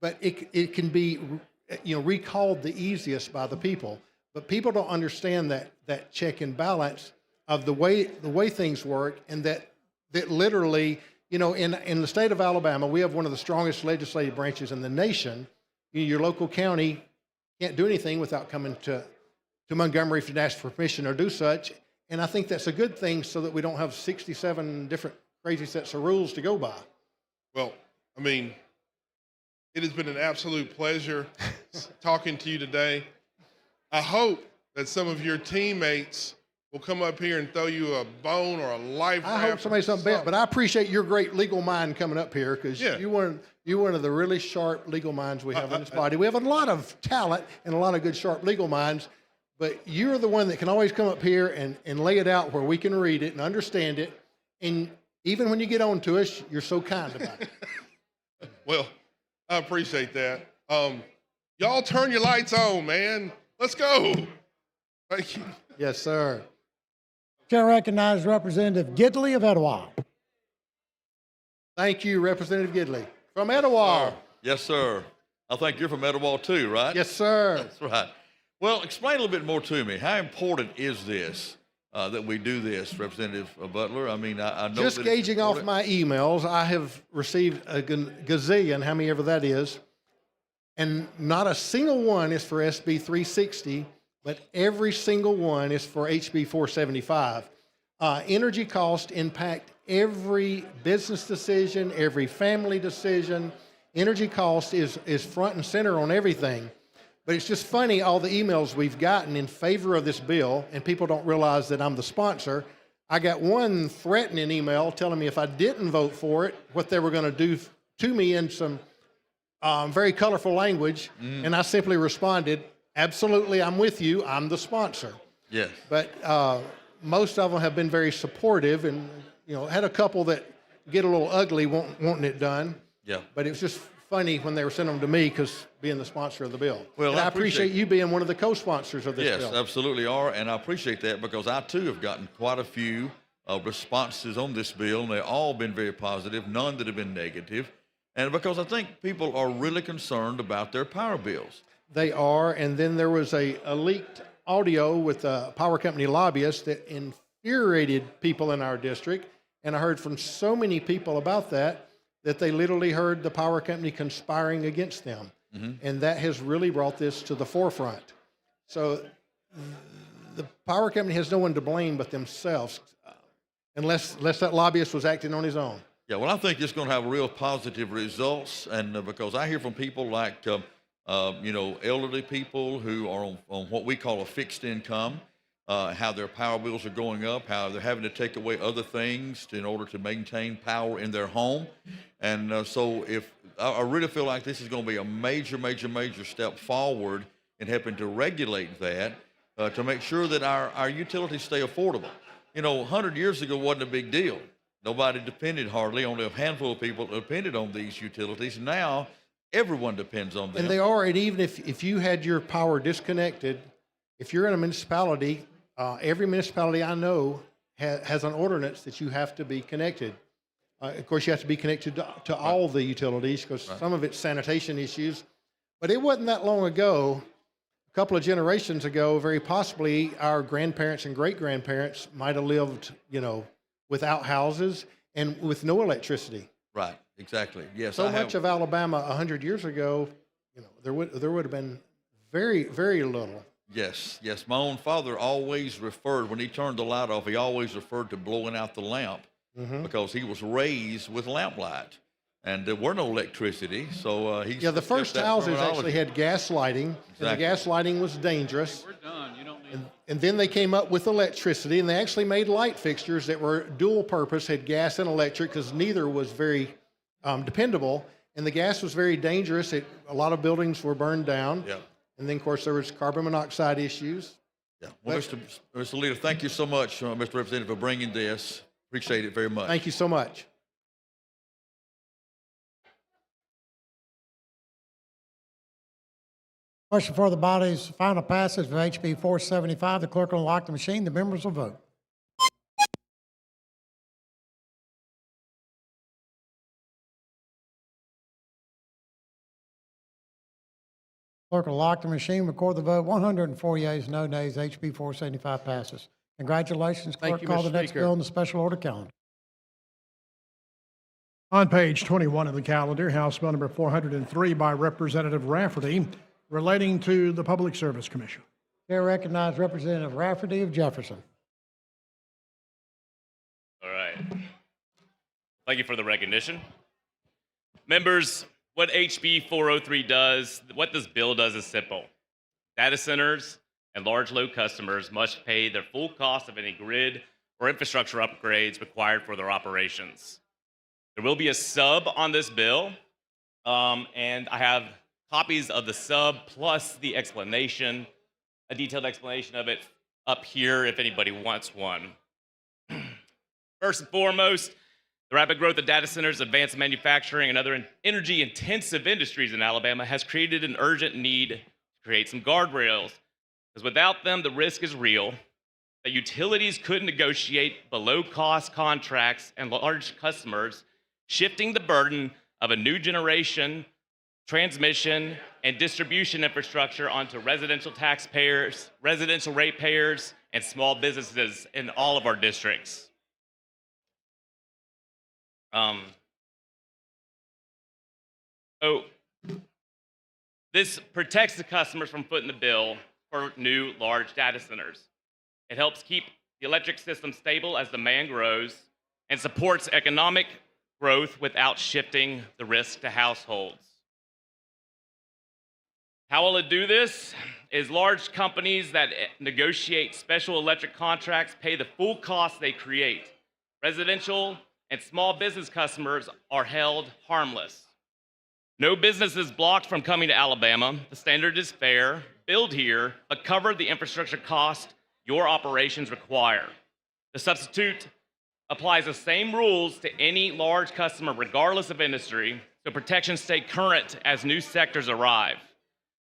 Speaker 2: but it can be recalled the easiest by the people. But people don't understand that check and balance of the way things work, and that literally, in the state of Alabama, we have one of the strongest legislative branches in the nation. Your local county can't do anything without coming to Montgomery to ask for permission or do such. And I think that's a good thing so that we don't have 67 different crazy sets of rules to go by.
Speaker 14: Well, I mean, it has been an absolute pleasure talking to you today. I hope that some of your teammates will come up here and throw you a bone or a life
Speaker 2: I hope somebody's something better, but I appreciate your great legal mind coming up here because you're one of the really sharp legal minds we have in this body. We have a lot of talent and a lot of good sharp legal minds, but you're the one that can always come up here and lay it out where we can read it and understand it. And even when you get on to us, you're so kind about it.
Speaker 14: Well, I appreciate that. Y'all turn your lights on, man. Let's go. Thank you.
Speaker 2: Yes, sir.
Speaker 1: Chair recognizes Representative Gidley of Etowah.
Speaker 2: Thank you, Representative Gidley. From Etowah.
Speaker 15: Yes, sir. I think you're from Etowah too, right?
Speaker 2: Yes, sir.
Speaker 15: That's right. Well, explain a little bit more to me. How important is this, that we do this, Representative Butler? I mean, I know
Speaker 2: Just
Speaker 15: that
Speaker 2: gauging off my emails, I have received a gazillion, how many ever that is, and not a single one is for SB 360, but every single one is for HB 475. Energy costs impact every business decision, every family decision. Energy cost is front and center on everything. But it's just funny, all the emails we've gotten in favor of this bill, and people don't realize that I'm the sponsor. I got one threatening email telling me if I didn't vote for it, what they were going to do to me in some very colorful language. And I simply responded, absolutely, I'm with you. I'm the sponsor.
Speaker 15: Yes.
Speaker 2: But most of them have been very supportive, and had a couple that get a little ugly wanting it done.
Speaker 15: Yeah.
Speaker 2: But it was just funny when they were sending them to me because being the sponsor of the bill.
Speaker 15: Well,
Speaker 2: and
Speaker 15: I
Speaker 2: I appreciate you being one of the co-sponsors of this
Speaker 15: Yes,
Speaker 2: bill.
Speaker 15: absolutely are, and I appreciate that because I too have gotten quite a few responses on this bill, and they've all been very positive, none that have been negative, and because I think people are really concerned about their power bills.
Speaker 2: They are, and then there was a leaked audio with a power company lobbyist that infuriated people in our district, and I heard from so many people about that they literally heard the power company conspiring against them. And that has really brought this to the forefront. So the power company has no one to blame but themselves, unless that lobbyist was acting on his own.
Speaker 15: Yeah, well, I think it's going to have real positive results, and because I hear from people like, elderly people who are on what we call a fixed income, how their power bills are going up, how they're having to take away other things in order to maintain power in their home. And so I really feel like this is going to be a major, major, major step forward in helping to regulate that, to make sure that our utilities stay affordable. 100 years ago wasn't a big deal. Nobody depended hardly, only a handful of people depended on these utilities. Now, everyone depends on them.
Speaker 2: And they are, and even if you had your power disconnected, if you're in a municipality, every municipality I know has an ordinance that you have to be connected. Of course, you have to be connected to all the utilities because some of it's sanitation issues. But it wasn't that long ago, a couple of generations ago, very possibly our grandparents and great-grandparents might have lived, without houses and with no electricity.
Speaker 15: Right, exactly. Yes.
Speaker 2: So much of Alabama 100 years ago there would have been very, very little.
Speaker 15: Yes, yes. My own father always referred, when he turned the light off, he always referred to blowing out the lamp because he was raised with lamplight and there were no electricity. So he
Speaker 2: Yeah, the
Speaker 15: kept
Speaker 2: first
Speaker 15: that
Speaker 2: houses
Speaker 15: terminology.
Speaker 2: actually had gas lighting, and the
Speaker 15: Exactly.
Speaker 2: gas lighting was dangerous. And then they came up with electricity, and they actually made light fixtures that were dual purpose, had gas and electric, because neither was very dependable. And the gas was very dangerous. A lot of buildings were burned down.
Speaker 15: Yeah.
Speaker 2: And then, of course, there was carbon monoxide issues.
Speaker 15: Yeah. Well, Mr. Leader, thank you so much, Mr. Representative, for bringing this. Appreciate it very much.
Speaker 2: Thank you so much.
Speaker 1: Question for the body's final passage of HB 475. The clerk will unlock the machine. The members will vote. Clerk will lock the machine, record the vote. 104 yeas, no nays. HB 475 passes. Congratulations,
Speaker 2: Thank
Speaker 1: clerk.
Speaker 2: you,
Speaker 1: Call
Speaker 2: Mr.
Speaker 1: the next
Speaker 2: Speaker.
Speaker 1: bill on the special order calendar.
Speaker 12: On page 21 of the calendar, House Bill number 403 by Representative Rafferty, relating to the Public Service Commission.
Speaker 1: Chair recognizes Representative Rafferty of Jefferson.
Speaker 16: All right. Thank you for the recognition. Members, what HB 403 does, what this bill does is simple. Data centers and large load customers must pay their full cost of any grid or infrastructure upgrades required for their operations. There will be a sub on this bill, and I have copies of the sub plus the explanation, a detailed explanation of it up here if anybody wants one. First and foremost, the rapid growth of data centers, advanced manufacturing, and other energy-intensive industries in Alabama has created an urgent need to create some guardrails, because without them, the risk is real that utilities could negotiate below-cost contracts and large customers, shifting the burden of a new generation transmission and distribution infrastructure onto residential taxpayers, residential ratepayers, and small businesses in all of our districts. This protects the customers from footing the bill for new large data centers. It helps keep the electric system stable as demand grows and supports economic growth without shifting the risk to households. How will it do this? Is large companies that negotiate special electric contracts pay the full cost they create. Residential and small business customers are held harmless. No business is blocked from coming to Alabama. The standard is fair. Build here, but cover the infrastructure cost your operations require. The substitute applies the same rules to any large customer, regardless of industry, so protections stay current as new sectors arrive.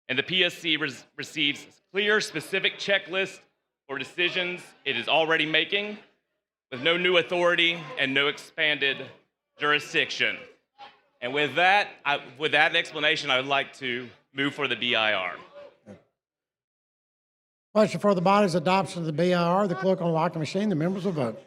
Speaker 16: And the PSC receives clear, specific checklists for decisions it is already making, with no new authority and no expanded jurisdiction. And with that explanation, I would like to move for the BIR.
Speaker 1: Question for the body's adoption of the BIR. The clerk will unlock the machine. The members will vote.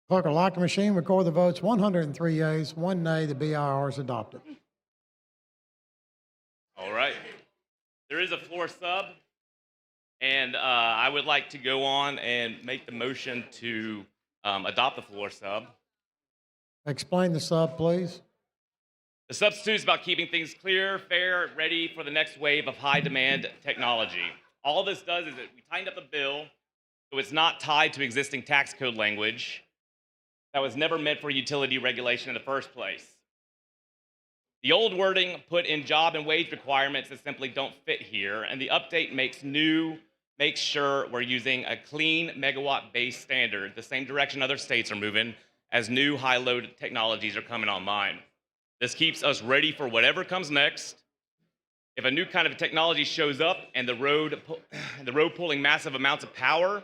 Speaker 1: Clerk will lock the machine, record the votes. 103 yeas, 1 nay. The BIR is adopted.
Speaker 16: All right. There is a floor sub, and I would like to go on and make the motion to adopt the floor sub.
Speaker 1: Explain the sub, please.
Speaker 16: The substitute is about keeping things clear, fair, ready for the next wave of high-demand technology. All this does is that we tightened up the bill so it's not tied to existing tax code language that was never meant for utility regulation in the first place. The old wording put in job and wage requirements that simply don't fit here, and the update makes sure we're using a clean megawatt-based standard, the same direction other states are moving as new high-load technologies are coming online. This keeps us ready for whatever comes next. If a new kind of technology shows up and the road pulling massive amounts of power,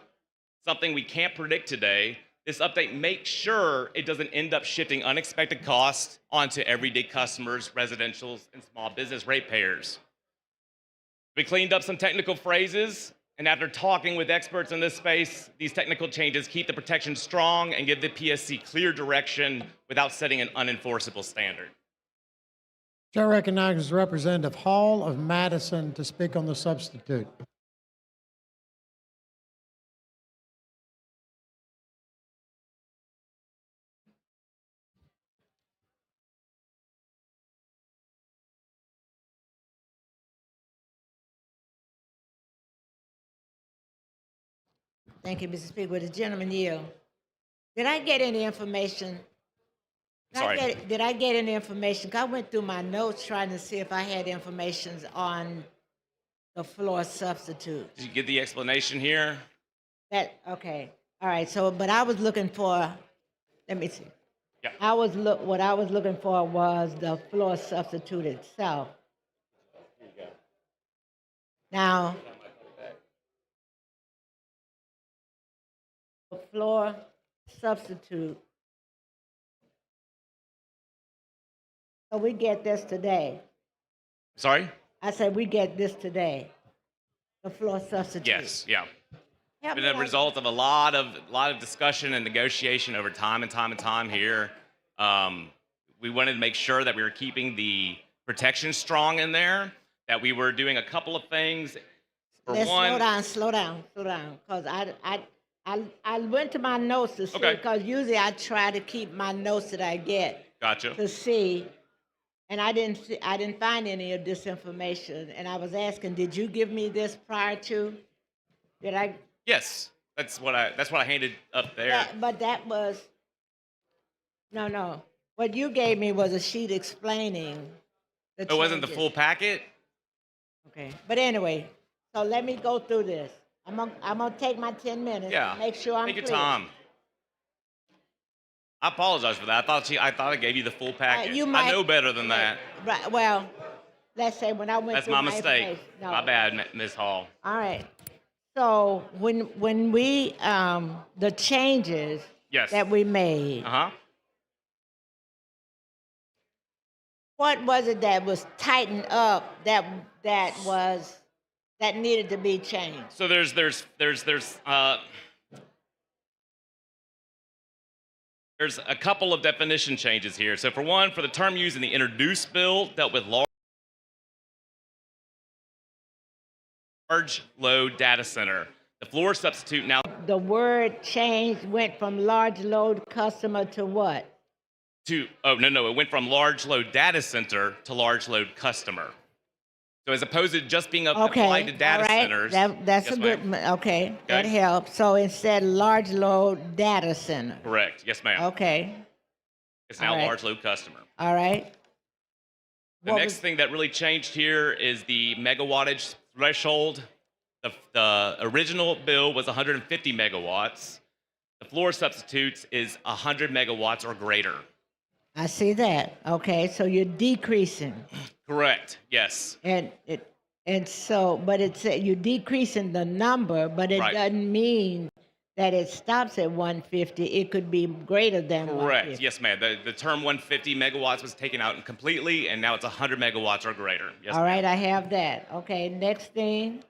Speaker 16: something we can't predict today, this update makes sure it doesn't end up shifting unexpected costs onto everyday customers, residentials, and small business ratepayers. We cleaned up some technical phrases And after talking with experts in this space, these technical changes keep the protection strong and give the PSC clear direction without setting an unenforceable standard.
Speaker 1: Chair recognizes Representative Hall of Madison to speak on the substitute.
Speaker 22: Thank you, Mr. Speaker. Would the gentleman yield? Did I get any information?
Speaker 16: Sorry.
Speaker 22: Did I get any information? 'Cause I went through my notes trying to see if I had information on the floor substitute.
Speaker 16: Did you get the explanation here?
Speaker 22: Okay. All right. So, but I was looking for, let me see.
Speaker 16: Yeah.
Speaker 22: What I was looking for was the floor substitute itself. Now, the floor substitute. So we get this today.
Speaker 16: Sorry?
Speaker 22: I said we get this today. The floor substitute.
Speaker 16: Yes, yeah.
Speaker 22: Help
Speaker 16: Been
Speaker 22: me
Speaker 16: a
Speaker 22: out.
Speaker 16: result of a lot of discussion and negotiation over time and time here. We wanted to make sure that we were keeping the protection strong in there, that we were doing a couple of things. For
Speaker 22: Let's
Speaker 16: one,
Speaker 22: slow down, because I went to my notes to see,
Speaker 16: Okay.
Speaker 22: because usually I try to keep my notes that I get
Speaker 16: gotcha.
Speaker 22: to see, and I didn't find any of this information, and I was asking, did you give me this prior to? Did I?
Speaker 16: Yes, that's what I handed up there.
Speaker 22: But that was, no. What you gave me was a sheet explaining the
Speaker 16: It wasn't the
Speaker 22: changes.
Speaker 16: full packet?
Speaker 22: Okay, but anyway, so let me go through this. I'm gonna take my 10 minutes.
Speaker 16: Yeah.
Speaker 22: Make sure I'm
Speaker 16: Take your
Speaker 22: clear.
Speaker 16: time. I apologize for that. I thought I gave you the full package.
Speaker 22: you
Speaker 16: I
Speaker 22: might-
Speaker 16: know better than that.
Speaker 22: Right. Well, let's say when I went
Speaker 16: That's
Speaker 22: through
Speaker 16: my mistake.
Speaker 22: information- No.
Speaker 16: My bad, Ms. Hall.
Speaker 22: All right. So when we the changes
Speaker 16: Yes.
Speaker 22: that we made,
Speaker 16: Uh-huh.
Speaker 22: what was it that was tightened up that needed to be changed?
Speaker 16: So there's a couple of definition changes here. So for one, for the term used in the introduced bill, dealt with large load data center. The floor substitute now
Speaker 22: The word change went from large load customer to what?
Speaker 16: it went from large load data center to large load customer. So as opposed to just being
Speaker 22: Okay.
Speaker 16: applied to data
Speaker 22: all right.
Speaker 16: centers.
Speaker 22: That's
Speaker 16: Yes,
Speaker 22: a good.
Speaker 16: ma'am.
Speaker 22: Okay, that
Speaker 16: Okay.
Speaker 22: helps. So instead, large load data center.
Speaker 16: Correct. Yes, ma'am.
Speaker 22: Okay.
Speaker 16: It's now
Speaker 22: all right.
Speaker 16: large load customer.
Speaker 22: All right.
Speaker 16: The
Speaker 22: What
Speaker 16: next
Speaker 22: was-
Speaker 16: thing that really changed here is the megawattage threshold. The original bill was 150 megawatts. The floor substitutes is 100 megawatts or greater.
Speaker 22: I see that. Okay, so you're decreasing,
Speaker 16: Correct. Yes.
Speaker 22: but it's you're decreasing the number, but it
Speaker 16: Right.
Speaker 22: doesn't mean that it stops at 150. It could be greater than
Speaker 16: Correct.
Speaker 22: 150.
Speaker 16: Yes, ma'am. The term 150 megawatts was taken out completely, and now it's 100 megawatts or greater. Yes.
Speaker 22: All right, I have that. Okay, next thing.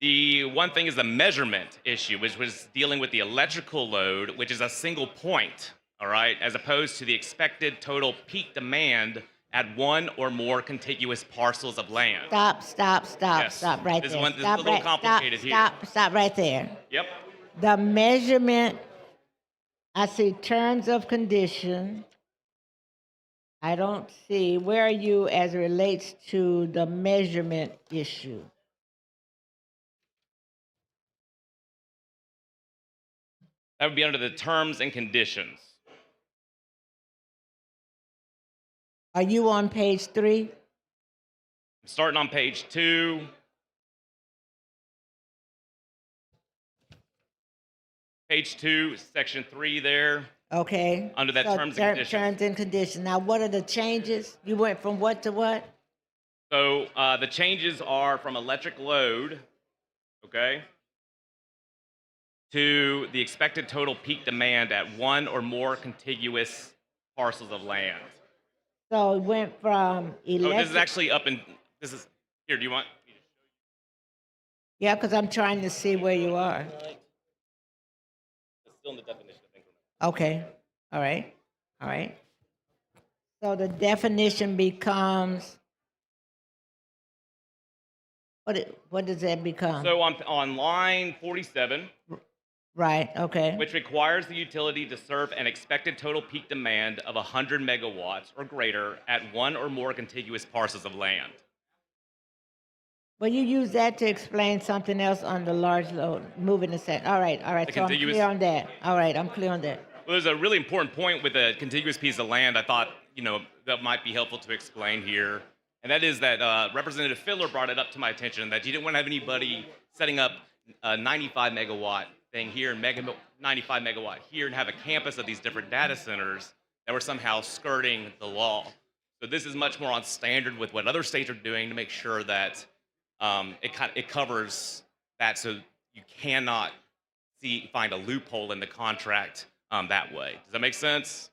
Speaker 16: The one thing is the measurement issue, which was dealing with the electrical load, which is a single point, all right, as opposed to the expected total peak demand at one or more contiguous parcels of land.
Speaker 22: Stop
Speaker 16: Yes.
Speaker 22: right
Speaker 16: This
Speaker 22: there.
Speaker 16: one- this is
Speaker 22: Stop
Speaker 16: a little
Speaker 22: right-
Speaker 16: complicated here.
Speaker 22: Stop right there.
Speaker 16: Yep.
Speaker 22: The measurement, I see terms of condition. I don't see, where are you as it relates to the measurement issue?
Speaker 16: That would be under the terms and conditions.
Speaker 22: Are you on page 3?
Speaker 16: Starting on page 2. Page 2, section 3 there.
Speaker 22: Okay.
Speaker 16: Under that
Speaker 22: So
Speaker 16: terms and conditions.
Speaker 22: Terms and conditions. Now, what are the changes? You went from what to what?
Speaker 16: So the changes are from electric load, okay, to the expected total peak demand at one or more contiguous parcels of land.
Speaker 22: So it went from
Speaker 16: Oh, this is
Speaker 22: electric.
Speaker 16: actually up in, this is, here, do you want?
Speaker 22: Yeah, because I'm trying to see where you are.
Speaker 16: It's still in the definition of increment.
Speaker 22: Okay, all right, all right. So the definition becomes, what does that become?
Speaker 16: So on line 47,
Speaker 22: Right, okay.
Speaker 16: which requires the utility to serve an expected total peak demand of 100 megawatts or greater at one or more contiguous parcels of land.
Speaker 22: Well, you use that to explain something else on the large load, moving the set. All right,
Speaker 16: The
Speaker 22: so I'm
Speaker 16: contiguous-
Speaker 22: clear on that. All right, I'm clear on that.
Speaker 16: Well, there's a really important point with a contiguous piece of land I thought, that might be helpful to explain here. And that is that Representative Fiddler brought it up to my attention that you didn't want to have anybody setting up a 95 megawatt thing here and 95 megawatt here and have a campus of these different data centers that were somehow skirting the law. So this is much more on standard with what other states are doing to make sure that it covers that, so you cannot find a loophole in the contract that way. Does that make sense?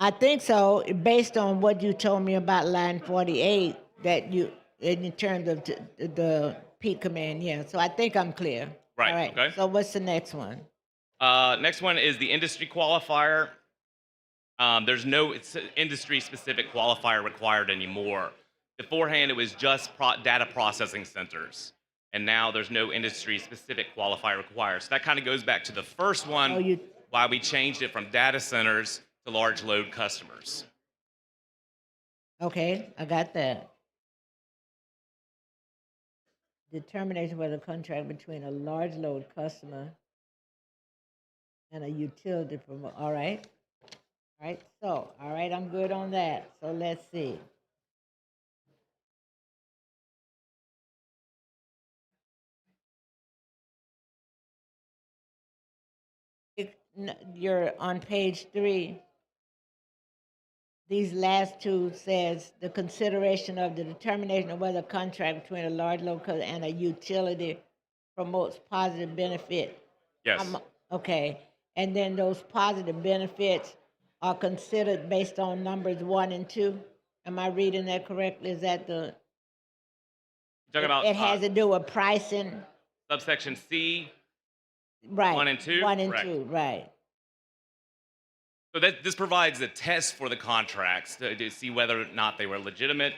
Speaker 22: I think so, based on what you told me about line 48, that you, in terms of the peak command, yeah. So I think I'm clear.
Speaker 16: Right,
Speaker 22: All right,
Speaker 16: okay.
Speaker 22: so what's the next one?
Speaker 16: Next one is the industry qualifier. There's no industry-specific qualifier required anymore. Beforehand, it was just data processing centers, and now there's no industry-specific qualifier required. So that kind of goes back to the first one, why we changed it from data centers to large load customers.
Speaker 22: Okay, I got that. Determination whether a contract between a large load customer and a utility promoter. All right. All right. So, all right, I'm good on that. So let's see. You're on page 3. These last two says the consideration of the determination of whether a contract between a large load customer and a utility promotes positive benefit.
Speaker 16: Yes.
Speaker 22: Okay, and then those positive benefits are considered based on numbers 1 and 2. Am I reading that correctly? Is that the?
Speaker 16: You're talking about
Speaker 22: It has to do with pricing,
Speaker 16: subsection C,
Speaker 22: right?
Speaker 16: 1 and 2?
Speaker 22: 1 and
Speaker 16: Correct.
Speaker 22: 2, right?
Speaker 16: So this provides a test for the contracts to see whether or not they were legitimate.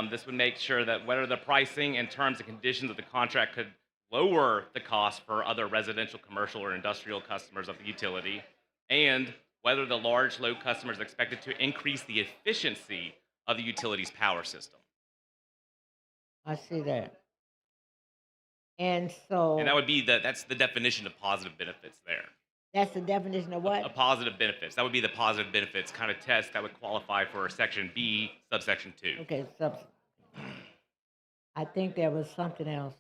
Speaker 16: This would make sure that whether the pricing and terms and conditions of the contract could lower the cost for other residential, commercial, or industrial customers of the utility, and whether the large load customer is expected to increase the efficiency of the utility's power system.
Speaker 22: I see that. And so
Speaker 16: And that would be that's the definition of positive benefits there.
Speaker 22: that's the definition of what?
Speaker 16: A positive benefits. That would be the positive benefits kind of test that would qualify for section B, subsection 2.
Speaker 22: Okay, I think there was something else.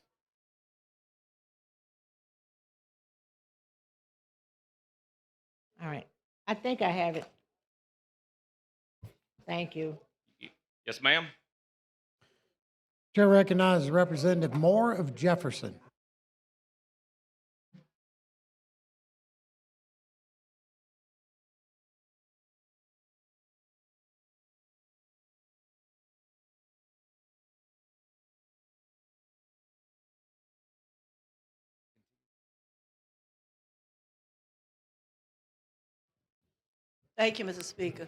Speaker 22: All right, I think I have it. Thank you.
Speaker 16: Yes, ma'am?
Speaker 1: Chair recognizes Representative Moore of Jefferson.
Speaker 9: Thank you, Mr. Speaker.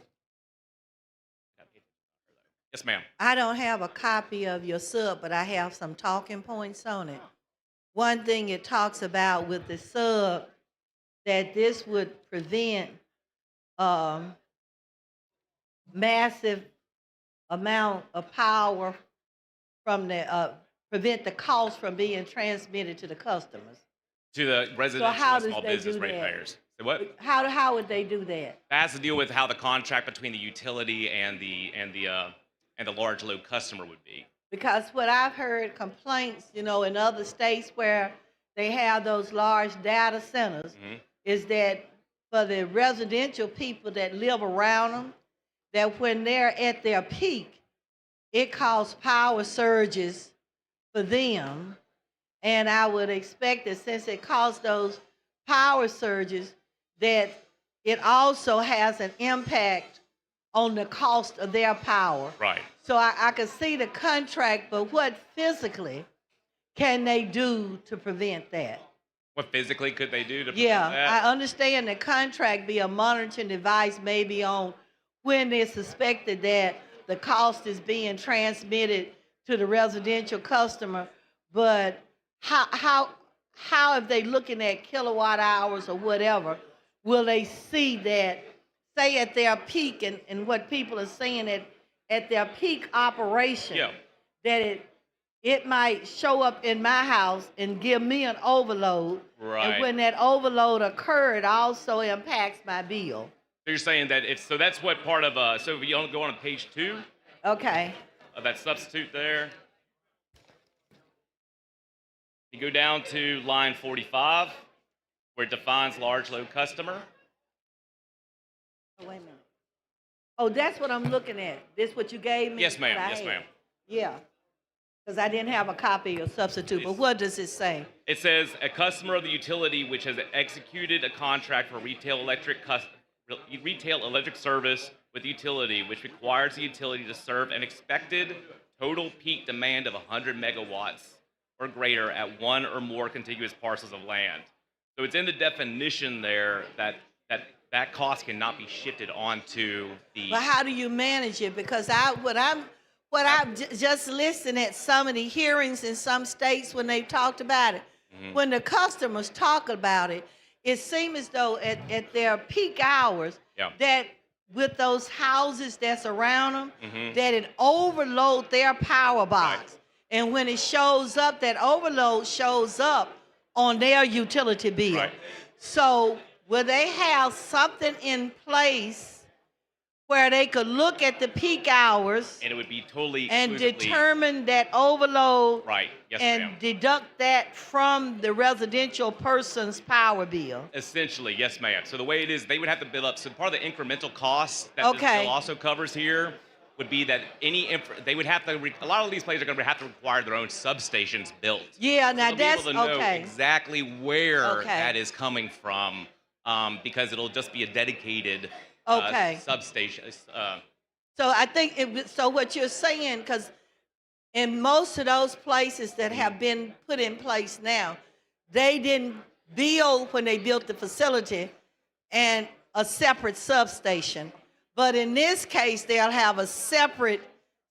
Speaker 16: Yes, ma'am.
Speaker 9: I don't have a copy of your sub, but I have some talking points on it. One thing it talks about with the sub, that this would prevent massive amount of power from prevent the cost from being transmitted to the customers.
Speaker 16: To the residential
Speaker 9: how
Speaker 16: and
Speaker 9: does
Speaker 16: small
Speaker 9: they
Speaker 16: business
Speaker 9: do that?
Speaker 16: ratepayers. So what?
Speaker 9: How would they do that?
Speaker 16: That has to deal with how the contract between the utility and the large load customer would be.
Speaker 9: Because what I've heard complaints, in other states where they have those large data centers, is that for the residential people that live around them, that when they're at their peak, it causes power surges for them. And I would expect that since it caused those power surges, that it also has an impact on the cost of their power.
Speaker 16: Right.
Speaker 9: So I could see the contract, but what physically can they do to prevent that?
Speaker 16: What physically could they do to prevent
Speaker 9: Yeah,
Speaker 16: that?
Speaker 9: I understand the contract be a monitoring device maybe on when it's suspected that the cost is being transmitted to the residential customer, but how if they looking at kilowatt hours or whatever, will they see that, say at their peak, and what people are saying at their peak operation,
Speaker 16: Yeah.
Speaker 9: that it might show up in my house and give me an overload.
Speaker 16: Right.
Speaker 9: And when that overload occurred, it also impacts my bill.
Speaker 16: So you're saying that if so, that's what part of so if you don't go on page 2
Speaker 9: Okay.
Speaker 16: of that substitute there, you go down to line 45, where it defines large load customer.
Speaker 9: Oh, wait a minute. Oh, that's what I'm looking at. This what you gave me?
Speaker 16: Yes, ma'am.
Speaker 9: What I
Speaker 16: Yes,
Speaker 9: had.
Speaker 16: ma'am.
Speaker 9: Yeah. Because I didn't have a copy of substitute. But what does it say?
Speaker 16: It says a customer of the utility which has executed a contract for retail electric service with the utility, which requires the utility to serve an expected total peak demand of 100 megawatts or greater at one or more contiguous parcels of land. So it's in the definition there that cost cannot be shifted onto the.
Speaker 9: But how do you manage it? Because just listened at some of the hearings in some states when they talked about it.
Speaker 16: Mhm.
Speaker 9: When the customers talk about it, it seems as though at their peak hours,
Speaker 16: Yeah.
Speaker 9: that with those houses that's around them,
Speaker 16: Mhm.
Speaker 9: that it overload their power box. And when it shows up, that overload shows up on their utility bill.
Speaker 16: Right.
Speaker 9: So will they have something in place where they could look at the peak hours
Speaker 16: And it would be totally
Speaker 9: and
Speaker 16: exclusively-
Speaker 9: determine that overload
Speaker 16: Right. Yes,
Speaker 9: and
Speaker 16: ma'am.
Speaker 9: deduct that from the residential person's power bill?
Speaker 16: Essentially, yes, ma'am. So the way it is, they would have to build up. So part of the incremental cost that this
Speaker 9: Okay.
Speaker 16: bill also covers here would be that they would have to. A lot of these places are going to have to require their own substations built.
Speaker 9: Yeah,
Speaker 16: So
Speaker 9: now
Speaker 16: they'll be
Speaker 9: that's
Speaker 16: able to know
Speaker 9: okay.
Speaker 16: exactly where
Speaker 9: Okay.
Speaker 16: that is coming from, because it'll just be a dedicated
Speaker 9: Okay.
Speaker 16: substation.
Speaker 9: So I think so what you're saying, because in most of those places that have been put in place now, they didn't build when they built the facility and a separate substation. But in this case, they'll have a separate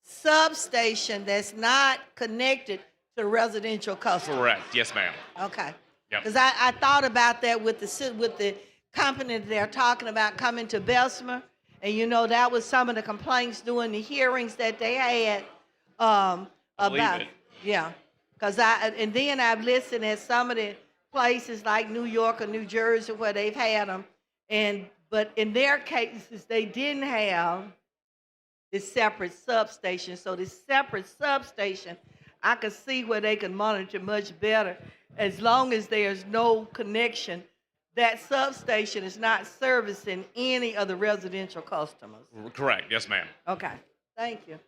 Speaker 9: substation that's not connected to residential customers.
Speaker 16: Correct. Yes, ma'am.
Speaker 9: Okay.
Speaker 16: Yep.
Speaker 9: Because I thought about that with the company that they're talking about coming to Bessemer. And you know, that was some of the complaints during the hearings that they had
Speaker 16: I believe
Speaker 9: about.
Speaker 16: it.
Speaker 9: Yeah. Because and then I've listened at some of the places like New York or New Jersey where they've had them. But in their cases, they didn't have this separate substation. So this separate substation, I could see where they could monitor much better. As long as there's no connection, that substation is not servicing any of the residential customers.
Speaker 16: Correct. Yes, ma'am.
Speaker 9: Okay, thank you.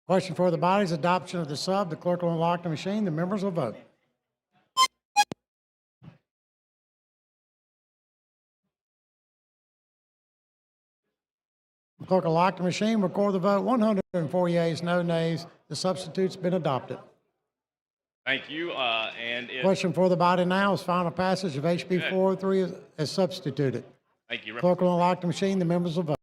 Speaker 1: Question for the body's adoption of the sub. The clerk will unlock the machine. The members will vote. The clerk will lock the machine, record the vote. 104 yeas, no nays. The substitute's been adopted.
Speaker 16: Thank you. And it,
Speaker 1: Question for the body now is final passage of HB 403 as substituted.
Speaker 16: thank you.
Speaker 1: Clerk will unlock the machine. The members will vote.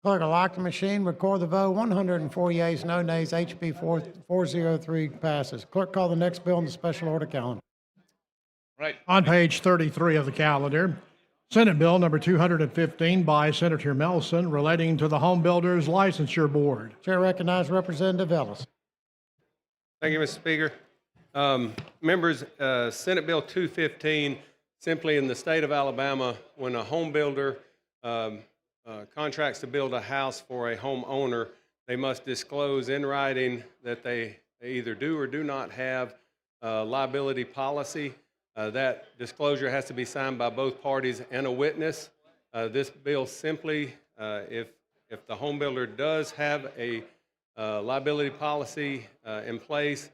Speaker 1: Clerk will lock the machine, record the vote. 104 yeas, no nays. HB 403 passes. Clerk, call the next bill in the special order calendar.
Speaker 16: Right.
Speaker 12: On page 33 of the calendar, Senate Bill number 215 by Senator Melson relating to the Home Builders Licensure Board.
Speaker 1: Chair recognizes Representative Ellis.
Speaker 17: Thank you, Mr. Speaker. Members, Senate Bill 215, simply in the state of Alabama, when a home builder contracts to build a house for a homeowner, they must disclose in writing that they either do or do not have a liability policy. That disclosure has to be signed by both parties and a witness. This bill simply, if the home builder does have a liability policy in place,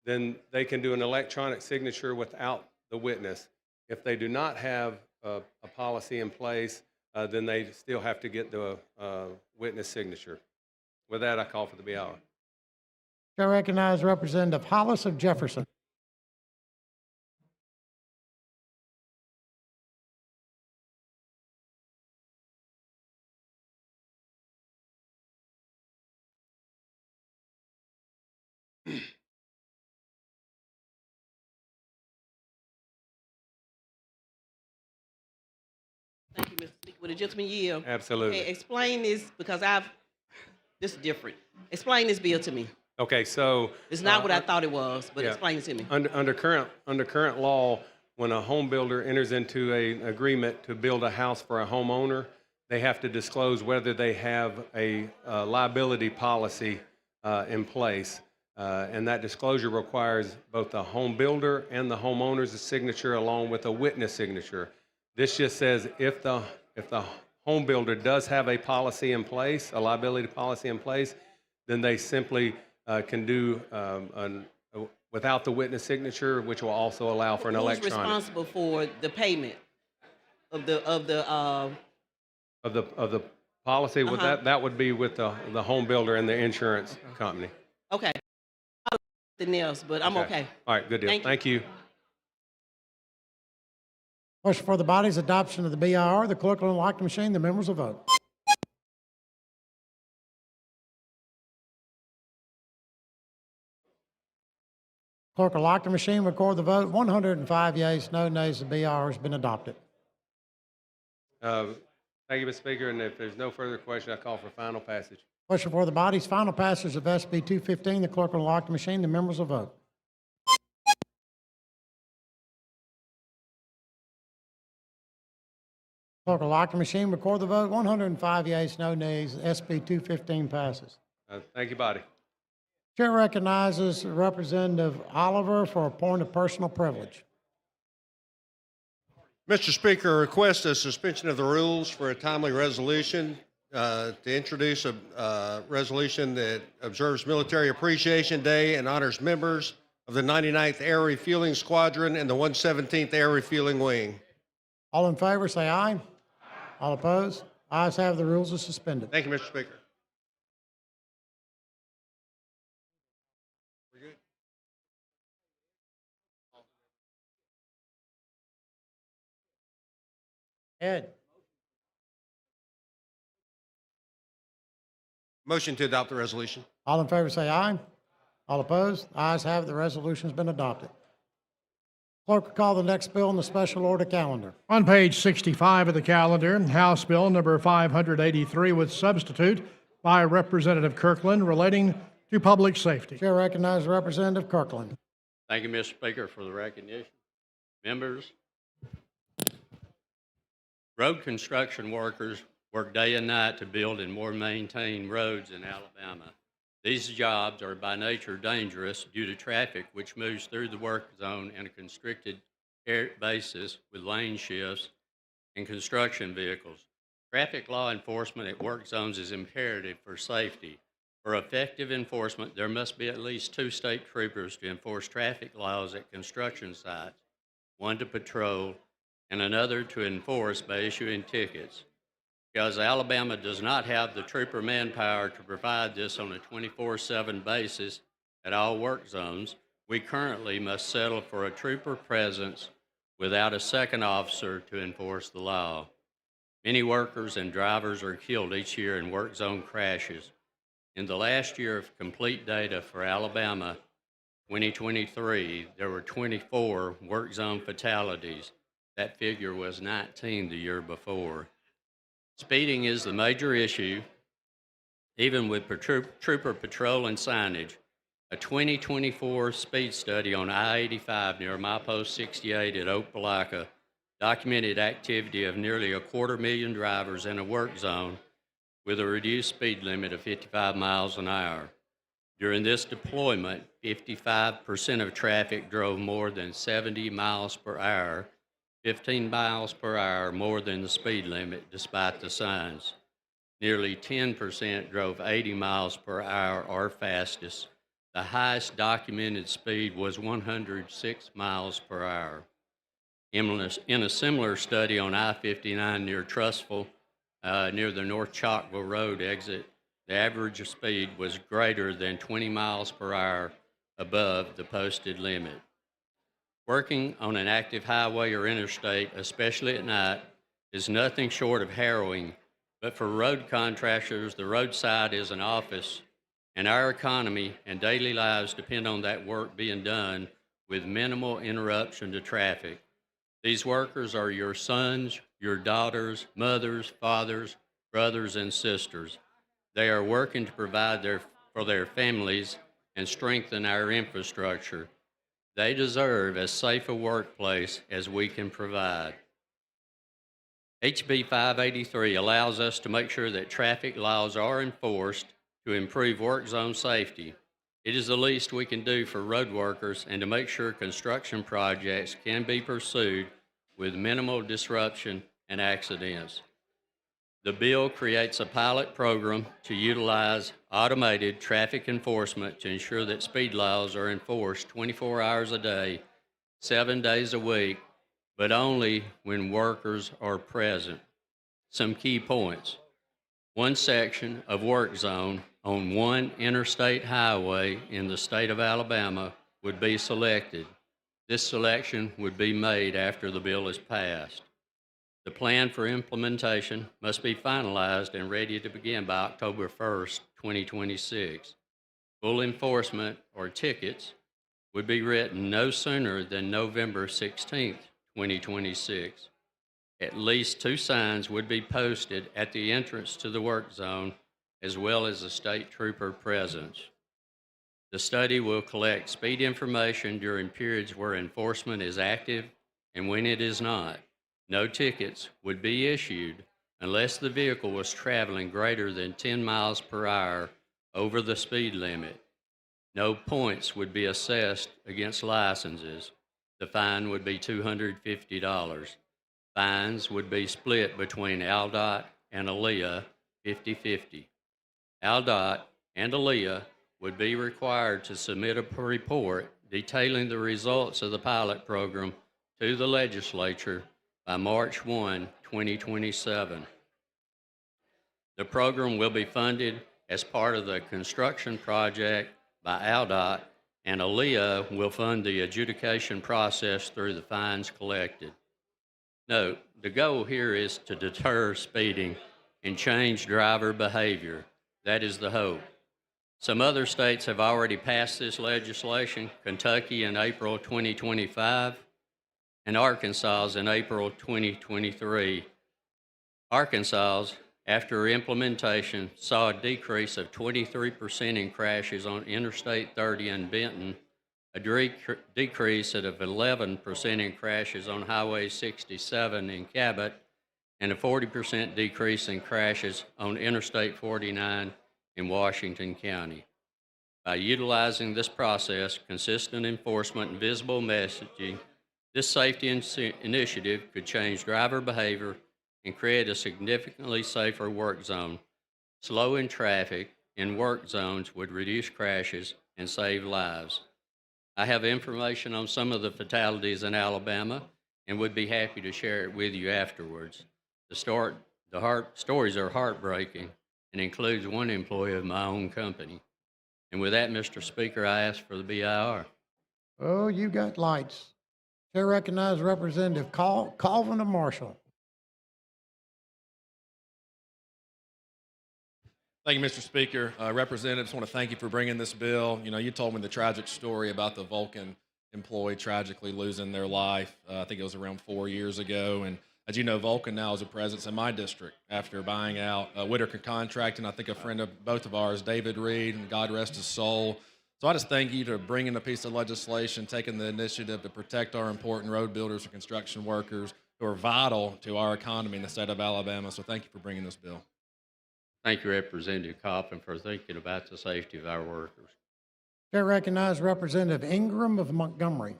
Speaker 17: then they can do an electronic signature without the witness. If they do not have a policy in place, then they still have to get the witness signature. With that, I call for the BR.
Speaker 1: Chair recognizes Representative Hollis of Jefferson.
Speaker 18: Thank you, Mr. Speaker. Would the gentleman yield?
Speaker 17: Absolutely.
Speaker 18: Okay, explain this because this is different. Explain this bill to me.
Speaker 17: Okay, so
Speaker 18: It's not what I thought it was, but
Speaker 17: yeah.
Speaker 18: explain it to me.
Speaker 17: Under current law, when a home builder enters into an agreement to build a house for a homeowner, they have to disclose whether they have a liability policy in place. And that disclosure requires both the home builder and the homeowner's signature along with a witness signature. This just says if the home builder does have a policy in place, a liability policy in place, then they simply can do without the witness signature, which will also allow for an
Speaker 18: Who's
Speaker 17: electronic.
Speaker 18: responsible for the payment of the
Speaker 17: Of the policy, well,
Speaker 18: Uh-huh.
Speaker 17: that would be with the home builder and the insurance company.
Speaker 18: Okay. Nothing else, but I'm okay.
Speaker 17: All right, good deal.
Speaker 18: Thank you.
Speaker 17: Thank you.
Speaker 1: Question for the body's adoption of the BIR. The clerk will unlock the machine. The members will vote. Clerk will lock the machine, record the vote. 105 yeas, no nays. The BIR has been adopted.
Speaker 17: Thank you, Mr. Speaker, and if there's no further question, I call for final passage.
Speaker 1: Question for the body's final passage of SB 215. The clerk will unlock the machine. The members will vote. Clerk will lock the machine, record the vote. 105 yeas, no nays. SB 215 passes.
Speaker 17: Thank you, body.
Speaker 1: Chair recognizes Representative Oliver for a point of personal privilege.
Speaker 19: Mr. Speaker, I request a suspension of the rules for a timely resolution to introduce a resolution that observes Military Appreciation Day and honors members of the 99th Air Refueling Squadron and the 117th Air Refueling Wing.
Speaker 1: All in favor, say aye. All opposed? Ayes have, the rules are suspended.
Speaker 19: Thank you, Mr. Speaker.
Speaker 1: Ed.
Speaker 19: Motion to adopt the resolution.
Speaker 1: All in favor, say aye. All opposed? Ayes have, the resolution has been adopted. Clerk will call the next bill on the special order calendar.
Speaker 12: On page 65 of the calendar, House Bill number 583 with substitute by Representative Kirkland relating to public safety.
Speaker 1: Chair recognizes Representative Kirkland.
Speaker 21: Thank you, Mr. Speaker, for the recognition. Members, road construction workers work day and night to build and more maintain roads in Alabama. These jobs are by nature dangerous due to traffic which moves through the work zone in a constricted basis with lane shifts and construction vehicles. Traffic law enforcement at work zones is imperative for safety. For effective enforcement, there must be at least 2 state troopers to enforce traffic laws at construction sites, one to patrol and another to enforce by issuing tickets. Because Alabama does not have the trooper manpower to provide this on a 24/7 basis at all work zones, we currently must settle for a trooper presence without a second officer to enforce the law. Many workers and drivers are killed each year in work zone crashes. In the last year of complete data for Alabama, 2023, there were 24 work zone fatalities. That figure was 19 the year before. Speeding is the major issue, even with trooper patrol and signage. A 2024 speed study on I-85 near Milepost 68 at Opelika documented activity of nearly 250,000 drivers in a work zone with a reduced speed limit of 55 miles an hour. During this deployment, 55% of traffic drove more than 70 miles per hour, 15 miles per hour more than the speed limit despite the signs. Nearly 10% drove 80 miles per hour or fastest. The highest documented speed was 106 miles per hour. In a similar study on I-59 near Trussville, near the North Chalkville Road exit, the average speed was greater than 20 miles per hour above the posted limit. Working on an active highway or interstate, especially at night, is nothing short of harrowing, but for road contractors, the roadside is an office, and our economy and daily lives depend on that work being done with minimal interruption to traffic. These workers are your sons, your daughters, mothers, fathers, brothers, and sisters. They are working to provide for their families and strengthen our infrastructure. They deserve as safe a workplace as we can provide. HB 583 allows us to make sure that traffic laws are enforced to improve work zone safety. It is the least we can do for road workers and to make sure construction projects can be pursued with minimal disruption and accidents. The bill creates a pilot program to utilize automated traffic enforcement to ensure that speed laws are enforced 24 hours a day, 7 days a week, but only when workers are present. Some key points. One section of work zone on one interstate highway in the state of Alabama would be selected. This selection would be made after the bill is passed. The plan for implementation must be finalized and ready to begin by October 1st, 2026. Full enforcement or tickets would be written no sooner than November 16th, 2026. At least 2 signs would be posted at the entrance to the work zone, as well as a state trooper presence. The study will collect speed information during periods where enforcement is active and when it is not. No tickets would be issued unless the vehicle was traveling greater than 10 miles per hour over the speed limit. No points would be assessed against licenses. The fine would be $250. Fines would be split between ALDOT and ALEA 50-50. ALDOT and ALEA would be required to submit a report detailing the results of the pilot program to the legislature by March 1, 2027. The program will be funded as part of the construction project by ALDOT, and ALEA will fund the adjudication process through the fines collected. Note, the goal here is to deter speeding and change driver behavior. That is the hope. Some other states have already passed this legislation, Kentucky in April 2025, and Arkansas in April 2023. Arkansas, after implementation, saw a decrease of 23% in crashes on Interstate 30 in Benton, a decrease of 11% in crashes on Highway 67 in Cabot, and a 40% decrease in crashes on Interstate 49 in Washington County. By utilizing this process, consistent enforcement, and visible messaging, this safety initiative could change driver behavior and create a significantly safer work zone. Slowing traffic in work zones would reduce crashes and save lives. I have information on some of the fatalities in Alabama and would be happy to share it with you afterwards. The stories are heartbreaking and includes one employee of my own company. And with that, Mr. Speaker, I ask for the BIR.
Speaker 1: Oh, you got lights. Chair recognizes Representative Colvin of Marshall.
Speaker 10: Thank you, Mr. Speaker. Representatives, I want to thank you for bringing this bill. You know, you told me the tragic story about the Vulcan employee tragically losing their life. I think it was around 4 years ago. And as you know, Vulcan now is a presence in my district after buying out Whitaker Contracting. I think a friend of both of ours, David Reed, and God rest his soul. So I just thank you for bringing a piece of legislation, taking the initiative to protect our important road builders and construction workers who are vital to our economy in the state of Alabama. So thank you for bringing this bill.
Speaker 21: Thank you, Representative Coffin, for thinking about the safety of our workers.
Speaker 1: Chair recognizes Representative Ingram of Montgomery.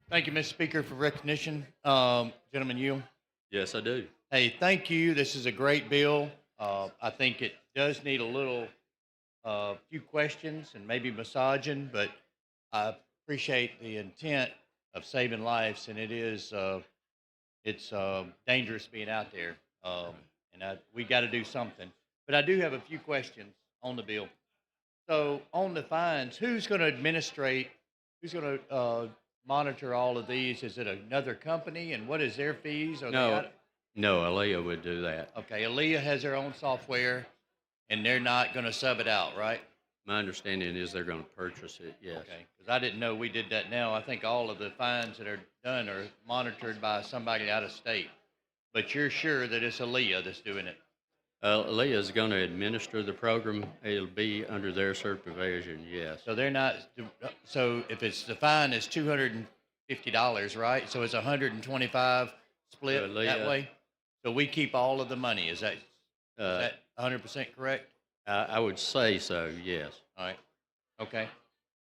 Speaker 20: Thank you, Mr. Speaker, for recognition. Gentleman, you.
Speaker 21: Yes, I do.
Speaker 20: Hey, thank you. This is a great bill. I think it does need a little few questions and maybe massaging, but appreciate the intent of saving lives, and it's dangerous being out there. We got to do something. But I do have a few questions on the bill. So on the fines, who's going to administrate? Who's going to monitor all of these? Is it another company, and what is their fees? Or
Speaker 21: No, no, Aaliyah would do that.
Speaker 20: Okay, Aaliyah has their own software, and they're not going to sub it out, right?
Speaker 21: My understanding is they're going to purchase it, yes.
Speaker 20: Okay, because I didn't know we did that now. I think all of the fines that are done are monitored by somebody out of state. But you're sure that it's Aaliyah that's doing it?
Speaker 21: Aaliyah is going to administer the program. It'll be under their supervision, yes.
Speaker 20: So they're not, so if it's, the fine is $250, right? So it's 125 split that
Speaker 21: Aaliyah-
Speaker 20: way? So we keep all of the money, is that 100% correct?
Speaker 21: I would say so, yes.
Speaker 20: All right, okay.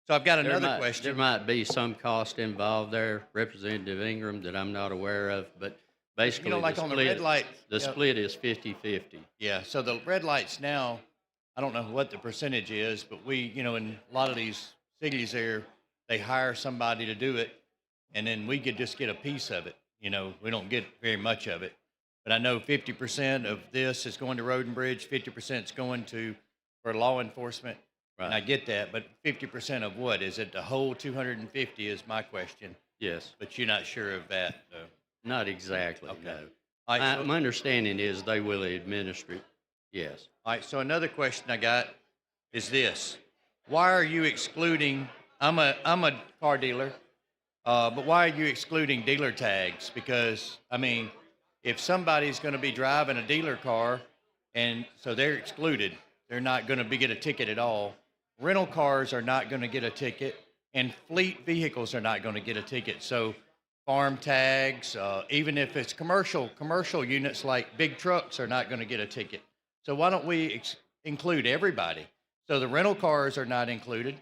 Speaker 20: So I've got another question.
Speaker 21: There might be some cost involved there, Representative Ingram, that I'm not aware of, but basically,
Speaker 20: like on the red light.
Speaker 21: the split is 50-50.
Speaker 20: Yeah, so the red lights now, I don't know what the percentage is, but we, in a lot of these cities there, they hire somebody to do it, and then we could just get a piece of it. We don't get very much of it. But I know 50% of this is going to Road and Bridge, 50% is going for law enforcement.
Speaker 21: Right.
Speaker 20: And I get that, but 50% of what? Is it the whole 250 is my question.
Speaker 21: Yes.
Speaker 20: But you're not sure of that, though.
Speaker 21: Not exactly,
Speaker 20: Okay.
Speaker 21: no.
Speaker 20: All right, so-
Speaker 21: My understanding is they will administer it, yes.
Speaker 20: All right, so another question I got is this. Why are you excluding, I'm a car dealer, but why are you excluding dealer tags? Because, if somebody's going to be driving a dealer car, and so they're excluded, they're not going to get a ticket at all. Rental cars are not going to get a ticket, and fleet vehicles are not going to get a ticket. So farm tags, even if it's commercial units like big trucks are not going to get a ticket. So why don't we include everybody? So the rental cars are not included,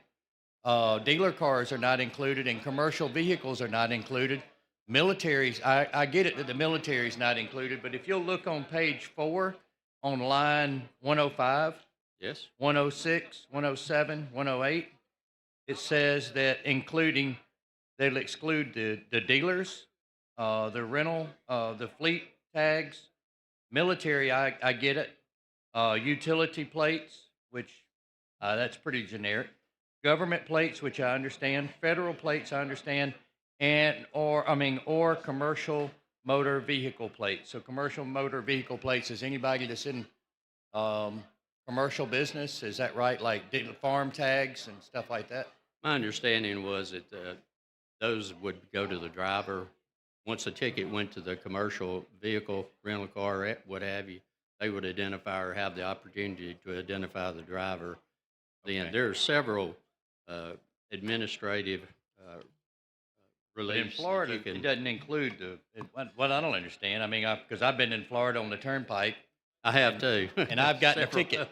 Speaker 20: dealer cars are not included, and commercial vehicles are not included. Militaries, I get it that the military is not included, but if you'll look on page 4 on line 105,
Speaker 21: Yes.
Speaker 20: 106, 107, 108, it says that they'll exclude the dealers, the rental, the fleet tags, military, I get it, utility plates, which that's pretty generic, government plates, which I understand, federal plates, I understand, or commercial motor vehicle plates. So commercial motor vehicle plates is anybody that's in commercial business, is that right? Like farm tags and stuff like that?
Speaker 21: My understanding was that those would go to the driver. Once a ticket went to the commercial vehicle, rental car, what have you, they would identify or have the opportunity to identify the driver. Then there are several administrative
Speaker 20: But
Speaker 21: reliefs.
Speaker 20: in
Speaker 21: that
Speaker 20: Florida,
Speaker 21: you can-
Speaker 20: it doesn't include what I don't understand. Because I've been in Florida on the turnpike.
Speaker 21: I have too.
Speaker 20: And I've gotten a
Speaker 21: Several.
Speaker 20: ticket,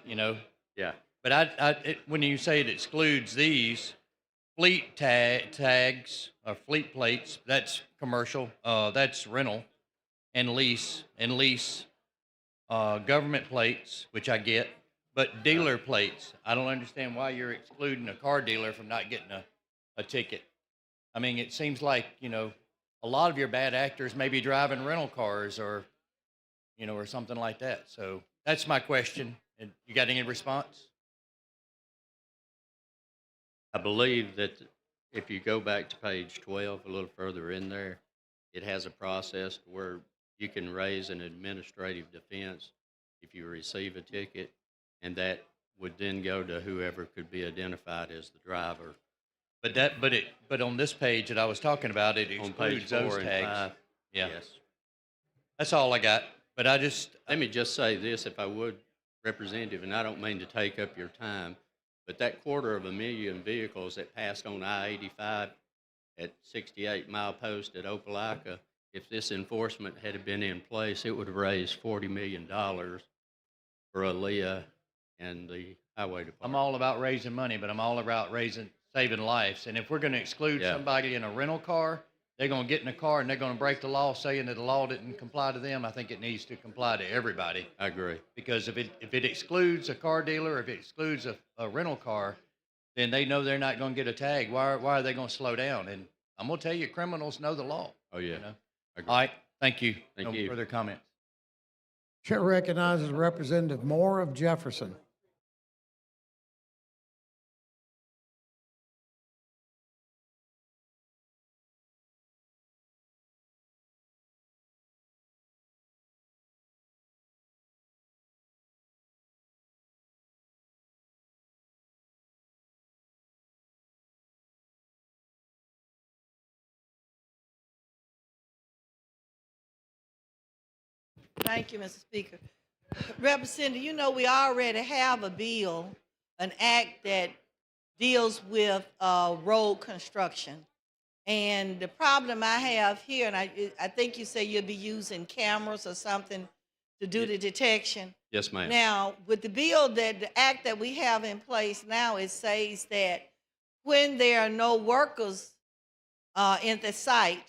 Speaker 21: Yeah.
Speaker 20: But when you say it excludes these fleet tags or fleet plates, that's commercial, that's rental and lease, government plates, which I get, but dealer plates, I don't understand why you're excluding a car dealer from not getting a ticket. It seems like, a lot of your bad actors may be driving rental cars or something like that. So that's my question. And you got any response?
Speaker 21: I believe that if you go back to page 12, a little further in there, it has a process where you can raise an administrative defense if you receive a ticket, and that would then go to whoever could be identified as the driver.
Speaker 20: But on this page that I was talking about, it
Speaker 21: On page
Speaker 20: excludes those
Speaker 21: 4 and
Speaker 20: tags.
Speaker 21: 5,
Speaker 20: Yeah.
Speaker 21: yes.
Speaker 20: That's all I got. But
Speaker 21: Let me just say this, if I would, Representative, and I don't mean to take up your time, but that 250,000 vehicles that passed on I-85 at 68 Mile Post at Opelika, if this enforcement had been in place, it would have raised $40 million for Aaliyah and the highway department.
Speaker 20: I'm all about raising money, but I'm all about saving lives. And if we're going to exclude
Speaker 21: Yeah.
Speaker 20: somebody in a rental car, they're going to get in a car and they're going to break the law saying that the law didn't comply to them. I think it needs to comply to everybody.
Speaker 21: I agree.
Speaker 20: Because if it excludes a car dealer, if it excludes a rental car, then they know they're not going to get a tag. Why are they going to slow down? And I'm going to tell you, criminals know the law.
Speaker 21: Oh, yeah.
Speaker 20: You know? All right. Thank you.
Speaker 21: Thank
Speaker 20: no
Speaker 21: you.
Speaker 20: further comments.
Speaker 1: Chair recognizes Representative Moore of Jefferson.
Speaker 9: Thank you, Mr. Speaker. Representative, you know we already have a bill, an act that deals with road construction. And the problem I have here, and I think you say you'll be using cameras or something to do the detection.
Speaker 21: Yes, ma'am.
Speaker 9: Now, with the bill the act that we have in place now, it says that when there are no workers in the site,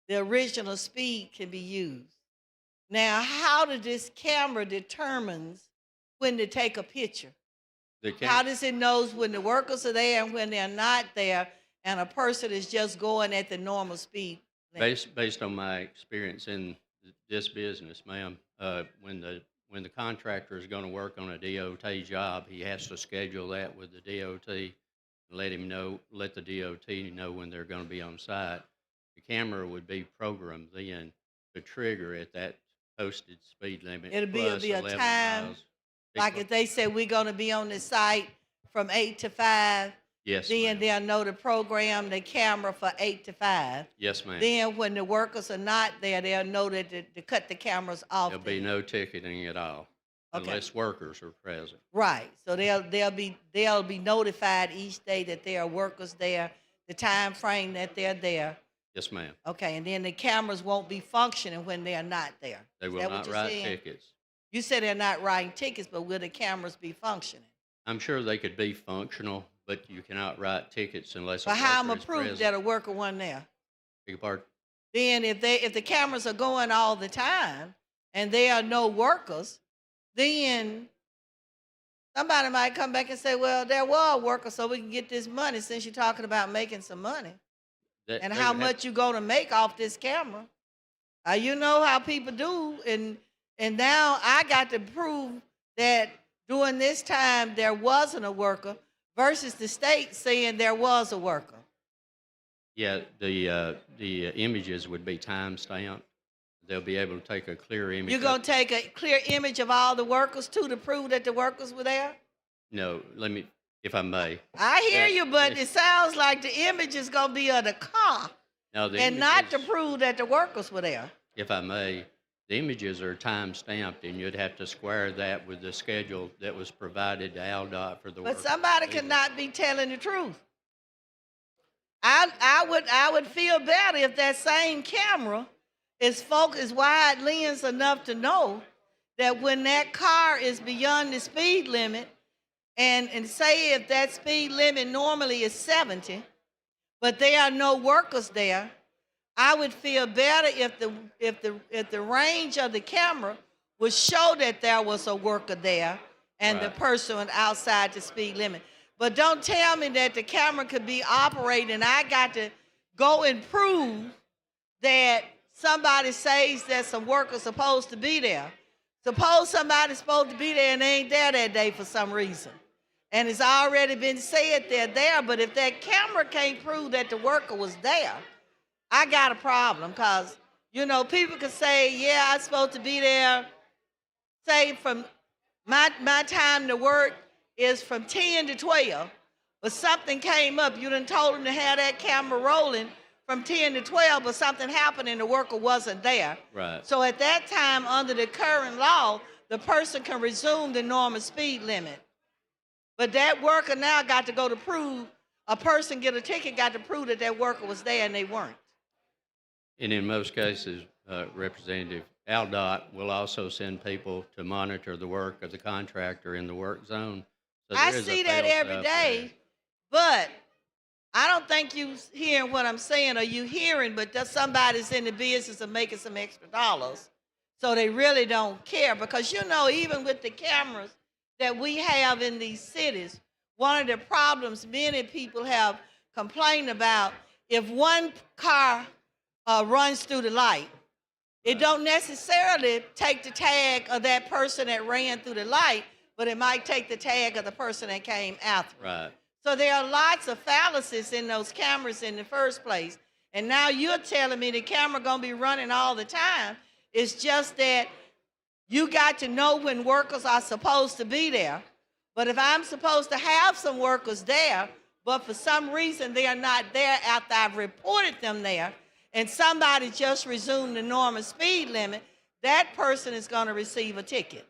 Speaker 9: the original speed can be used. Now, how does this camera determines when to take a picture? How does it knows when the workers are there and when they're not there, and a person is just going at the normal speed?
Speaker 21: Based on my experience in this business, ma'am, when the contractor is going to work on a DOT job, he has to schedule that with the DOT and let the DOT know when they're going to be on site. The camera would be programmed then to trigger at that posted speed limit.
Speaker 9: It'll
Speaker 21: plus
Speaker 9: be a
Speaker 21: 11
Speaker 9: time,
Speaker 21: miles.
Speaker 9: like if they say we're going to be on the site from 8 to 5,
Speaker 21: Yes,
Speaker 9: then
Speaker 21: ma'am.
Speaker 9: they'll know to program the camera for 8 to 5.
Speaker 21: Yes, ma'am.
Speaker 9: Then when the workers are not there, they'll know that to cut the cameras off.
Speaker 21: There'll be no ticketing at all
Speaker 9: Okay.
Speaker 21: unless workers are present.
Speaker 9: Right. So they'll be notified each day that there are workers there, the time frame that they're there.
Speaker 21: Yes, ma'am.
Speaker 9: Okay, and then the cameras won't be functioning when they are not there.
Speaker 21: They
Speaker 9: Is
Speaker 21: will
Speaker 9: that what
Speaker 21: not
Speaker 9: you're
Speaker 21: write
Speaker 9: saying?
Speaker 21: tickets.
Speaker 9: You said they're not writing tickets, but will the cameras be functioning?
Speaker 21: I'm sure they could be functional, but you cannot write tickets unless a
Speaker 9: But how I'm
Speaker 21: worker is
Speaker 9: approved
Speaker 21: present.
Speaker 9: that a worker wasn't there?
Speaker 21: Beg your pardon?
Speaker 9: Then if the cameras are going all the time and there are no workers, then somebody might come back and say, well, there were workers, so we can get this money since you're talking about making some money. And
Speaker 21: They
Speaker 9: how
Speaker 21: would have-
Speaker 9: much you going to make off this camera. You know how people do, and now I got to prove that during this time there wasn't a worker versus the state saying there was a worker.
Speaker 21: Yeah, the images would be time stamped. They'll be able to take a clear image.
Speaker 9: You're going to take a clear image of all the workers too to prove that the workers were there?
Speaker 21: No, let me, if I may.
Speaker 9: I hear
Speaker 21: That-
Speaker 9: you, but it sounds like the image is going to be of the car
Speaker 21: No, the
Speaker 9: and not to
Speaker 21: images-
Speaker 9: prove that the workers were there.
Speaker 21: If I may, the images are time stamped, and you'd have to square that with the schedule that was provided to AlDOT for the
Speaker 9: But
Speaker 21: work.
Speaker 9: somebody could not be telling the truth. I would feel better if that same camera is wide lens enough to know that when that car is beyond the speed limit, and say if that speed limit normally is 70, but there are no workers there, I would feel better if the range of the camera would show that there was a worker there and the
Speaker 21: Right.
Speaker 9: person was outside the speed limit. But don't tell me that the camera could be operating. I got to go and prove that somebody says that some workers supposed to be there. Suppose somebody's supposed to be there and they ain't there that day for some reason. And it's already been said they're there, but if that camera can't prove that the worker was there, I got a problem because, people could say, yeah, I'm supposed to be there, say from my time to work is from 10 to 12, but something came up. You done told them to have that camera rolling from 10 to 12, but something happened and the worker wasn't there.
Speaker 21: Right.
Speaker 9: So at that time, under the current law, the person can resume the normal speed limit. But that worker now got to go to prove, a person get a ticket, got to prove that that worker was there and they weren't.
Speaker 21: And in most cases, Representative, AlDOT will also send people to monitor the work of the contractor in the work zone. So
Speaker 9: I
Speaker 21: there is a
Speaker 9: see that every
Speaker 21: fail-safe
Speaker 9: day, but I don't think you hearing what I'm saying, or you hearing, but that somebody's in the business of making some extra dollars. So they really don't care because, even with the cameras that we have in these cities, one of the problems many people have complained about, if one car runs through the light, it don't necessarily take the tag of that person that ran through the light, but it might take the tag of the person that came after.
Speaker 21: Right.
Speaker 9: So there are lots of fallacies in those cameras in the first place. And now you're telling me the camera gonna be running all the time. It's just that you got to know when workers are supposed to be there. But if I'm supposed to have some workers there, but for some reason they are not there after I've reported them there, and somebody just resumed the normal speed limit, that person is gonna receive a ticket.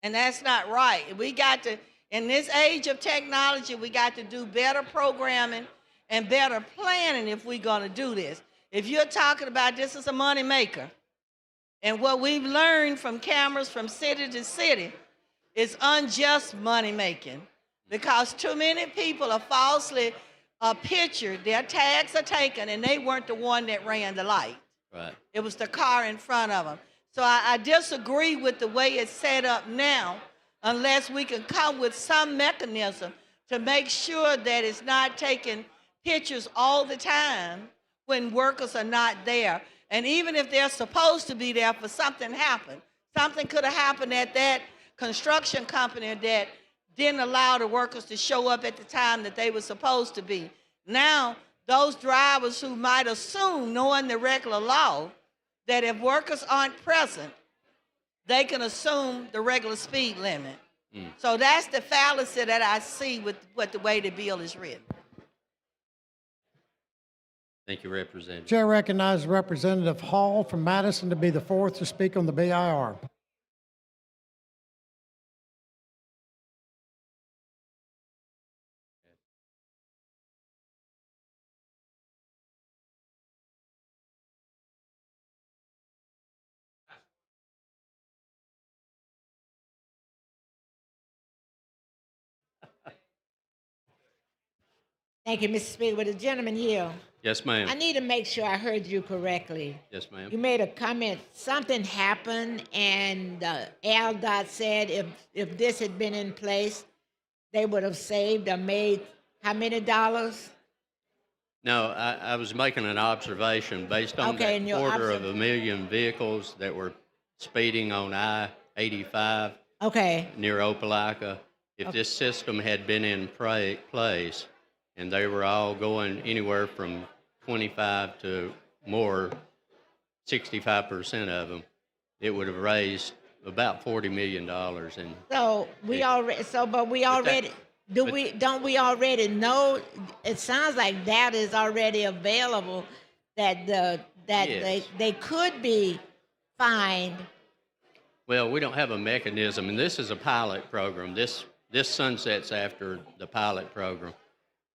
Speaker 9: And that's not right. We got to, in this age of technology, we got to do better programming and better planning if we're going to do this. If you're talking about this is a money maker, and what we've learned from cameras from city to city is unjust money making, because too many people are falsely pictured, their tags are taken, and they weren't the one that ran the light.
Speaker 21: Right.
Speaker 9: It was the car in front of them. So I disagree with the way it's set up now, unless we can come with some mechanism to make sure that it's not taking pictures all the time when workers are not there. And even if they're supposed to be there for something happened, something could have happened at that construction company that didn't allow the workers to show up at the time that they were supposed to be. Now, those drivers who might assume, knowing the regular law, that if workers aren't present, they can assume the regular speed limit. So that's the fallacy that I see with the way the bill is written.
Speaker 21: Thank you, Representative.
Speaker 1: Chair recognizes Representative Hall from Madison to be the fourth to speak on the BIR.
Speaker 22: Thank you, Mr. Speaker. Would the gentleman yield?
Speaker 21: Yes, ma'am.
Speaker 22: I need to make sure I heard you correctly.
Speaker 21: Yes, ma'am.
Speaker 22: You made a comment, something happened, and ALDOT said if this had been in place, they would have saved or made how many dollars?
Speaker 21: No, I was making an observation based on
Speaker 22: Okay,
Speaker 21: that
Speaker 22: and your
Speaker 21: quarter of a million vehicles that were speeding on I-85
Speaker 22: Okay,
Speaker 21: near Opelika. If this system had been in place and they were all going anywhere from 25 to more, 65% of them, it would have raised about $40 million. And
Speaker 22: so we already, but we already, don't we already know, it sounds like that is already available, that
Speaker 21: Yes.
Speaker 22: they could be fined.
Speaker 21: well, we don't have a mechanism, and this is a pilot program. This sunsets after the pilot program.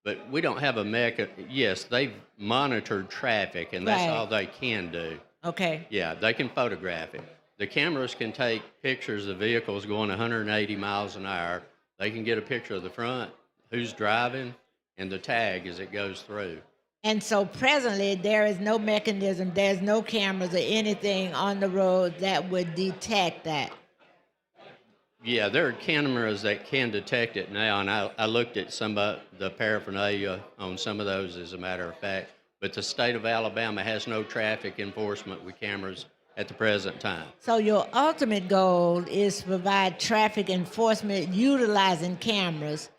Speaker 21: But we don't have a yes, they've monitored traffic, and that's
Speaker 22: Right.
Speaker 21: all they can do.
Speaker 22: Okay,
Speaker 21: Yeah, they can photograph it. The cameras can take pictures of vehicles going 180 miles an hour. They can get a picture of the front, who's driving, and the tag as it goes through.
Speaker 22: and so presently, there is no mechanism, there's no cameras or anything on the road that would detect that.
Speaker 21: Yeah, there are cameras that can detect it now, and I looked at some of the paraphernalia on some of those, as a matter of fact. But the state of Alabama has no traffic enforcement with cameras at the present time.
Speaker 22: So your ultimate goal is to provide traffic enforcement utilizing cameras.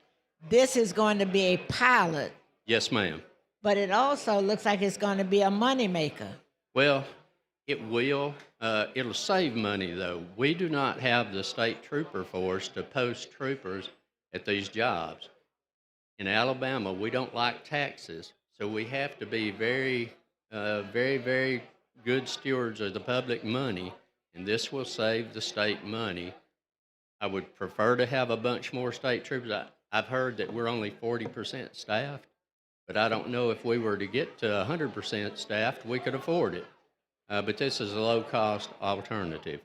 Speaker 22: This is going to be a pilot,
Speaker 21: Yes, ma'am.
Speaker 22: but it also looks like it's going to be a moneymaker.
Speaker 21: Well, it will. It'll save money, though. We do not have the state trooper force to post troopers at these jobs. In Alabama, we don't like taxes, so we have to be very, very good stewards of the public money, and this will save the state money. I would prefer to have a bunch more state troopers. I've heard that we're only 40% staffed, but I don't know if we were to get to 100% staffed, we could afford it. But this is a low-cost alternative.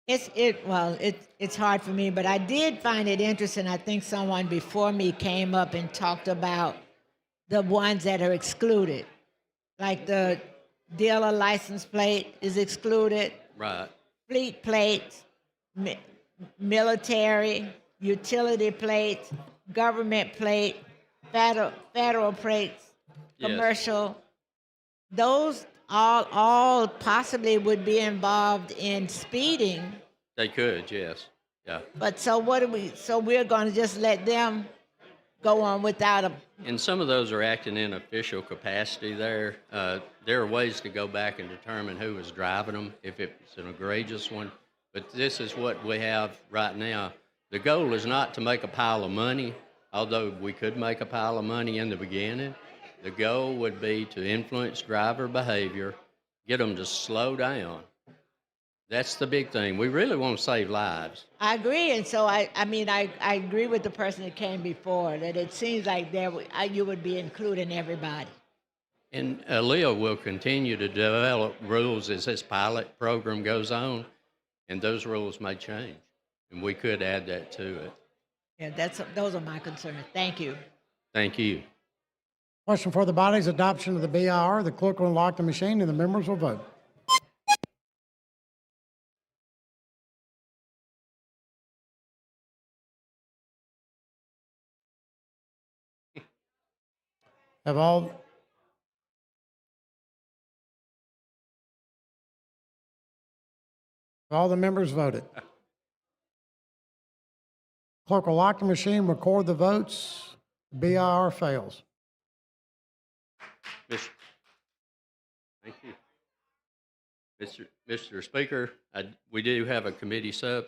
Speaker 22: It's hard for me, but I did find it interesting. I think someone before me came up and talked about the ones that are excluded, like the dealer license plate is excluded,
Speaker 21: Right.
Speaker 22: fleet plates, military, utility plates, government plate, federal plates,
Speaker 21: Yes.
Speaker 22: commercial. Those all possibly would be involved in speeding.
Speaker 21: They could, yes. Yeah.
Speaker 22: But so we're going to just let them go on without a,
Speaker 21: And some of those are acting in official capacity there. There are ways to go back and determine who was driving them if it's an egregious one. But this is what we have right now. The goal is not to make a pile of money, although we could make a pile of money in the beginning. The goal would be to influence driver behavior, get them to slow down. That's the big thing. We really want to save lives.
Speaker 22: I agree, and so I agree with the person that came before, that it seems like you would be including everybody.
Speaker 21: And Leo will continue to develop rules as this pilot program goes on, and those rules may change, and we could add that to it.
Speaker 22: Yeah, those are my concerns. Thank you.
Speaker 21: Thank you.
Speaker 1: Question for the body's adoption of the BIR. The clerk will unlock the machine and the members will vote. Have all the members voted? Clerk will lock the machine, record the votes. BIR fails.
Speaker 21: Thank you. Mr. Speaker, we do have a committee sub.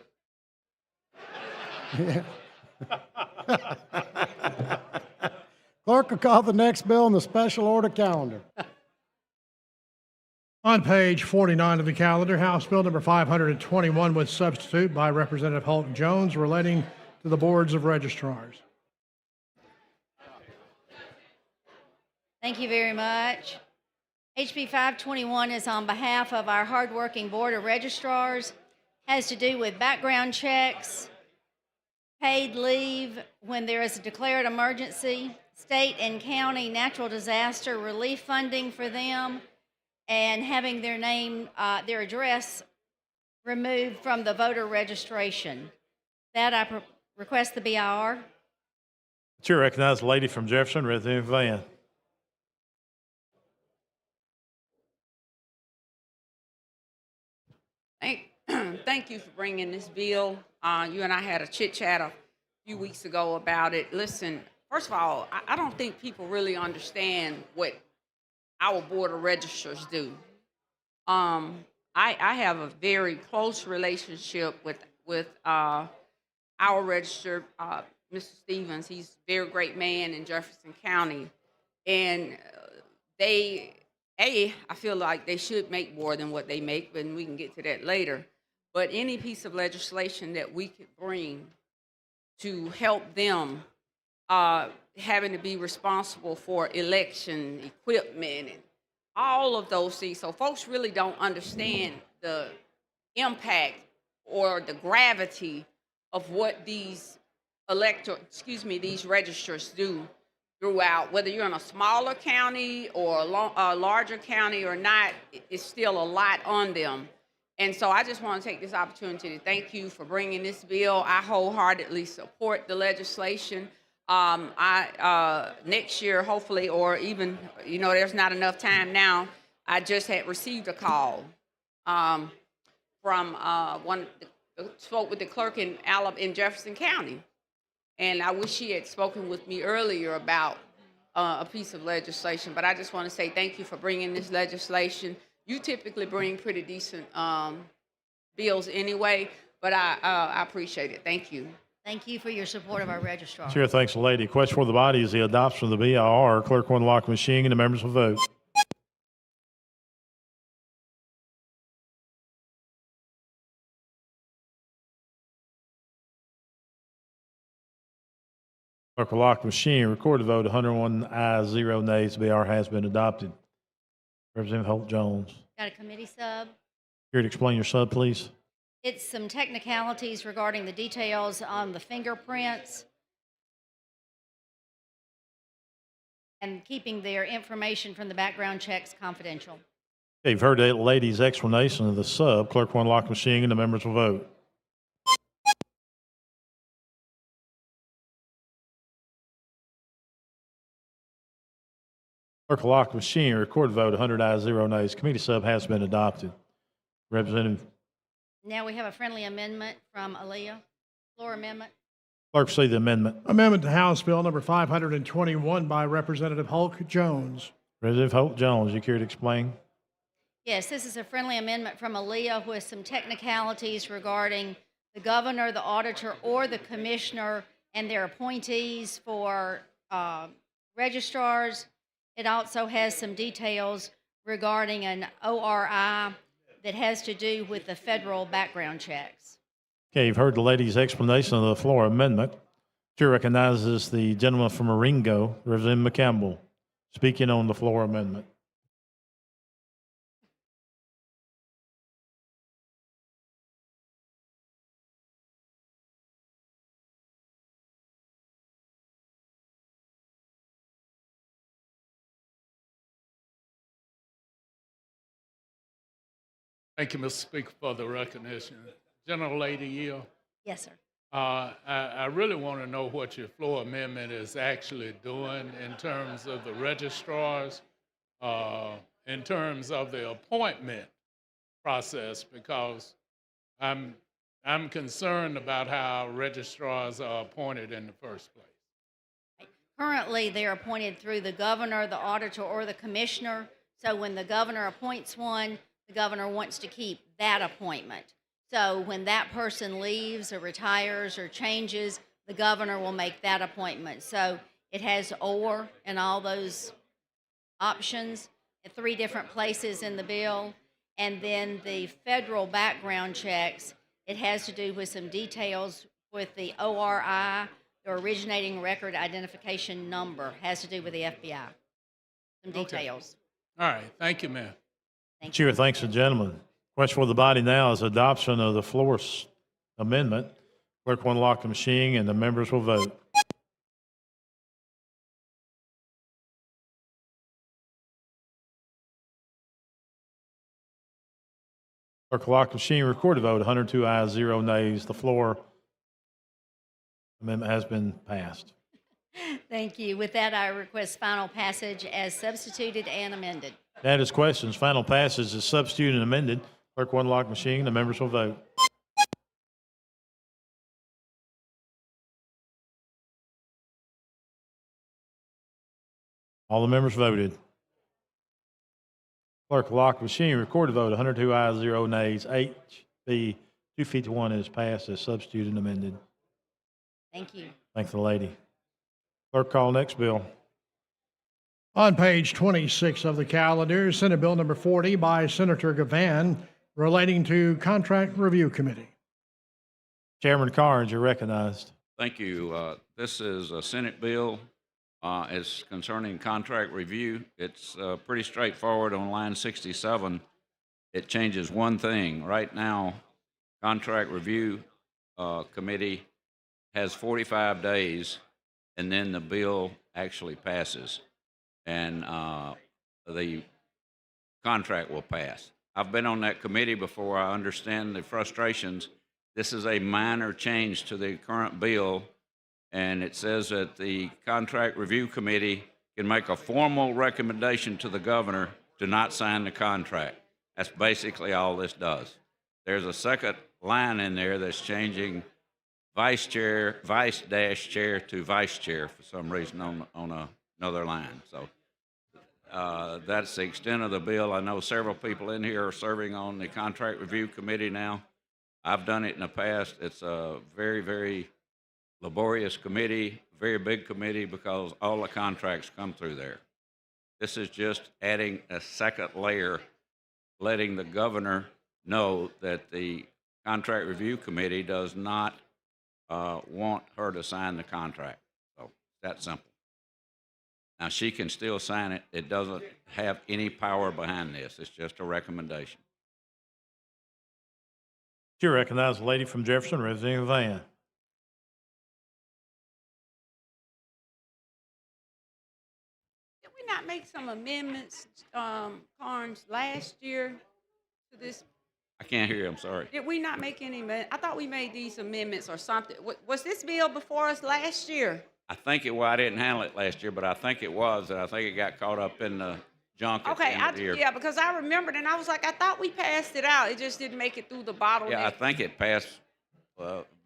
Speaker 1: Clerk will call the next bill in the special order calendar.
Speaker 12: On page 49 of the calendar, House Bill number 521 with substitute by Representative Holt Jones relating to the boards of registrars.
Speaker 7: Thank you very much. HB 521 is on behalf of our hardworking Board of Registrars, has to do with background checks, paid leave when there is a declared emergency, state and county natural disaster relief funding for them, and having their name, their address removed from the voter registration. That I request the BIR.
Speaker 4: Chair recognizes the lady from Jefferson, Representative Van.
Speaker 8: Thank you for bringing this bill. You and I had a chit chat a few weeks ago about it. Listen, first of all, I don't think people really understand what our Board of Registrars do. I have a very close relationship with our registrar, Mr. Stevens. He's a very great man in Jefferson County. And I feel like they should make more than what they make, but we can get to that later. But any piece of legislation that we could bring to help them having to be responsible for election equipment and all of those things. So folks really don't understand the impact or the gravity of what these these registers do throughout, whether you're in a smaller county or a larger county or not, it's still a lot on them. And so I just want to take this opportunity to thank you for bringing this bill. I wholeheartedly support the legislation. Next year, hopefully, or even, there's not enough time now. I just had received a call from spoke with the clerk in Jefferson County. And I wish she had spoken with me earlier about a piece of legislation. But I just want to say thank you for bringing this legislation. You typically bring pretty decent bills anyway, but I appreciate it. Thank you.
Speaker 7: Thank you for your support of our registrar.
Speaker 4: Chair thanks the lady. Question for the body is the adoption of the BIR. Clerk will unlock the machine and the members will vote. Clerk will lock the machine. Recorded vote 101 ayes, 0 nays. The BIR has been adopted. Representative Holt Jones.
Speaker 7: Got a committee sub?
Speaker 4: Here to explain your sub, please.
Speaker 7: It's some technicalities regarding the details on the fingerprints and keeping their information from the background checks confidential.
Speaker 4: Okay, you've heard the lady's explanation of the sub. Clerk will unlock the machine and the members will vote. Clerk will lock the machine. Record the vote. 100 ayes, 0 nays. Committee sub has been adopted. Representative
Speaker 7: Now we have a friendly amendment from Aaliyah. Floor amendment.
Speaker 4: Clerk, see the amendment.
Speaker 12: Amendment to House Bill number 521 by Representative Hulk Jones.
Speaker 4: Representative Holt Jones, you care to explain?
Speaker 7: Yes, this is a friendly amendment from Aaliyah with some technicalities regarding the governor, the auditor, or the commissioner and their appointees for registrars. It also has some details regarding an ORI that has to do with the federal background checks.
Speaker 4: Okay, you've heard the lady's explanation of the floor amendment. Chair recognizes the gentleman from Marengo, Representative McCampbell, speaking on the floor amendment.
Speaker 3: Thank you, Mr. Speaker, for the recognition. General Lady Yield,
Speaker 7: Yes, sir.
Speaker 3: I really want to know what your floor amendment is actually doing in terms of the registrars, in terms of the appointment process, because I'm concerned about how registrars are appointed in the first place.
Speaker 7: Currently, they're appointed through the governor, the auditor, or the commissioner. So when the governor appoints one, the governor wants to keep that appointment. So when that person leaves or retires or changes, the governor will make that appointment. So it has or in all those options at 3 different places in the bill. And then the federal background checks, it has to do with some details with the ORI, the originating record identification number, has to do with the FBI. Some details.
Speaker 3: All right, thank you, ma'am.
Speaker 4: Chair thanks the gentleman. Question for the body now is adoption of the floor amendment. Clerk will unlock the machine and the members will vote. Clerk will lock the machine. Record the vote. 102 ayes, 0 nays. The floor amendment has been passed.
Speaker 7: Thank you. With that, I request final passage as substituted and amended.
Speaker 4: That is questions. Final passage is substituted and amended. Clerk will unlock machine. The members will vote. All the members voted. Clerk will lock machine. Record the vote. 102 ayes, 0 nays. HB 251 is passed as substituted and amended.
Speaker 7: Thank you.
Speaker 4: Thank the lady. Clerk, call next bill.
Speaker 12: On page 26 of the calendar, Senate Bill number 40 by Senator Gavan relating to Contract Review Committee.
Speaker 4: Chairman Carnes, you're recognized.
Speaker 6: Thank you. This is a Senate bill. It's concerning contract review. It's pretty straightforward on line 67. It changes one thing. Right now, Contract Review Committee has 45 days, and then the bill actually passes, and the contract will pass. I've been on that committee before. I understand the frustrations. This is a minor change to the current bill, and it says that the Contract Review Committee can make a formal recommendation to the governor to not sign the contract. That's basically all this does. There's a second line in there that's changing vice dash chair to vice chair for some reason on another line. So that's the extent of the bill. I know several people in here are serving on the Contract Review Committee now. I've done it in the past. It's a very, very laborious committee, very big committee, because all the contracts come through there. This is just adding a second layer, letting the governor know that the Contract Review Committee does not want her to sign the contract. So that's simple. Now, she can still sign it. It doesn't have any power behind this. It's just a recommendation.
Speaker 4: You recognize the lady from Jefferson, Representative Van.
Speaker 8: Did we not make some amendments, Carnes, last year to this?
Speaker 6: I can't hear you. I'm sorry.
Speaker 8: Did we not make any? I thought we made these amendments or something. Was this bill before us last year?
Speaker 6: I think well, I didn't handle it last year, but I think it was, and I think it got caught up in the junk at the
Speaker 8: Okay,
Speaker 6: end of the year.
Speaker 8: yeah, because I remembered and I was like, I thought we passed it out. It just didn't make it through the bottleneck.
Speaker 6: Yeah, I think it passed,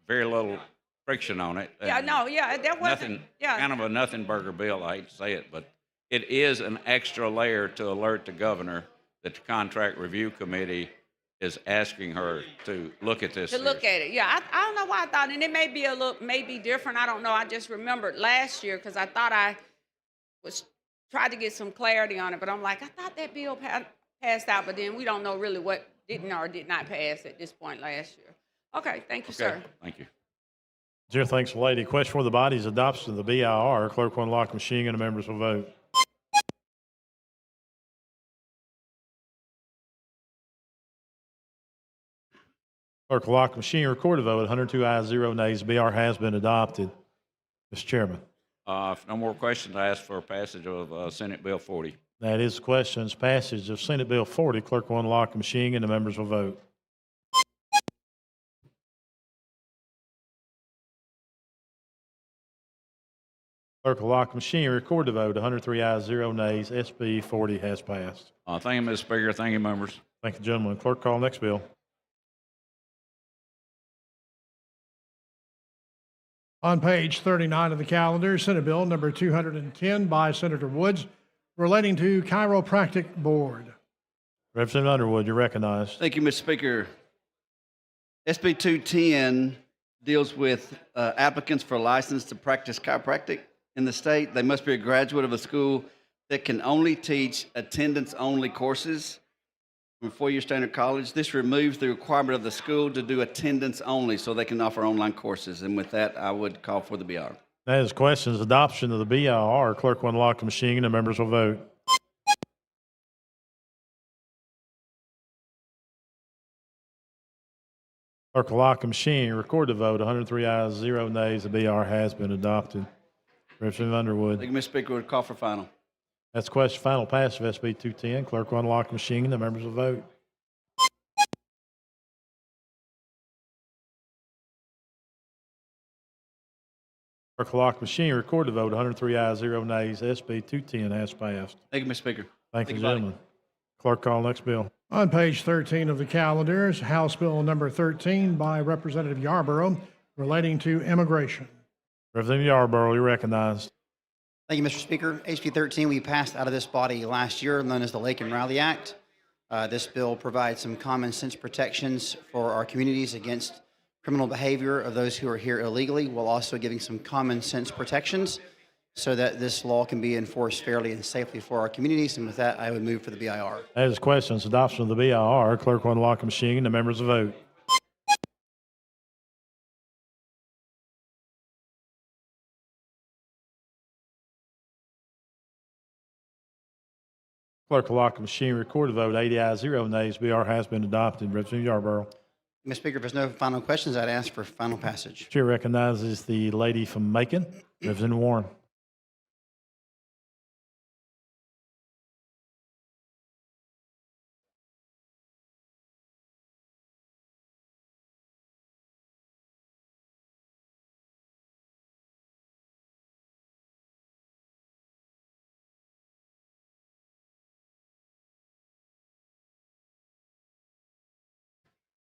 Speaker 6: very little friction on it.
Speaker 8: Yeah,
Speaker 6: and
Speaker 8: no, yeah, that wasn't.
Speaker 6: Nothing,
Speaker 8: Yeah.
Speaker 6: kind of a nothing burger bill, I hate to say it, but it is an extra layer to alert the governor that the contract review committee is asking her to look at this.
Speaker 8: To look at it, yeah. I don't know why I thought, and it may be a little, maybe different. I don't know. I just remembered last year because I thought I was tried to get some clarity on it, but I'm like, I thought that bill passed out, but then we don't know really what didn't or did not pass at this point last year. Okay, thank you,
Speaker 6: Okay,
Speaker 8: sir.
Speaker 6: thank you.
Speaker 4: Chair thanks the lady. Question for the body's adoption of the BIR. Clerk will unlock the machine and the members will vote. Clerk will lock the machine, record a vote. 102 ayes, 0 nays. The BR has been adopted. Mr. Chairman.
Speaker 6: If no more questions, I ask for passage of Senate Bill 40.
Speaker 4: That is the questions. Passage of Senate Bill 40. Clerk will unlock the machine and the members will vote. Clerk will lock the machine, record the vote. 103 ayes, 0 nays. SB 40 has passed.
Speaker 6: Thank you, Mr. Speaker. Thank you, members.
Speaker 4: Thank you, gentlemen. Clerk, call next bill.
Speaker 12: On page 39 of the calendar, Senate Bill number 210 by Senator Woods relating to chiropractic board.
Speaker 4: Representative Underwood, you're recognized.
Speaker 11: Thank you, Mr. Speaker. SB 210 deals with applicants for a license to practice chiropractic in the state. They must be a graduate of a school that can only teach attendance-only courses from four-year standard college. This removes the requirement of the school to do attendance only so they can offer online courses. And with that, I would call for the BR.
Speaker 4: That is questions. Adoption of the BIR. Clerk will unlock the machine and the members will vote. Clerk will lock the machine, record the vote. 103 ayes, 0 nays. The BR has been adopted. Representative Underwood.
Speaker 11: Thank you, Mr. Speaker. Would call for final.
Speaker 4: That's question final passage of SB 210. Clerk will unlock the machine and the members will vote. Clerk will lock the machine, record the vote. 103 ayes, 0 nays. SB 210 has passed.
Speaker 11: Thank you, Mr. Speaker.
Speaker 4: Thank you,
Speaker 11: you, buddy.
Speaker 4: gentlemen. Clerk, call next bill.
Speaker 12: On page 13 of the calendar is House Bill number 13 by Representative Yarborough relating to immigration.
Speaker 4: Representative Yarborough, you're recognized.
Speaker 13: Thank you, Mr. Speaker. HB 13 we passed out of this body last year, known as the Lake and Rowley Act. This bill provides some common sense protections for our communities against criminal behavior of those who are here illegally, while also giving some common sense protections so that this law can be enforced fairly and safely for our communities. And with that, I would move for the BIR.
Speaker 4: That is questions. Adoption of the BIR. Clerk will unlock the machine and the members will vote. Clerk will lock the machine, record the vote. 80 ayes, 0 nays. BR has been adopted. Representative Yarborough.
Speaker 13: Mr. Speaker, if there's no final questions, I'd ask for final passage.
Speaker 4: Chair recognizes the lady from Macon, Representative Warren.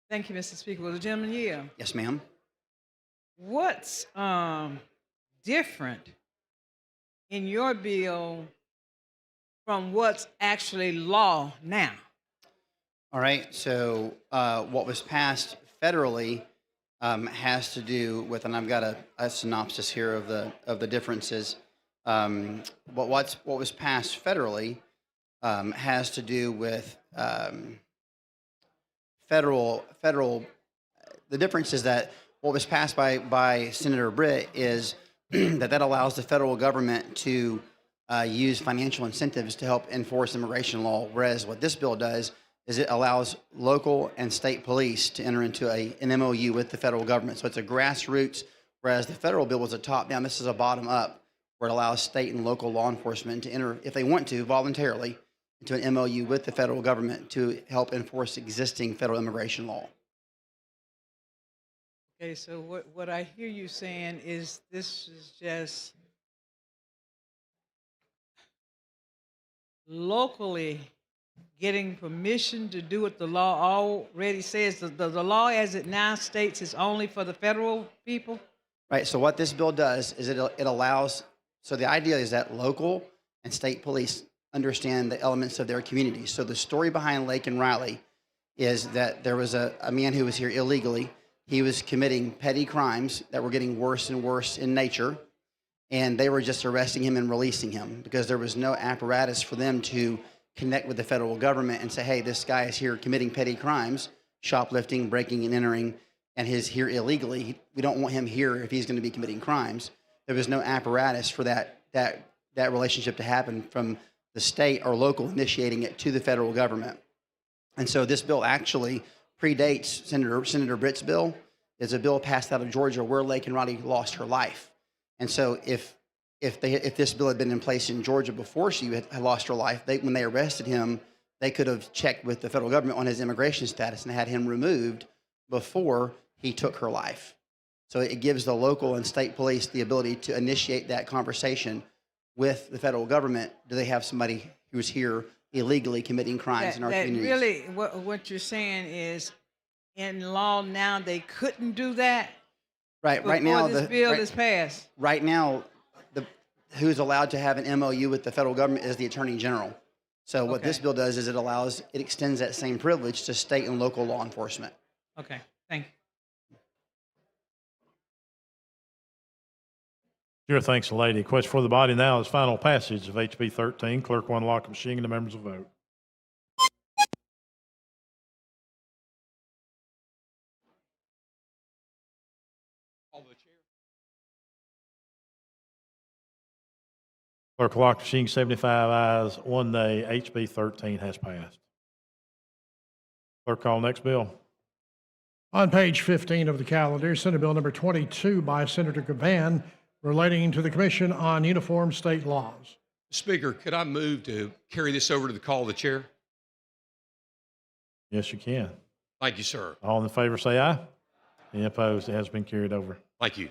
Speaker 23: Thank you, Mr. Speaker. Will the gentleman yield?
Speaker 13: Yes, ma'am.
Speaker 23: What's different in your bill from what's actually law now?
Speaker 13: All right, so what was passed federally has to do with, and I've got a synopsis here of the differences. What was passed federally has to do with federal. The difference is that what was passed by Senator Britt is that allows the federal government to use financial incentives to help enforce immigration law, whereas what this bill does is it allows local and state police to enter into an MOU with the federal government. So it's a grassroots, whereas the federal bill was a top-down. This is a bottom-up, where it allows state and local law enforcement to enter, if they want to, voluntarily, into an MOU with the federal government to help enforce existing federal immigration law.
Speaker 23: Okay, so what I hear you saying is this is just locally getting permission to do what the law already says. The law as it now states is only for the federal people?
Speaker 13: Right. So what this bill does is it allows, so the idea is that local and state police understand the elements of their community. So the story behind Lake and Riley is that there was a man who was here illegally. He was committing petty crimes that were getting worse and worse in nature. And they were just arresting him and releasing him because there was no apparatus for them to connect with the federal government and say, hey, this guy is here committing petty crimes, shoplifting, breaking and entering, and he's here illegally. We don't want him here if he's going to be committing crimes. There was no apparatus for that relationship to happen from the state or local initiating it to the federal government. And so this bill actually predates Senator Britt's bill. It's a bill passed out of Georgia where Lake and Riley lost her life. And so if this bill had been in place in Georgia before she had lost her life, when they arrested him, they could have checked with the federal government on his immigration status and had him removed before he took her life. So it gives the local and state police the ability to initiate that conversation with the federal government. Do they have somebody who's here illegally committing crimes in our communities?
Speaker 23: Really, what you're saying is, in law now, they couldn't do that?
Speaker 13: Right. Right now,
Speaker 23: before this bill is passed?
Speaker 13: Right now, who's allowed to have an MOU with the federal government is the Attorney General. So what this bill does is it extends that same privilege to state and local law enforcement.
Speaker 23: Okay, thank you.
Speaker 4: Sure, thanks, lady. Question for the body now is final passage of HB 13. Clerk will unlock the machine and the members will vote. Clerk will lock the machine, 75 ayes, 1 nay. HB 13 has passed. Clerk, call next bill.
Speaker 12: On page 15 of the calendar, Senate Bill number 22 by Senator Gavan relating to the Commission on Uniform State Laws.
Speaker 5: Speaker, could I move to carry this over to the call of the chair?
Speaker 4: Yes, you can.
Speaker 5: Thank you, sir.
Speaker 4: All in favor say aye. Any opposed? It has been carried over.
Speaker 5: Thank you.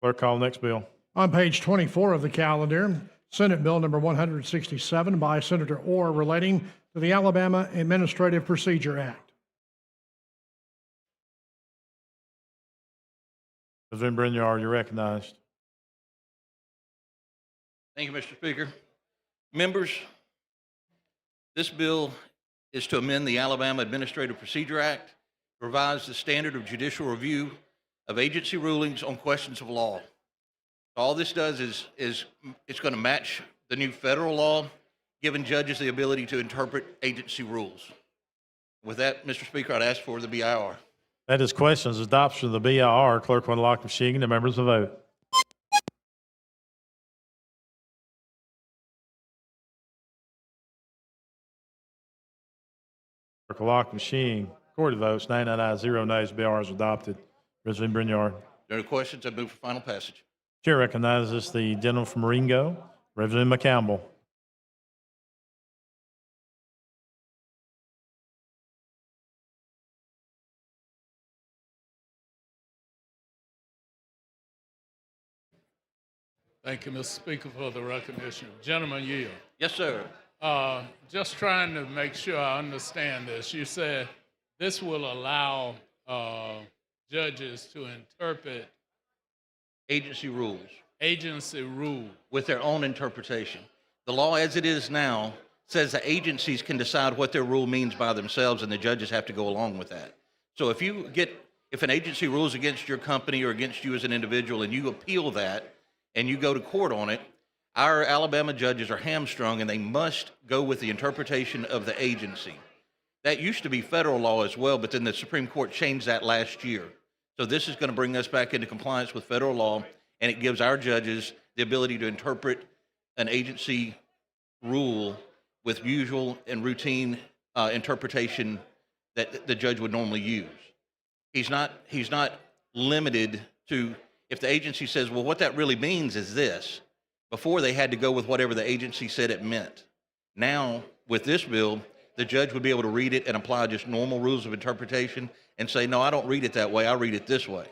Speaker 4: Clerk, call next bill.
Speaker 12: On page 24 of the calendar, Senate Bill number 167 by Senator Orr relating to the Alabama Administrative Procedure Act.
Speaker 4: President Brinyard, you're recognized.
Speaker 20: Thank you, Mr. Speaker. Members, this bill is to amend the Alabama Administrative Procedure Act, provides the standard of judicial review of agency rulings on questions of law. All this does is it's going to match the new federal law, giving judges the ability to interpret agency rules. With that, Mr. Speaker, I'd ask for the BIR.
Speaker 4: That is questions, adoption of the BIR. Clerk will unlock the machine and the members will vote. Clerk will lock the machine. Recorded votes, 99 ayes, 0 nays. BIR is adopted. President Brinyard.
Speaker 20: There are no questions. I move for final passage.
Speaker 4: Chair recognizes the gentleman from Ringo, Reverend McCampbell.
Speaker 3: Thank you, Mr. Speaker, for the recognition. Gentleman yield.
Speaker 20: Yes, sir.
Speaker 3: Just trying to make sure I understand this. You said this will allow judges to interpret
Speaker 20: agency rules.
Speaker 3: Agency rule.
Speaker 20: With their own interpretation. The law as it is now says that agencies can decide what their rule means by themselves and the judges have to go along with that. So if an agency rules against your company or against you as an individual and you appeal that and you go to court on it, our Alabama judges are hamstrung and they must go with the interpretation of the agency. That used to be federal law as well, but then the Supreme Court changed that last year. So this is going to bring us back into compliance with federal law, and it gives our judges the ability to interpret an agency rule with usual and routine interpretation that the judge would normally use. He's not limited to, if the agency says, well, what that really means is this. Before, they had to go with whatever the agency said it meant. Now, with this bill, the judge would be able to read it and apply just normal rules of interpretation
Speaker 2: and say, no, I don't read it that way, I read it this way.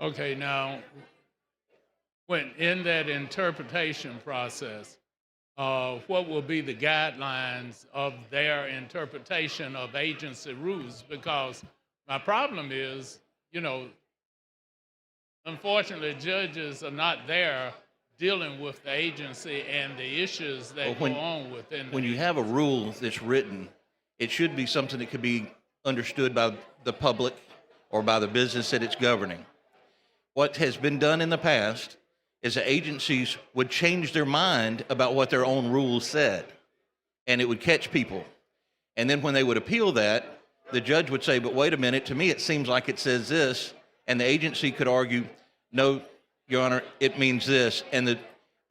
Speaker 3: Okay, now, when in that interpretation process, what will be the guidelines of their interpretation of agency rules? Because my problem is, you know, unfortunately, judges are not there dealing with the agency and the issues that
Speaker 2: Well,
Speaker 3: go on within.
Speaker 2: When you have a rule that's written, it should be something that could be understood by the public or by the business that it's governing. What has been done in the past is that agencies would change their mind about what their own rules said, and it would catch people. And then when they would appeal that, the judge would say, but wait a minute, to me it seems like it says this, and the agency could argue, no, Your Honor, it means this. And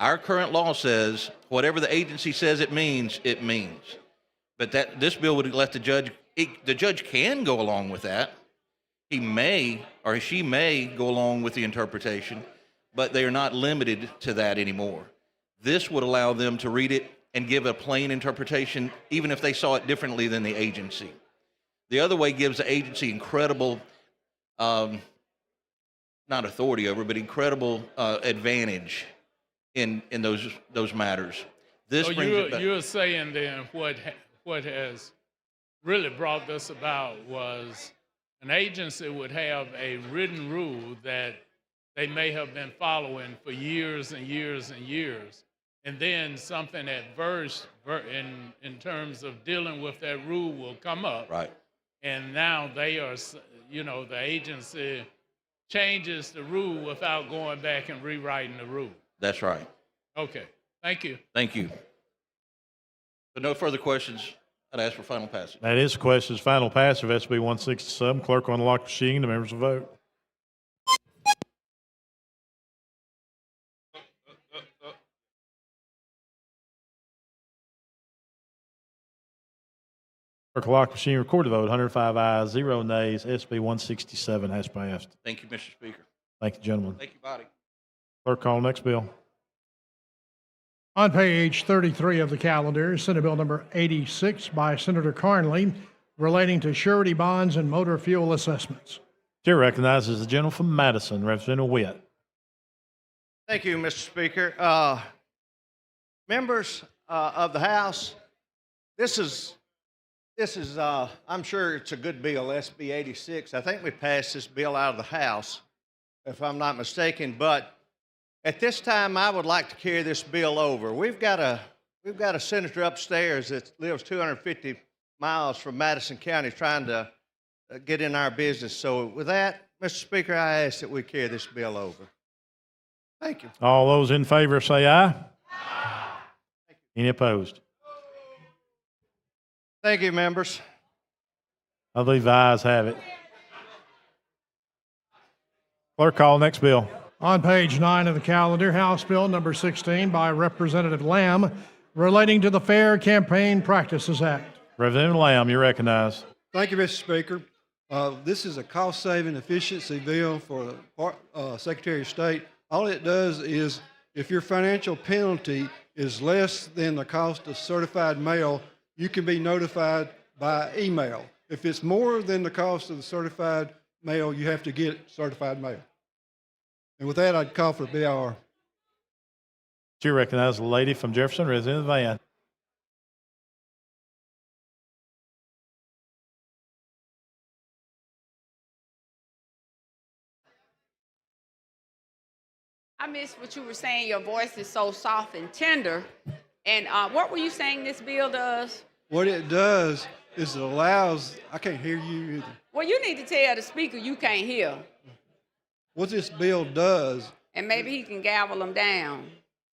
Speaker 2: our current law says whatever the agency says it means, it means. But this bill would let the judge can go along with that. He may, or she may go along with the interpretation, but they are not limited to that anymore. This would allow them to read it and give a plain interpretation, even if they saw it differently than the agency. The other way gives the agency incredible, not authority over, but incredible advantage in those matters. This
Speaker 3: So
Speaker 2: brings it back.
Speaker 3: you're saying then what has really brought this about was an agency would have a written rule that they may have been following for years and years and years, and then something adverse in terms of dealing with that rule will come up.
Speaker 2: Right.
Speaker 3: And now they are, you know, the agency changes the rule without going back and rewriting the rule.
Speaker 2: That's right.
Speaker 3: Okay, thank you.
Speaker 2: Thank you. But no further questions. I'd ask for final passage.
Speaker 4: That is questions. Final passage of SB 167. Clerk will unlock the machine. The members will vote. Clerk will lock the machine. Record the vote. 105 ayes, 0 nays. SB 167 has passed.
Speaker 2: Thank you, Mr. Speaker.
Speaker 4: Thank you, gentlemen.
Speaker 2: Thank you, body.
Speaker 4: Clerk, call next bill.
Speaker 12: On page 33 of the calendar, Senate Bill number 86 by Senator Carnley relating to surety bonds and motor fuel assessments.
Speaker 4: Chair recognizes the gentleman from Madison, Representative Witt.
Speaker 14: Thank you, Mr. Speaker. Members of the House, this is I'm sure it's a good bill, SB 86. I think we passed this bill out of the House, if I'm not mistaken, but at this time, I would like to carry this bill over. We've got a senator upstairs that lives 250 miles from Madison County trying to get in our business. So with that, Mr. Speaker, I ask that we carry this bill over. Thank you.
Speaker 4: All those in favor say aye. Any opposed?
Speaker 14: Thank you, members.
Speaker 4: I believe the ayes have it. Clerk, call next bill.
Speaker 12: On page 9 of the calendar, House Bill number 16 by Representative Lamb relating to the Fair Campaign Practices Act.
Speaker 4: Representative Lamb, you're recognized.
Speaker 15: Thank you, Mr. Speaker. This is a cost-saving efficiency bill for the Secretary of State. All it does is if your financial penalty is less than the cost of certified mail, you can be notified by email. If it's more than the cost of the certified mail, you have to get certified mail. And with that, I'd call for BR.
Speaker 4: Chair recognizes the lady from Jefferson, Representative Van.
Speaker 8: I missed what you were saying. Your voice is so soft and tender. And what were you saying this bill does?
Speaker 15: What it does is it allows, I can't hear you either.
Speaker 8: Well, you need to tell the speaker you can't hear.
Speaker 15: What this bill does,
Speaker 8: And maybe he can gavel them down.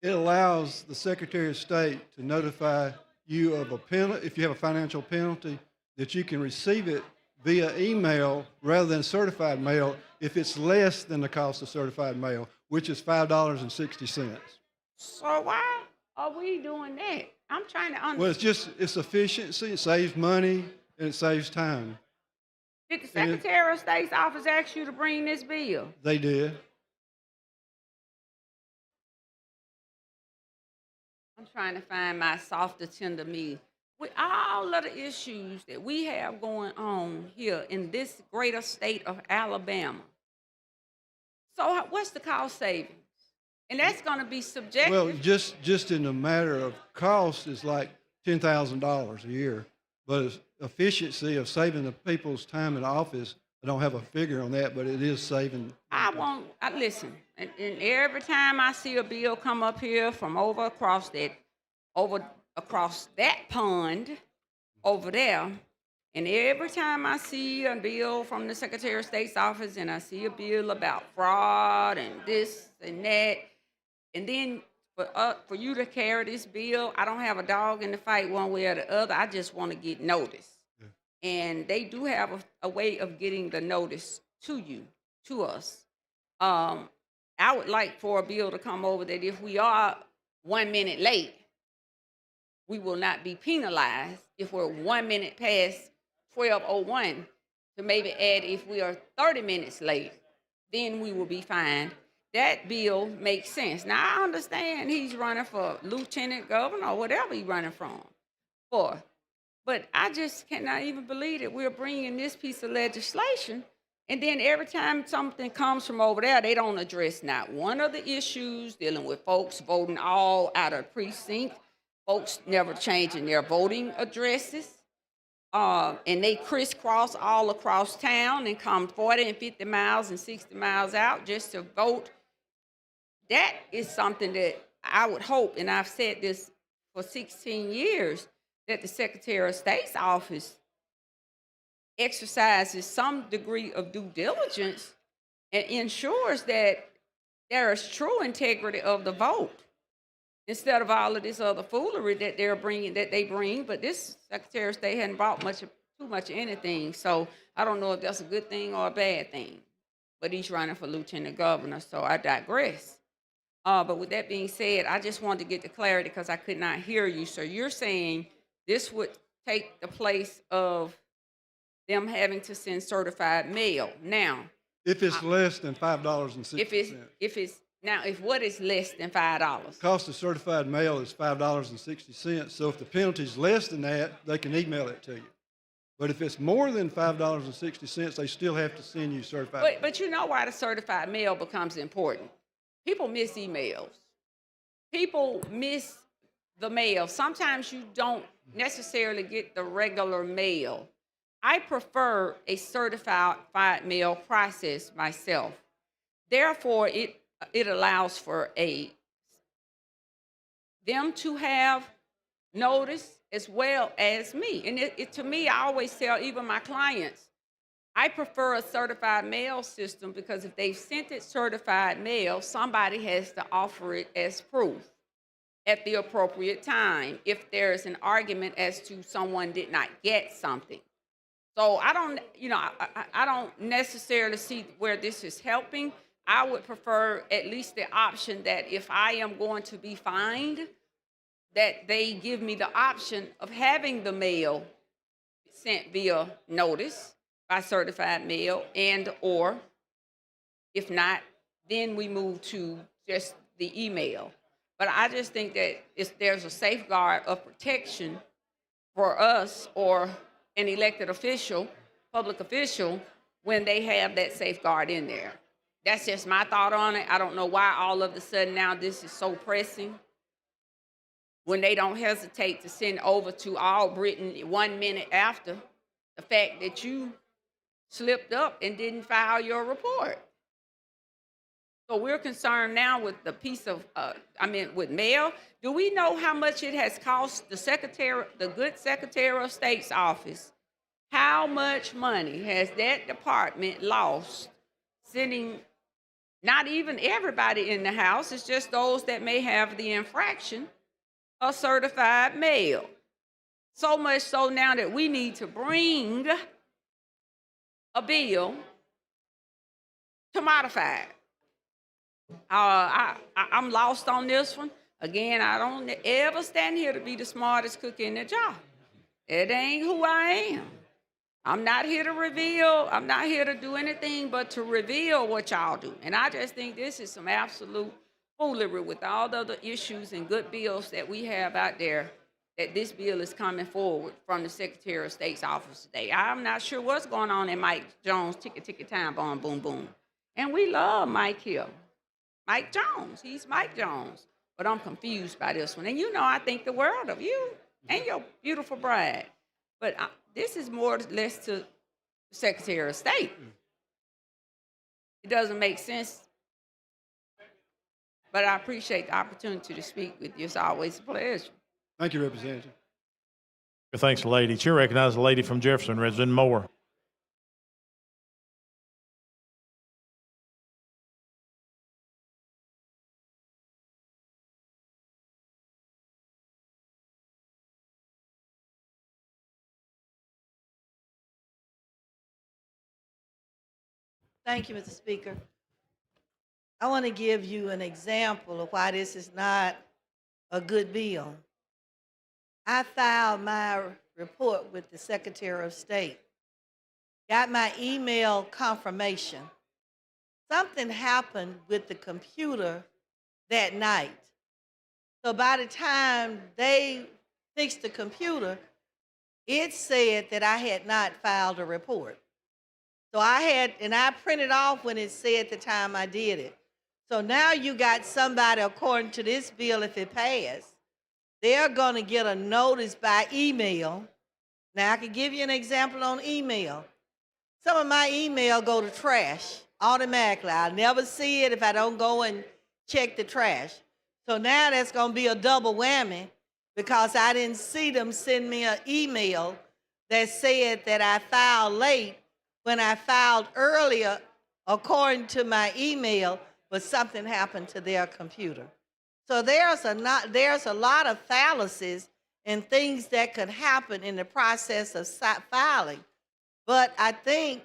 Speaker 15: it allows the Secretary of State to notify you of a penalty, if you have a financial penalty, that you can receive it via email rather than certified mail if it's less than the cost of certified mail, which is $5.60.
Speaker 8: So why are we doing that? I'm trying to understand.
Speaker 15: Well, it's efficiency, it saves money, and it saves time.
Speaker 8: Did the Secretary of State's office ask you to bring this bill?
Speaker 15: They did.
Speaker 8: I'm trying to find my softer, tender me with all of the issues that we have going on here in this greater state of Alabama. So what's the cost savings? And that's going to be subjective.
Speaker 15: Well, just in the matter of cost is like $10,000 a year, but it's efficiency of saving the people's time in the office. I don't have a figure on that, but it is saving.
Speaker 8: Listen, and every time I see a bill come up here from across that pond over there, and every time I see a bill from the Secretary of State's office and I see a bill about fraud and this and that, and then for you to carry this bill, I don't have a dog in the fight one way or the other. I just want to get notice. Yeah. And they do have a way of getting the notice to us. I would like for a bill to come over that if we are 1 minute late, we will not be penalized if we're 1 minute past 12:01, to maybe add if we are 30 minutes late, then we will be fined. That bill makes sense. Now, I understand he's running for lieutenant governor or whatever he's running for, but I just cannot even believe that we're bringing this piece of legislation, and then every time something comes from over there, they don't address not one of the issues dealing with folks voting all out of precinct, folks never changing their voting addresses. And they crisscross all across town and come 40 and 50 miles and 60 miles out just to vote. That is something that I would hope, and I've said this for 16 years, that the Secretary of State's office exercises some degree of due diligence and ensures that there is true integrity of the vote, instead of all of this other foolery that they bring. But this Secretary of State hadn't brought too much of anything. So I don't know if that's a good thing or a bad thing. But he's running for lieutenant governor, so I digress. But with that being said, I just wanted to get the clarity because I could not hear you. So you're saying this would take the place of them having to send certified mail. Now,
Speaker 15: If it's less than $5.60.
Speaker 8: if what is less than $5?
Speaker 15: Cost of certified mail is $5.60. So if the penalty is less than that, they can email it to you. But if it's more than $5.60, they still have to send you certified.
Speaker 8: But you know why the certified mail becomes important? People miss emails. People miss the mail. Sometimes you don't necessarily get the regular mail. I prefer a certified mail process myself. Therefore, it allows for them to have notice as well as me. And to me, I always tell even my clients, I prefer a certified mail system because if they've sent it certified mail, somebody has to offer it as proof at the appropriate time if there's an argument as to someone did not get something. So I don't necessarily see where this is helping. I would prefer at least the option that if I am going to be fined, that they give me the option of having the mail sent via notice by certified mail, and or if not, then we move to just the email. But I just think that there's a safeguard of protection for us or an elected official, public official, when they have that safeguard in there. That's just my thought on it. I don't know why all of a sudden now this is so pressing when they don't hesitate to send over to all Britain 1 minute after the fact that you slipped up and didn't file your report. So we're concerned now with the piece of, with mail. Do we know how much it has cost the good Secretary of State's office? How much money has that department lost sending not even everybody in the house, it's just those that may have the infraction of certified mail? So much so now that we need to bring a bill to modify it. I'm lost on this one. Again, I don't ever stand here to be the smartest cook in the job. It ain't who I am. I'm not here to reveal. I'm not here to do anything but to reveal what y'all do. And I just think this is some absolute foolery with all the other issues and good bills that we have out there. that this bill is coming forward from the Secretary of State's office today. I'm not sure what's going on in Mike Jones' ticket time bomb, boom, boom. And we love Mike here. Mike Jones, he's Mike Jones. But I'm confused by this one. And you know, I think the world of you and your beautiful bride. But this is more or less to the Secretary of State. It doesn't make sense. But I appreciate the opportunity to speak with you. It's always a pleasure.
Speaker 15: Thank you, Representative.
Speaker 4: Thanks, lady. Chair recognizes the lady from Jefferson, Representative Moore.
Speaker 9: Thank you, Mr. Speaker. I want to give you an example of why this is not a good bill. I filed my report with the Secretary of State, got my email confirmation. Something happened with the computer that night. So by the time they fixed the computer, it said that I had not filed a report. So I printed off when it said the time I did it. So now you got somebody, according to this bill, if it passed, they're going to get a notice by email. Now, I can give you an example on email. Some of my email go to trash automatically. I'll never see it if I don't go and check the trash. So now that's going to be a double whammy because I didn't see them send me an email that said that I filed late when I filed earlier according to my email, but something happened to their computer. So there's a lot of fallacies and things that could happen in the process of filing. But I think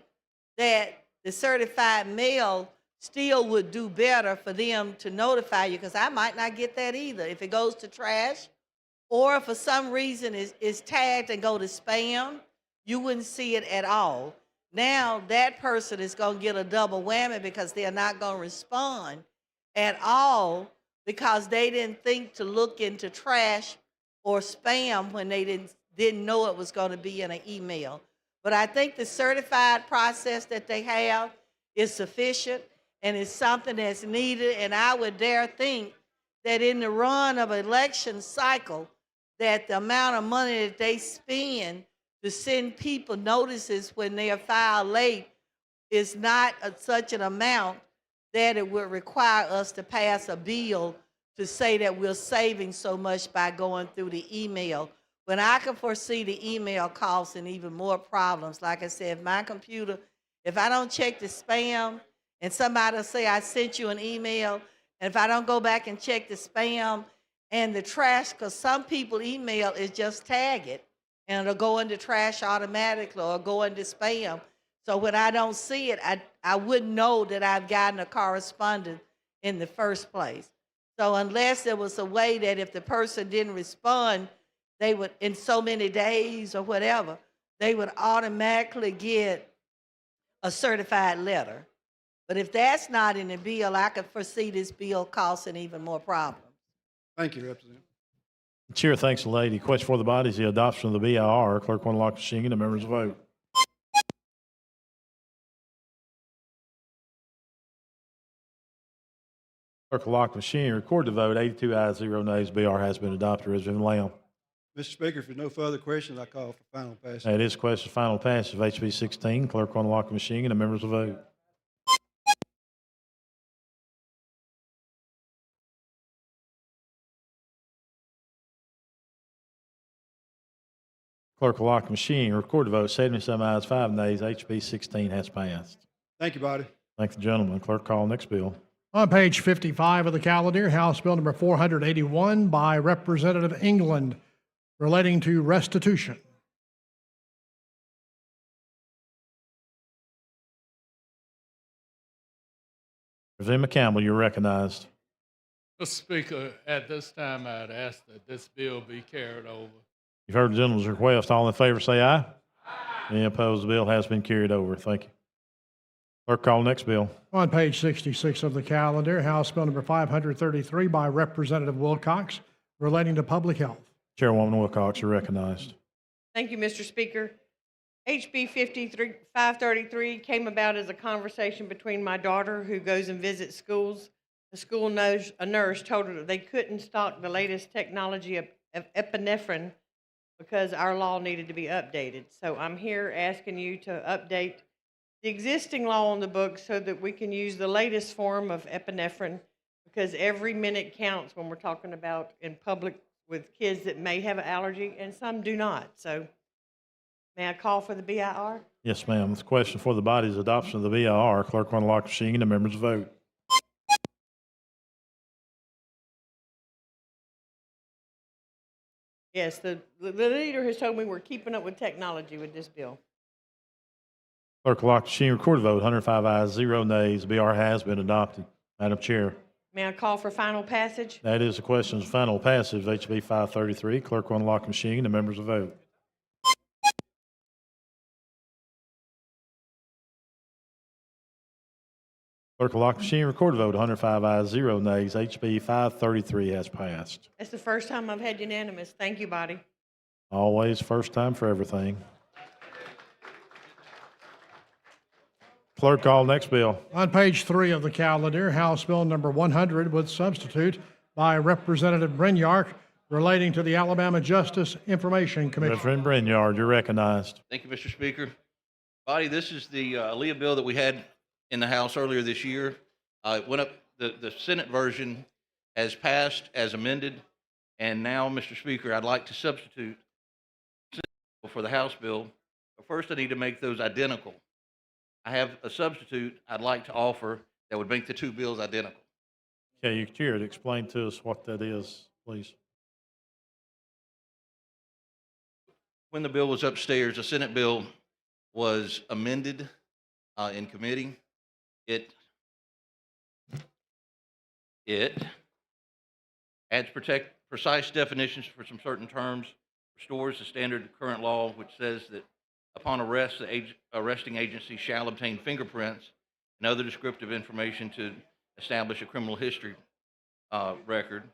Speaker 9: that the certified mail still would do better for them to notify you, because I might not get that either. If it goes to trash, or if for some reason it's tagged and go to spam, you wouldn't see it at all. Now that person is going to get a double whammy because they're not going to respond at all because they didn't think to look into trash or spam when they didn't know it was going to be in an email. But I think the certified process that they have is sufficient and it's something that's needed. And I would dare think that in the run of an election cycle, that the amount of money that they spend to send people notices when they are filed late is not such an amount that it would require us to pass a bill to say that we're saving so much by going through the email. When I can foresee the email causing even more problems. Like I said, my computer, if I don't check the spam and somebody will say I sent you an email, and if I don't go back and check the spam and the trash, because some people email is just tag it and it'll go into trash automatically or go into spam. So when I don't see it, I wouldn't know that I've gotten a correspondence in the first place. So unless there was a way that if the person didn't respond, they would, in so many days or whatever, they would automatically get a certified letter. But if that's not in the bill, I could foresee this bill causing even more problems.
Speaker 15: Thank you, Representative.
Speaker 4: Chair thanks the lady. Question for the body is the adoption of the BIR. Clerk will unlock the machine and the members vote. Clerk will lock the machine. Record the vote. 82 ayes, 0 nays. BR has been adopted. Representative Lamb.
Speaker 15: Mr. Speaker, if there's no further questions, I call for final passage.
Speaker 4: That is question final passage of HB 16. Clerk will unlock the machine and the members will vote. Clerk will lock the machine. Record the vote. 77 ayes, 5 nays. HB 16 has passed.
Speaker 15: Thank you, body.
Speaker 4: Thank the gentleman. Clerk, call next bill.
Speaker 12: On page 55 of the calendar, House Bill number 481 by Representative England relating to restitution.
Speaker 4: Representative McCampbell, you're recognized.
Speaker 3: Mr. Speaker, at this time, I'd ask that this bill be carried over.
Speaker 4: You've heard the gentleman's request. All in favor say aye. Aye. Any opposed? The bill has been carried over. Thank you. Clerk, call next bill.
Speaker 12: On page 66 of the calendar, House Bill number 533 by Representative Wilcox relating to public health.
Speaker 4: Chairwoman Wilcox, you're recognized.
Speaker 16: Thank you, Mr. Speaker. HB 533 came about as a conversation between my daughter, who goes and visits schools. The school a nurse told her that they couldn't stock the latest technology of epinephrine because our law needed to be updated. So I'm here asking you to update the existing law on the books so that we can use the latest form of epinephrine, because every minute counts when we're talking about in public with kids that may have an allergy and some do not. So may I call for the BIR?
Speaker 4: Yes, ma'am. The question for the body is adoption of the BIR. Clerk will unlock the machine and the members vote.
Speaker 16: Yes, the leader has told me we're keeping up with technology with this bill.
Speaker 4: Clerk will lock the machine, record the vote. 105 ayes, 0 nays. BR has been adopted. Madam Chair,
Speaker 16: May I call for final passage?
Speaker 4: that is the question's final passage, HB 533. Clerk will unlock the machine and the members vote. Clerk will lock the machine, record the vote. 105 ayes, 0 nays. HB 533 has passed.
Speaker 16: That's the first time I've had unanimous. Thank you, body.
Speaker 4: Always first time for everything. Clerk, call next bill.
Speaker 12: On page 3 of the calendar, House Bill number 100 with substitute by Representative Brinyark relating to the Alabama Justice Information Commission.
Speaker 4: Reverend Brinyard, you're recognized.
Speaker 2: Thank you, Mr. Speaker. Body, this is the ALEA bill that we had in the House earlier this year. It went up, the Senate version has passed as amended, and now, Mr. Speaker, I'd like to substitute for the House bill. But first, I need to make those identical. I have a substitute I'd like to offer that would make the two bills identical.
Speaker 4: Okay, you Chair, to explain to us what that is, please.
Speaker 2: When the bill was upstairs, the Senate bill was amended in committee. It adds precise definitions for some certain terms, restores the standard current law, which says that upon arrest, the arresting agency shall obtain fingerprints and other descriptive information to establish a criminal history record,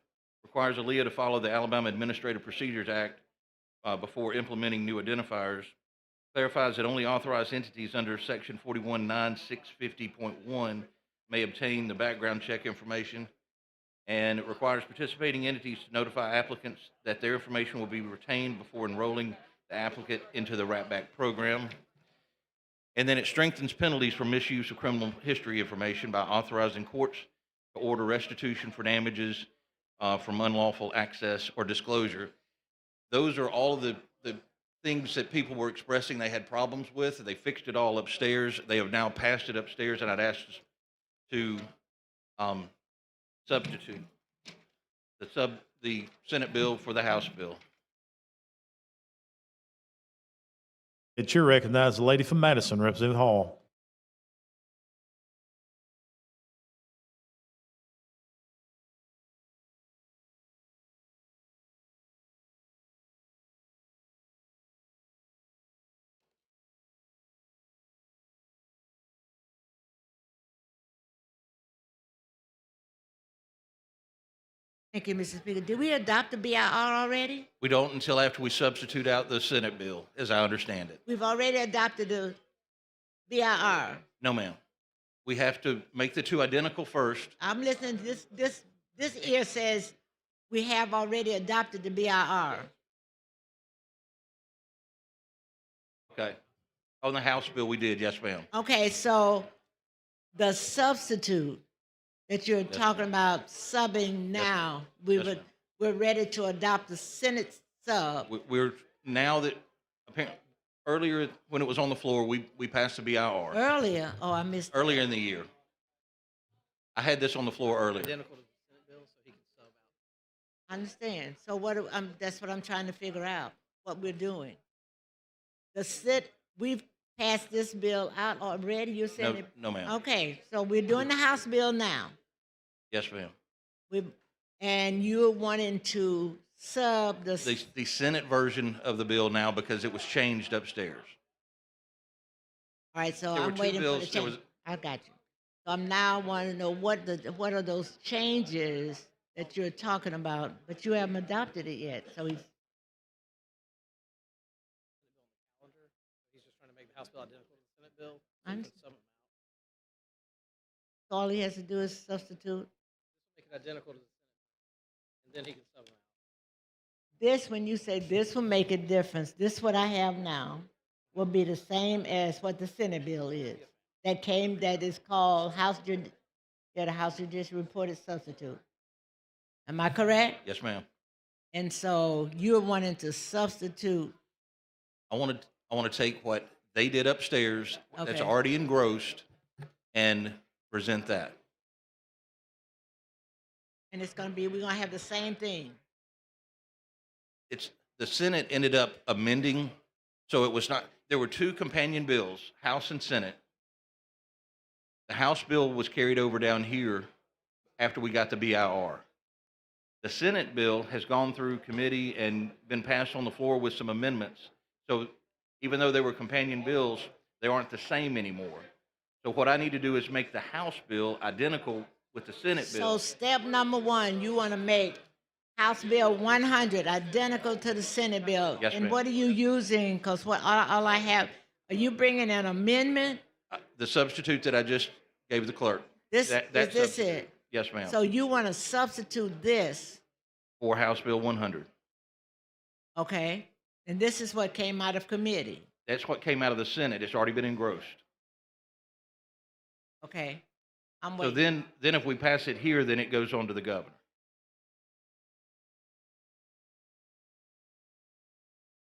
Speaker 2: requires ALEA to follow the Alabama Administrative Procedures Act before implementing new identifiers, clarifies that only authorized entities under Section 419650.1 may obtain the background check information, and it requires participating entities to notify applicants that their information will be retained before enrolling the applicant into the RATBAC program. And then it strengthens penalties for misuse of criminal history information by authorizing courts to order restitution for damages from unlawful access or disclosure. Those are all of the things that people were expressing they had problems with. They fixed it all upstairs. They have now passed it upstairs, and I'd ask to substitute the Senate bill for the House bill.
Speaker 4: It's your recognized the lady from Madison, Representative Hall.
Speaker 22: Thank you, Mr. Speaker. Did we adopt the BIR already?
Speaker 2: We don't until after we substitute out the Senate bill, as I understand it.
Speaker 22: We've already adopted the BIR.
Speaker 2: No, ma'am. We have to make the two identical first.
Speaker 22: I'm listening. This ear says we have already adopted the BIR.
Speaker 2: Okay. On the House bill, we did, yes, ma'am.
Speaker 22: Okay, so the substitute that you're talking about subbing now,
Speaker 2: Yes,
Speaker 22: we're ready to adopt the Senate sub.
Speaker 2: We're now that earlier when it was on the floor, we passed the BIR
Speaker 22: Earlier, oh, I missed.
Speaker 2: earlier in the year. I had this on the floor earlier.
Speaker 22: I understand. So that's what I'm trying to figure out, what we're doing. We've passed this bill out already, you're saying?
Speaker 2: No, ma'am.
Speaker 22: Okay, so we're doing the House bill now.
Speaker 2: Yes, ma'am.
Speaker 22: And you're wanting to sub the
Speaker 2: Senate version of the bill now because it was changed upstairs.
Speaker 22: All right, so
Speaker 2: There were
Speaker 22: I'm
Speaker 2: two
Speaker 22: waiting for the
Speaker 2: bills. There
Speaker 22: change.
Speaker 2: was-
Speaker 22: I got you. So I'm now wanting to know what are those changes that you're talking about, but you haven't adopted it yet. So
Speaker 17: House bill identical to the Senate bill.
Speaker 22: I
Speaker 17: So you
Speaker 22: understand.
Speaker 17: can sub them
Speaker 22: All he has to do is substitute.
Speaker 17: make it identical to the Senate, and then he can sub them out.
Speaker 22: This, when you say this will make a difference, this what I have now will be the same as what the Senate bill is. That is called the House Judicial Reported Substitute. Am I correct?
Speaker 2: Yes, ma'am.
Speaker 22: And so you're wanting to substitute,
Speaker 2: I want to take what they did upstairs that's
Speaker 22: Okay.
Speaker 2: already engrossed and present that.
Speaker 22: and it's gonna be, we're gonna have the same thing.
Speaker 2: It's the Senate ended up amending, so it was not, there were two companion bills, House and Senate. The House bill was carried over down here after we got the BIR. The Senate bill has gone through committee and been passed on the floor with some amendments. So even though they were companion bills, they aren't the same anymore. So what I need to do is make the House bill identical with the Senate
Speaker 22: So
Speaker 2: bill.
Speaker 22: step number one, you wanna make House Bill 100 identical to the Senate bill.
Speaker 2: Yes,
Speaker 22: And
Speaker 2: ma'am.
Speaker 22: what are you using? Because all I have, are you bringing an amendment?
Speaker 2: The substitute that I just gave the clerk.
Speaker 22: This,
Speaker 2: that
Speaker 22: is this
Speaker 2: substitute.
Speaker 22: it?
Speaker 2: Yes, ma'am.
Speaker 22: So you want to substitute this,
Speaker 2: For House Bill 100.
Speaker 22: okay? And this is what came out of committee,
Speaker 2: That's what came out of the Senate. It's already been engrossed.
Speaker 22: okay? I'm
Speaker 2: So
Speaker 22: waiting.
Speaker 2: then if we pass it here, then it goes on to the governor.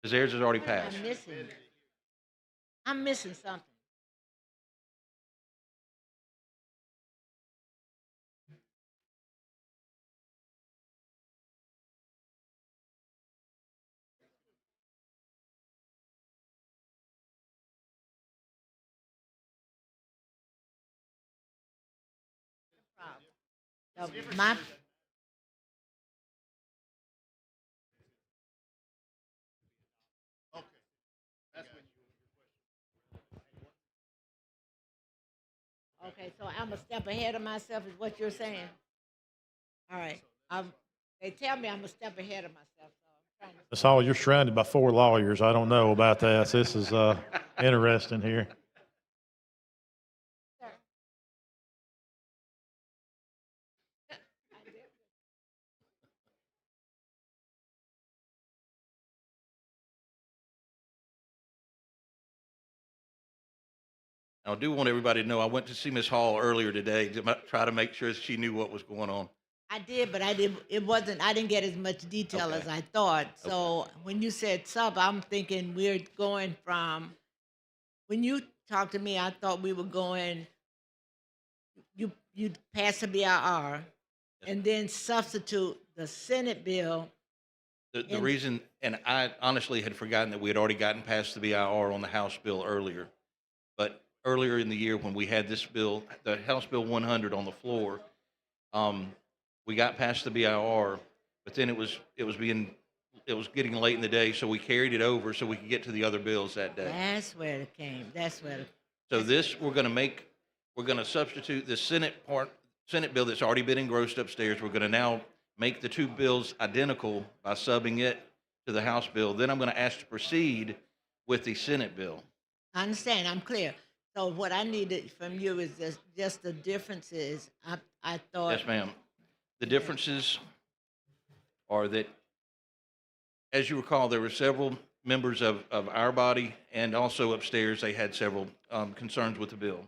Speaker 2: Because theirs is already
Speaker 22: What am I
Speaker 2: passed.
Speaker 22: missing? I'm missing something. My, okay, so I'm a step ahead of myself is what you're saying? All right, they tell me I'm a step ahead of myself, so I'm trying to.
Speaker 4: That's all, you're surrounded by 4 lawyers. I don't know about that. This is interesting here.
Speaker 2: I do want everybody to know, I went to see Ms. Hall earlier today to try to make sure she knew what was going on.
Speaker 22: I did, but I didn't get as much detail as I thought. So when you said sub, I'm thinking we're going from, when you talked to me, I thought we were going, you pass a BIR and then substitute the Senate bill.
Speaker 2: The
Speaker 22: And-
Speaker 2: reason, and I honestly had forgotten that we had already gotten past the BIR on the House bill earlier. But earlier in the year when we had this bill, the House Bill 100 on the floor, we got past the BIR, but then it was getting late in the day, so we carried it over so we could get to the other bills that day.
Speaker 22: That's where it came, that's where,
Speaker 2: So this, we're gonna substitute the Senate bill that's already been engrossed upstairs. We're gonna now make the two bills identical by subbing it to the House bill. Then I'm gonna ask to proceed with the Senate bill.
Speaker 22: I understand, I'm clear. So what I needed from you is just the differences. I thought.
Speaker 2: Yes, ma'am. The differences are that, as you recall, there were several members of our body and also upstairs, they had several concerns with the bill.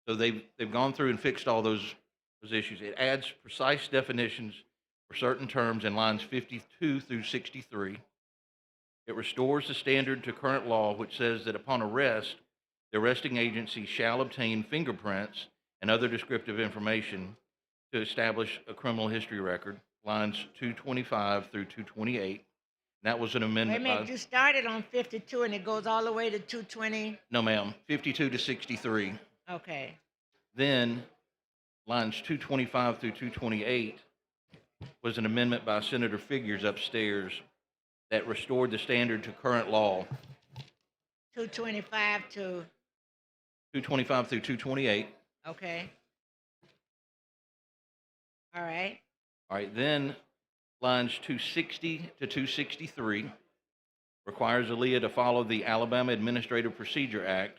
Speaker 2: So they've gone through and fixed all those issues. It adds precise definitions for certain terms in lines 52 through 63. It restores the standard to current law, which says that upon arrest, the arresting agency shall obtain fingerprints and other descriptive information to establish a criminal history record, lines 225 through 228. That was an
Speaker 22: Wait a
Speaker 2: amendment
Speaker 22: minute,
Speaker 2: by,
Speaker 22: you started on 52 and it goes all the way to 220?
Speaker 2: no ma'am, 52 to 63.
Speaker 22: Okay,
Speaker 2: Then lines 225 through 228 was an amendment by Senator Figures upstairs that restored the standard to current law,
Speaker 22: 225 to,
Speaker 2: 225 through 228.
Speaker 22: okay. All right,
Speaker 2: All right, then lines 260 to 263 requires ALEA to follow the Alabama Administrative Procedure Act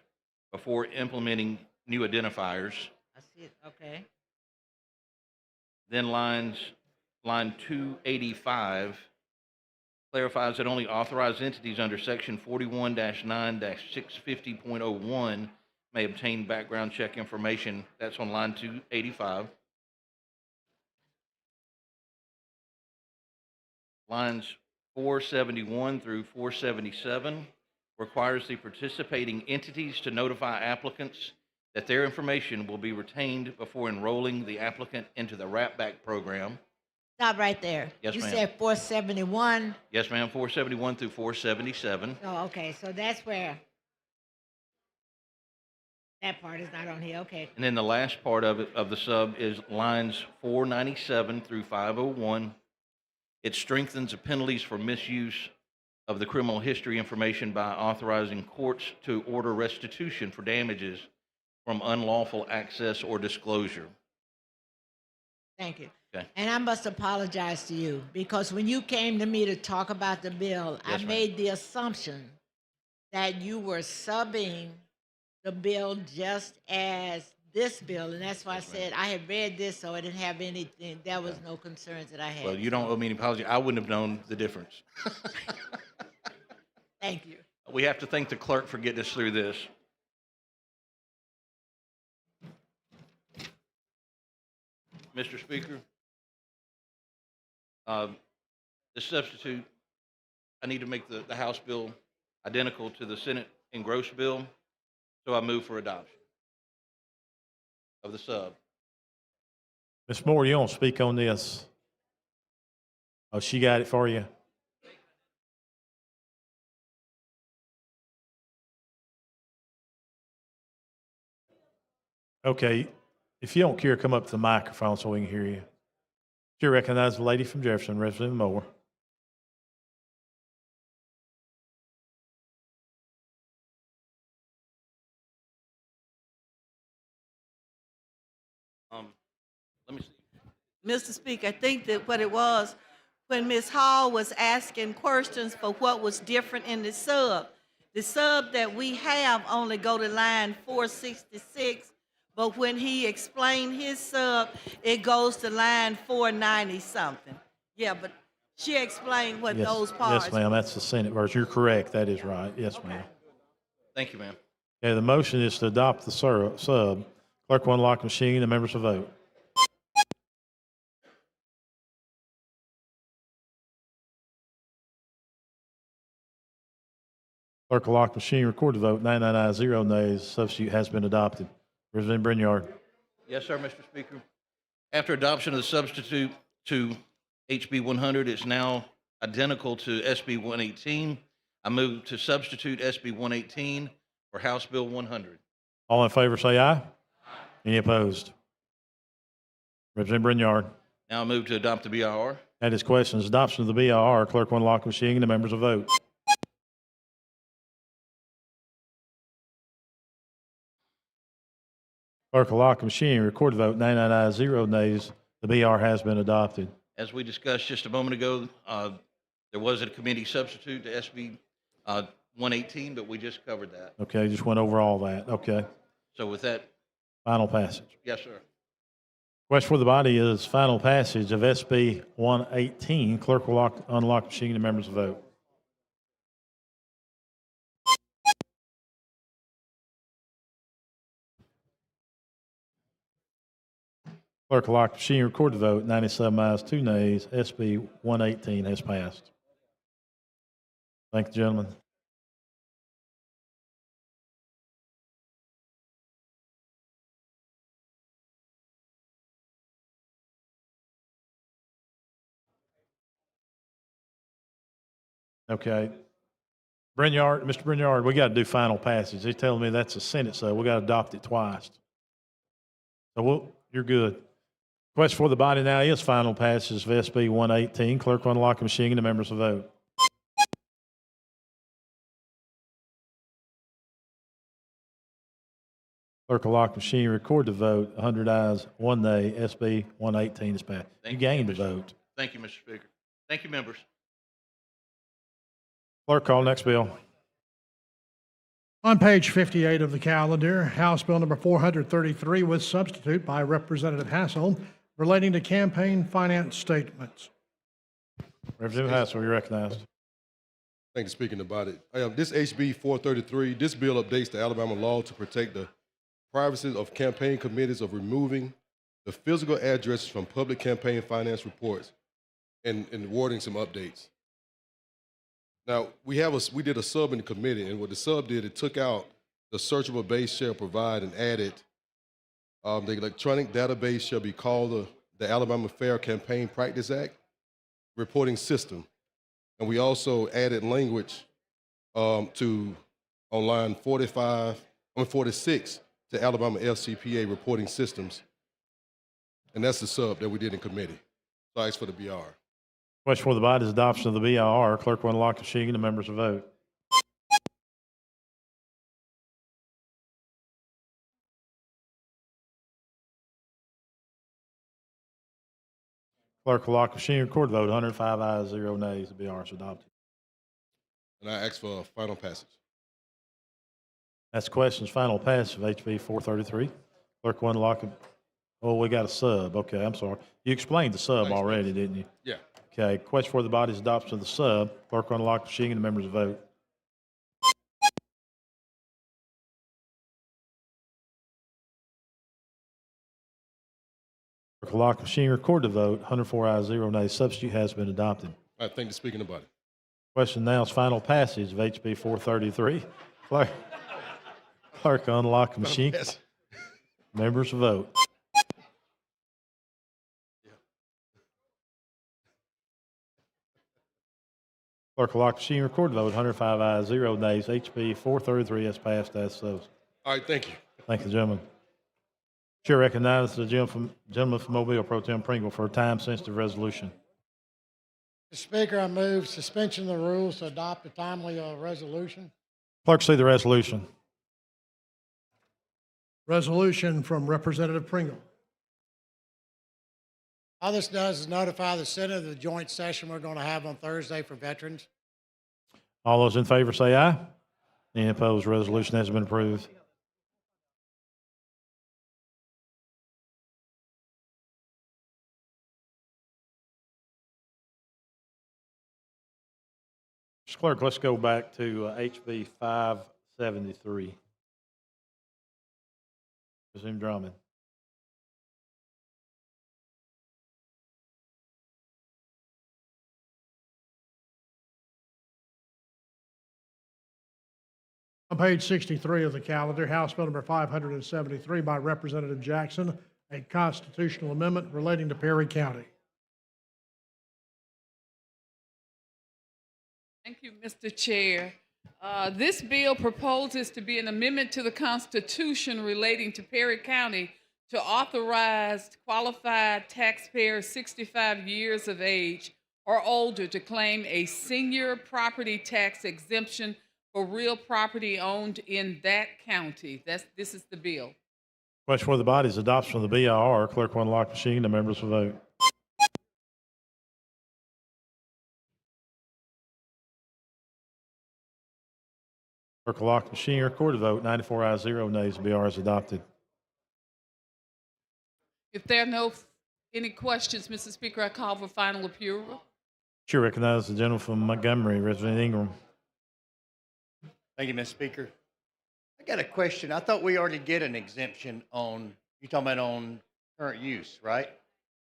Speaker 2: before implementing new identifiers.
Speaker 22: I see it, okay.
Speaker 2: Then line 285 clarifies that only authorized entities under section 41-9-650.01 may obtain background check information. That's on line 285. Lines 471 through 477 requires the participating entities to notify applicants that their information will be retained before enrolling the applicant into the RAPBAC program.
Speaker 22: Stop right there.
Speaker 2: Yes,
Speaker 22: You
Speaker 2: ma'am.
Speaker 22: said 471.
Speaker 2: Yes, ma'am, 471 through 477.
Speaker 22: Oh, okay, so that's where that part is not on here, okay.
Speaker 2: And then the last part of it, of the sub, is lines 497 through 501. It strengthens the penalties for misuse of the criminal history information by authorizing courts to order restitution for damages from unlawful access or disclosure.
Speaker 22: Thank you.
Speaker 2: Okay.
Speaker 22: And I must apologize to you because when you came to me to talk about the bill, I
Speaker 2: Yes, ma'am.
Speaker 22: made the assumption that you were subbing the bill just as this bill, and that's why I said I had read this, so I didn't have anything. There was no concerns that I had.
Speaker 2: Well, you don't owe me any apology. I wouldn't have known the difference.
Speaker 22: Thank you.
Speaker 2: We have to thank the clerk for getting us through this. Mr. Speaker, the substitute, I need to make the House bill identical to the Senate engrossed bill, so I move for adoption of the sub.
Speaker 4: Ms. Moore, you don't speak on this. Oh, she got it for you. Okay, if you don't care, come up to the microphone so we can hear you. You recognize the lady from Jefferson, Representative Moore.
Speaker 2: Let me see.
Speaker 9: Mr. Speaker, I think that what it was, when Ms. Hall was asking questions for what was different in the sub that we have only go to line 466, but when he explained his sub, it goes to line 490 something. Yeah, but she explained what
Speaker 4: Yes,
Speaker 9: those parts.
Speaker 4: yes, ma'am, that's the Senate version. You're correct, that is right. Yes, ma'am.
Speaker 2: Thank you, ma'am.
Speaker 4: Okay, the motion is to adopt the sub. Clerk will unlock the machine, the members will vote. Clerk will lock the machine, record the vote, 99 ayes, 0 nays. Substitute has been adopted. Representative Brinyard.
Speaker 2: Yes, sir, Mr. Speaker. After adoption of the substitute to HB 100, it's now identical to SB 118. I move to substitute SB 118 for House Bill 100.
Speaker 4: All in favor say aye. Any opposed? Representative Brinyard.
Speaker 2: Now I move to adopt the BIR.
Speaker 4: That is questions. Adoption of the BIR. Clerk will unlock the machine, the members will vote. Clerk will lock the machine, record the vote, 99 ayes, 0 nays. The BR has been adopted.
Speaker 2: As we discussed just a moment ago, there was a committee substitute to SB 118, but we just covered that.
Speaker 4: Okay, just went over all that. Okay.
Speaker 2: So with that,
Speaker 4: Final passage.
Speaker 2: yes, sir.
Speaker 4: Question for the body is final passage of SB 118. Clerk will unlock the machine, the members will vote. Clerk will lock the machine, record the vote, 97 ayes, 2 nays. SB 118 has passed. Thank you, gentlemen. Okay. Brinyard, Mr. Brinyard, we got to do final passage. They're telling me that's a Senate, so we got to adopt it twice. So you're good. Question for the body now is final passage of SB 118. Clerk will unlock the machine and the members will vote. Clerk will lock the machine, record the vote. 100 ayes, 1 nay. SB 118 is passed. You gained a vote.
Speaker 2: Thank you, Mr. Speaker. Thank you, members.
Speaker 4: Clerk, call next bill.
Speaker 12: On page 58 of the calendar, House Bill number 433 with substitute by Representative Hassel relating to campaign finance statements.
Speaker 4: Representative Hassel, you recognized.
Speaker 10: Thank you, speaking about it. This HB 433, this bill updates the Alabama law to protect the privacy of campaign committees of removing the physical addresses from public campaign finance reports and awarding some updates. Now, we did a sub in the committee, and what the sub did, it took out the searchable base shall provide and added the electronic database shall be called the Alabama Fair Campaign Practice Act reporting system. And we also added language on line 46 to Alabama FCPA reporting systems. And that's the sub that we did in committee. So I ask for the BR.
Speaker 4: Question for the body is adoption of the BIR. Clerk will unlock the machine and the members will vote. Clerk will lock the machine, record the vote. 105 ayes, 0 nays. The BR is adopted.
Speaker 10: And I ask for a final passage.
Speaker 4: That's the question's final passage of HB 433. Clerk will unlock it. Oh, we got a sub. Okay, I'm sorry. You explained the sub already, didn't you?
Speaker 10: Yeah.
Speaker 4: Okay, question for the body's adoption of the sub. Clerk will unlock the machine and the members will vote. Clerk will lock the machine, record the vote. 104 ayes, 0 nays. Substitute has been adopted.
Speaker 10: All right, thank you, speaking about it.
Speaker 4: Question now is final passage of HB 433. Clerk will unlock the machine.
Speaker 10: Yes.
Speaker 4: Members will vote. Clerk will lock the machine, record the vote. 105 ayes, 0 nays. HB 433 has passed as so.
Speaker 10: All right, thank you.
Speaker 4: Thank you, gentlemen. Chair recognizes the gentleman from Mobile, Pro Tem Pringle, for a time-sensitive resolution.
Speaker 1: Mr. Speaker, I move suspension of the rules to adopt a timely resolution.
Speaker 4: Clerk, see the resolution.
Speaker 12: Resolution from Representative Pringle.
Speaker 1: All this does is notify the Senate of the joint session we're going to have on Thursday for veterans.
Speaker 4: All those in favor say aye. Any opposed? Resolution has been approved. Mr. Clerk, let's go back to HB 573. Resume Drummond.
Speaker 12: On page 63 of the calendar, House Bill number 573 by Representative Jackson, a constitutional amendment relating to Perry County.
Speaker 18: Thank you, Mr. Chair. This bill proposes to be an amendment to the Constitution relating to Perry County to authorize qualified taxpayers 65 years of age or older to claim a senior property tax exemption for real property owned in that county. This is the bill.
Speaker 4: Question for the body is adoption of the BIR. Clerk will unlock the machine. The members will vote. Clerk will lock the machine, record the vote. 94 ayes, 0 nays. The BR is adopted.
Speaker 18: If there are any questions, Mr. Speaker, I call for final approval.
Speaker 4: Chair recognizes the gentleman from Montgomery, Representative Ingram.
Speaker 20: Thank you, Mr. Speaker. I got a question. I thought we already get an exemption on, you're talking about on current use, right?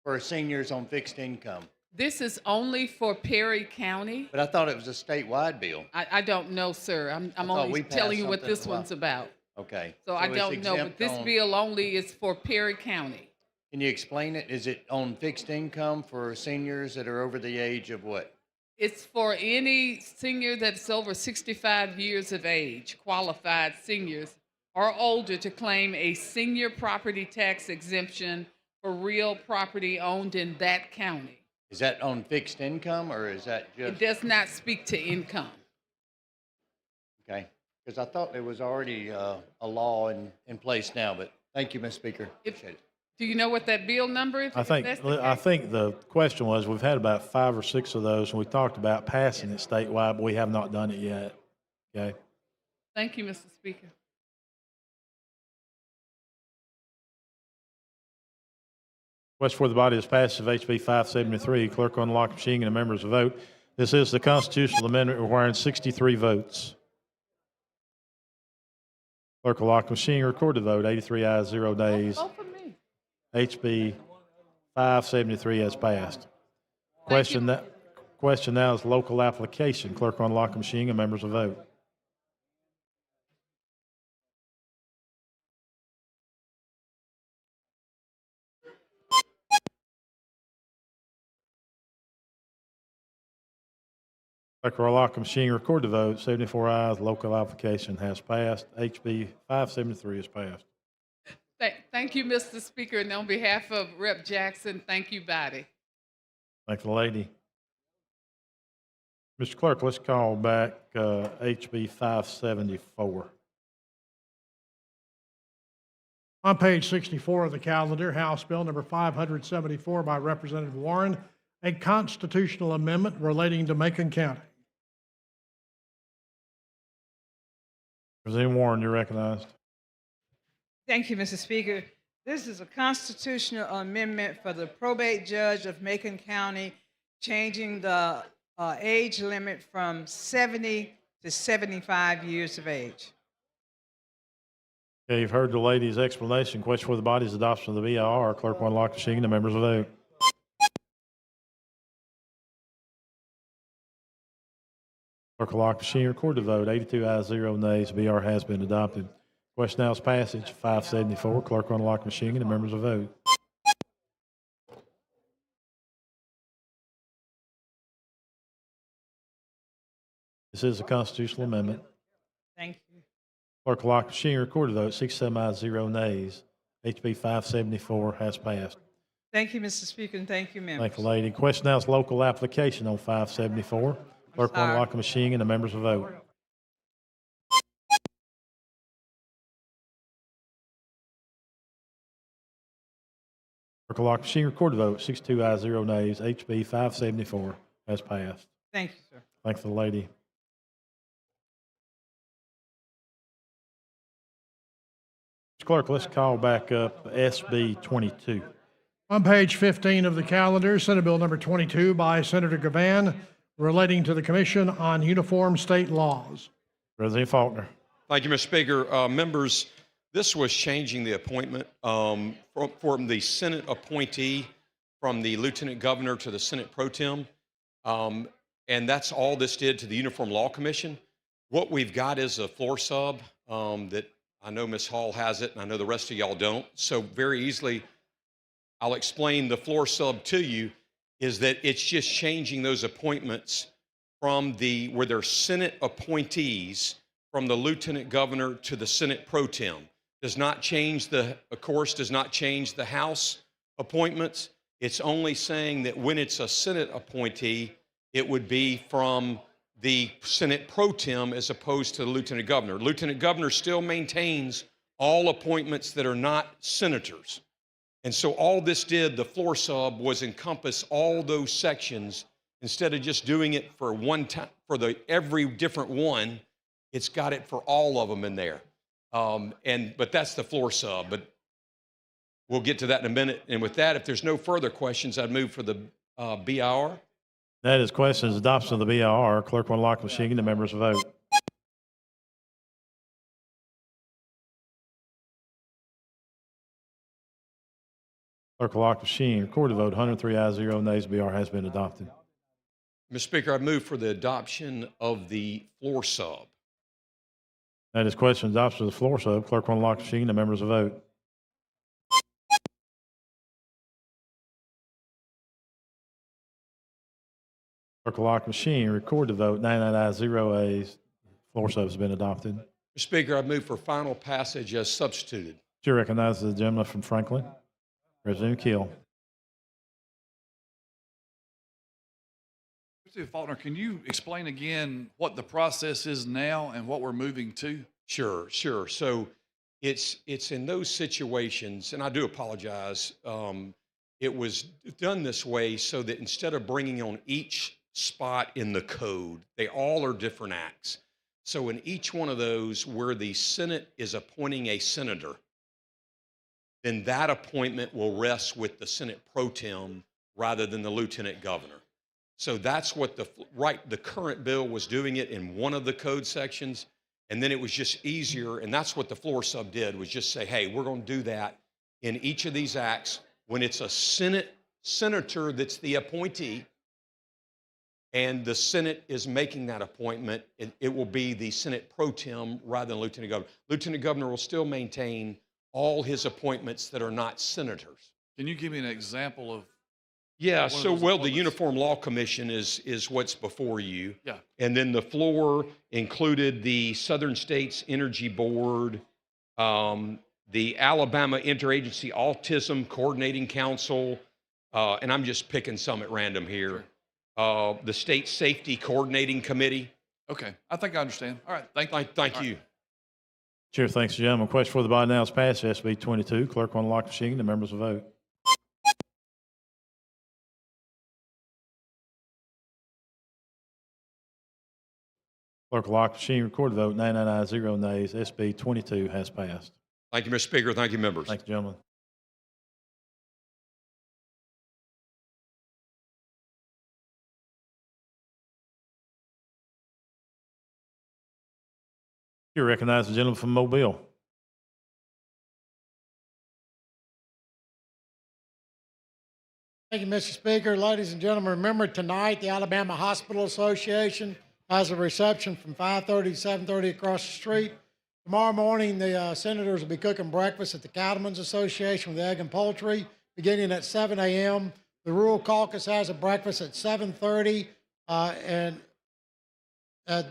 Speaker 20: For seniors on fixed income.
Speaker 18: This is only for Perry County.
Speaker 20: But I thought it was a statewide bill.
Speaker 18: I don't know, sir. I'm
Speaker 20: thought
Speaker 18: only
Speaker 20: we passed
Speaker 18: telling you what
Speaker 20: something
Speaker 18: this
Speaker 20: a while-
Speaker 18: one's about.
Speaker 20: Okay.
Speaker 18: So I
Speaker 20: it's
Speaker 18: don't know, but
Speaker 20: exempt
Speaker 18: this
Speaker 20: on-
Speaker 18: bill only is for Perry County.
Speaker 20: Can you explain it? Is it on fixed income for seniors that are over the age of what?
Speaker 18: It's for any senior that's over 65 years of age, qualified seniors or older, to claim a senior property tax exemption for real property owned in that county.
Speaker 20: Is that on fixed income or is that
Speaker 18: It
Speaker 20: just?
Speaker 18: does not speak to income.
Speaker 20: Okay. Because I thought there was already a law in place now, but thank you, Mr. Speaker. Appreciate it.
Speaker 18: Do you know what that bill number is?
Speaker 4: I think, the question was, we've had about 5 or 6 of those, and we talked about passing it statewide, but we have not done it yet. Okay?
Speaker 18: Thank you, Mr. Speaker.
Speaker 4: Request for the body is passage of HB 573. Clerk will unlock the machine and the members will vote. This is the constitutional amendment requiring 63 votes. Clerk will lock the machine, record the vote. 83 ayes, 0 nays.
Speaker 18: Vote for me.
Speaker 4: HB 573 has passed. Question now is local application. Clerk will unlock the machine and members will vote. Clerk will unlock the machine, record the vote. 74 ayes, local application has passed. HB 573 has passed.
Speaker 18: Thank you, Mr. Speaker, and on behalf of Rep. Jackson, thank you, body.
Speaker 4: Thank the lady. Mr. Clerk, let's call back HB 574.
Speaker 12: On page 64 of the calendar, House Bill number 574 by Representative Warren, a constitutional amendment relating to Macon County.
Speaker 4: Representative Warren, you're recognized.
Speaker 23: Thank you, Mr. Speaker. This is a constitutional amendment for the probate judge of Macon County, changing the age limit from 70 to 75 years of age.
Speaker 4: Okay, you've heard the lady's explanation. Question for the body's adoption of the BIR. Clerk will unlock the machine. The members will vote. Clerk will lock the machine. Record the vote. 82 ayes, 0 nays. BR has been adopted. Question now is passage 574. Clerk will unlock the machine and the members will vote. This is a constitutional amendment.
Speaker 23: Thank you.
Speaker 4: Clerk will lock the machine. Record the vote. 67 ayes, 0 nays. HB 574 has passed.
Speaker 23: Thank you, Mr. Speaker, and thank you, members.
Speaker 4: Thank you, lady. Question now is local application on 574. Clerk will unlock the machine and the members will vote. Clerk will lock the machine. Record the vote. 62 ayes, 0 nays. HB 574 has passed.
Speaker 23: Thank you, sir.
Speaker 4: Thank you, lady. Mr. Clerk, let's call back up SB 22.
Speaker 12: On page 15 of the calendar, Senate Bill number 22 by Senator Gavan, relating to the Commission on Uniform State Laws.
Speaker 4: President Faulkner.
Speaker 5: Thank you, Mr. Speaker. Members, this was changing the appointment from the Senate appointee from the Lieutenant Governor to the Senate Pro Tem. And that's all this did to the Uniform Law Commission. What we've got is a floor sub that I know Ms. Hall has it, and I know the rest of y'all don't. So very easily, I'll explain the floor sub to you, is that it's just changing those appointments from where they're Senate appointees from the Lieutenant Governor to the Senate Pro Tem. Does not change of course, does not change the House appointments. It's only saying that when it's a Senate appointee, it would be from the Senate Pro Tem as opposed to the Lieutenant Governor. Lieutenant Governor still maintains all appointments that are not senators. And so all this did, the floor sub, was encompass all those sections. Instead of just doing it for one time, for every different one, it's got it for all of them in there. But that's the floor sub, but we'll get to that in a minute. And with that, if there's no further questions, I'd move for the BIR.
Speaker 4: That is questions, adoption of the BIR. Clerk will unlock the machine and the members will vote. Clerk will lock the machine. Record the vote. 103 ayes, 0 nays. BR has been adopted.
Speaker 5: Mr. Speaker, I move for the adoption of the floor sub.
Speaker 4: That is question, adoption of the floor sub. Clerk will unlock the machine and the members will vote. Clerk will lock the machine. Record the vote. 99 ayes, 0 ayes. Floor sub has been adopted.
Speaker 5: Mr. Speaker, I move for final passage as substituted.
Speaker 4: Chair recognizes the gentleman from Franklin. Representative Keel.
Speaker 7: Mr. Faulkner, can you explain again what the process is now and what we're moving to?
Speaker 5: Sure. So it's in those situations, and I do apologize. It was done this way so that instead of bringing on each spot in the code, they all are different acts. So in each one of those where the Senate is appointing a senator, then that appointment will rest with the Senate pro tem rather than the lieutenant governor. So that's what the current bill was doing it in one of the code sections. And then it was just easier. And that's what the floor sub did, was just say, hey, we're going to do that in each of these acts. When it's a senator that's the appointee and the Senate is making that appointment, it will be the Senate pro tem rather than lieutenant governor. Lieutenant governor will still maintain all his appointments that are not senators.
Speaker 7: Can you give me an example of?
Speaker 5: Yeah,
Speaker 7: one of
Speaker 5: so,
Speaker 7: those
Speaker 5: well, the
Speaker 7: appointments?
Speaker 5: Uniform Law Commission is what's before you.
Speaker 7: Yeah.
Speaker 5: And then the floor included the Southern States Energy Board, the Alabama Interagency Autism Coordinating Council, and I'm just picking some at random here. The State Safety Coordinating Committee.
Speaker 7: Okay, I think I understand. All right, thank you.
Speaker 5: Thank you.
Speaker 4: Chair, thanks, gentlemen. Question for the body now is passed. SB 22. Clerk on the lock machine. The members will vote. Clerk will lock machine. Record the vote. 999 nays. SB 22 has passed.
Speaker 5: Thank you, Mr. Speaker. Thank you, members.
Speaker 4: Thank you, gentlemen. You recognize the gentleman from Mobile.
Speaker 1: Thank you, Mr. Speaker. Ladies and gentlemen, remember tonight the Alabama Hospital Association has a reception from 5:30 to 7:30 across the street. Tomorrow morning, the senators will be cooking breakfast at the Cattlemen's Association with Egg and Poultry, beginning at 7 a.m. The Rural Caucus has a breakfast at 7:30 and at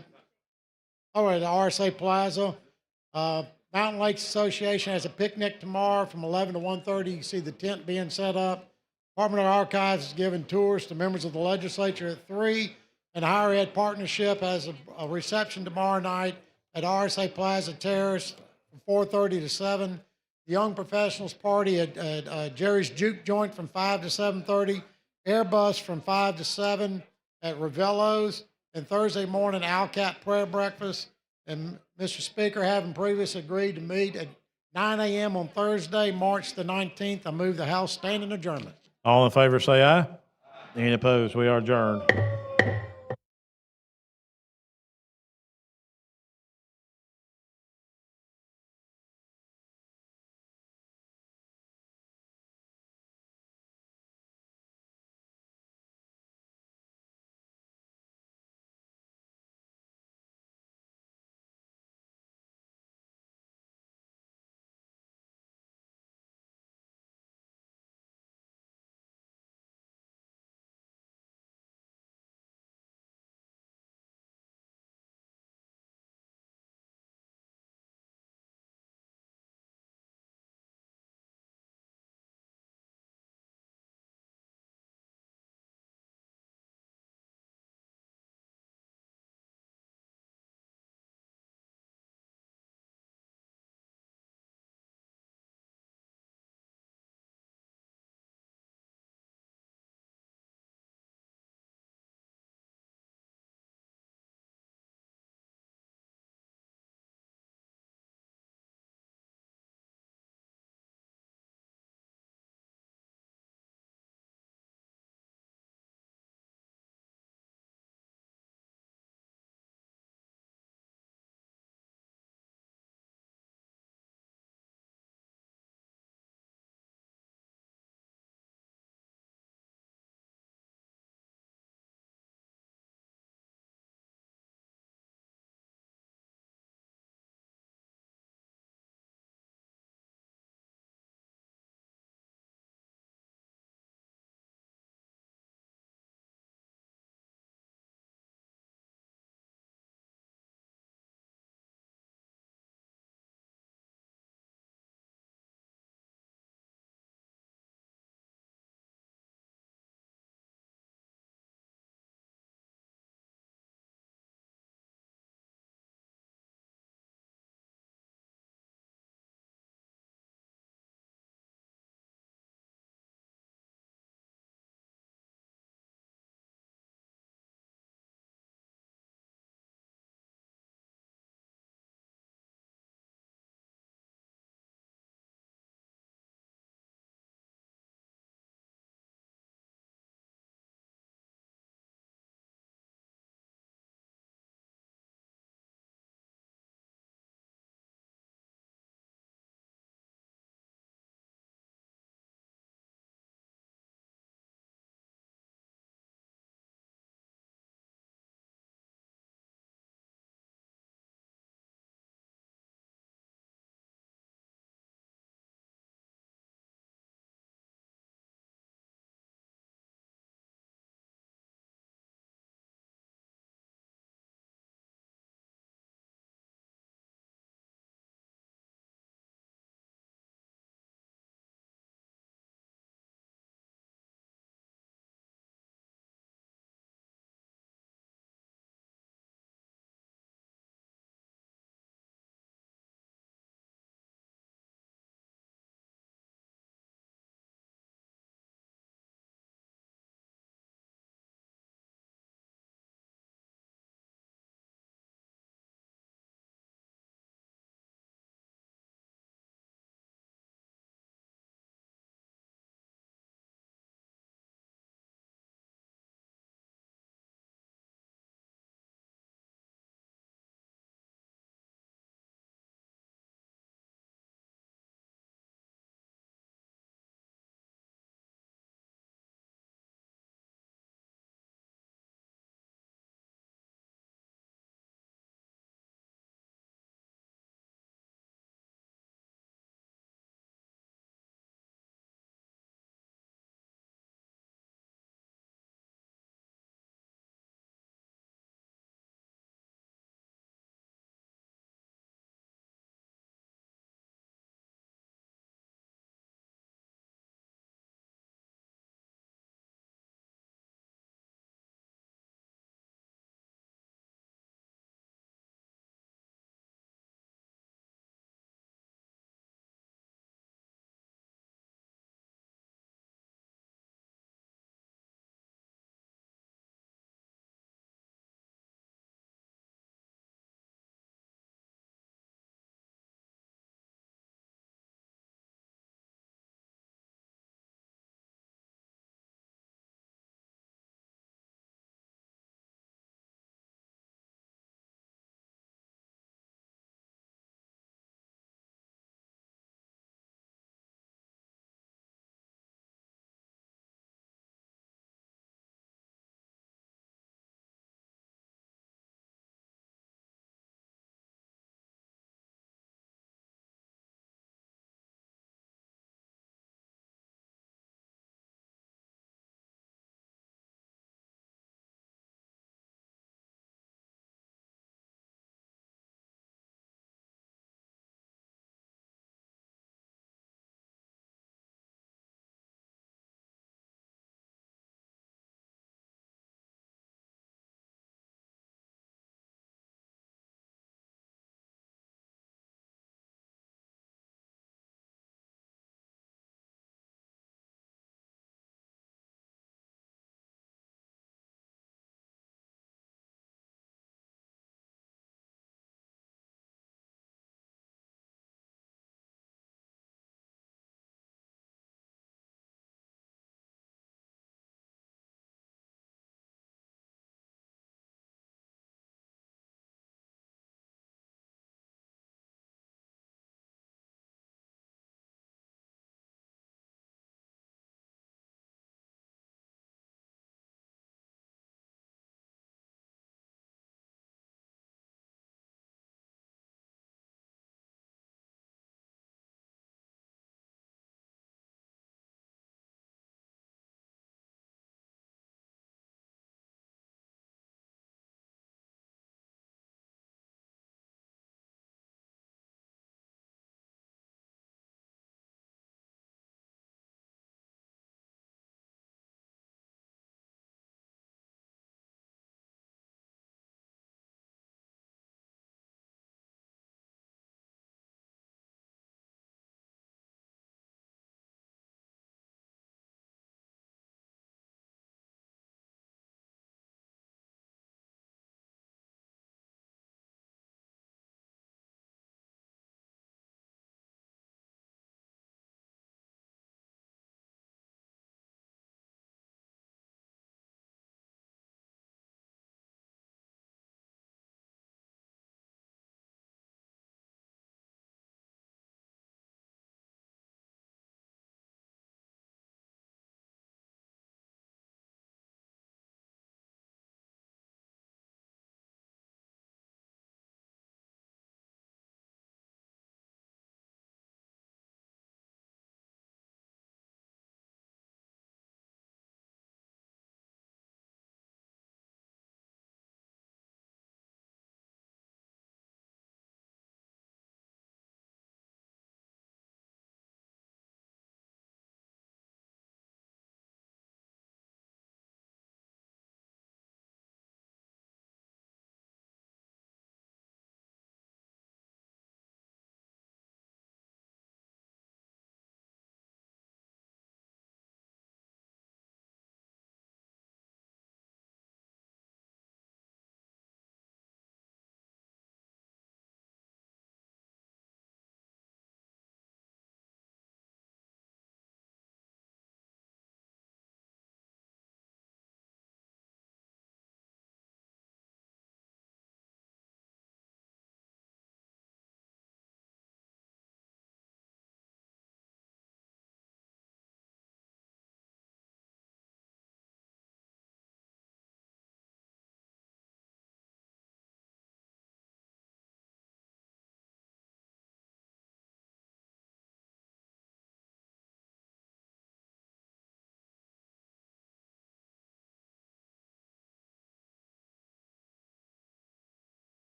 Speaker 1: the RSA Plaza. Mountain Lakes Association has a picnic tomorrow from 11 to 1:30. You can see the tent being set up. Department of Archives is giving tours to members of the legislature at 3. And Higher Ed Partnership has a reception tomorrow night at RSA Plaza Terrace from 4:30 to 7. The Young Professionals Party at Jerry's Juke Joint from 5 to 7:30. Airbus from 5 to 7 at Ravello's. And Thursday morning, Alcat Prayer Breakfast. And Mr. Speaker, having previously agreed to meet at 9 a.m. on Thursday, March the 19th, I move the House standing adjournment.
Speaker 4: All in favor say aye. Any opposed? We are adjourned.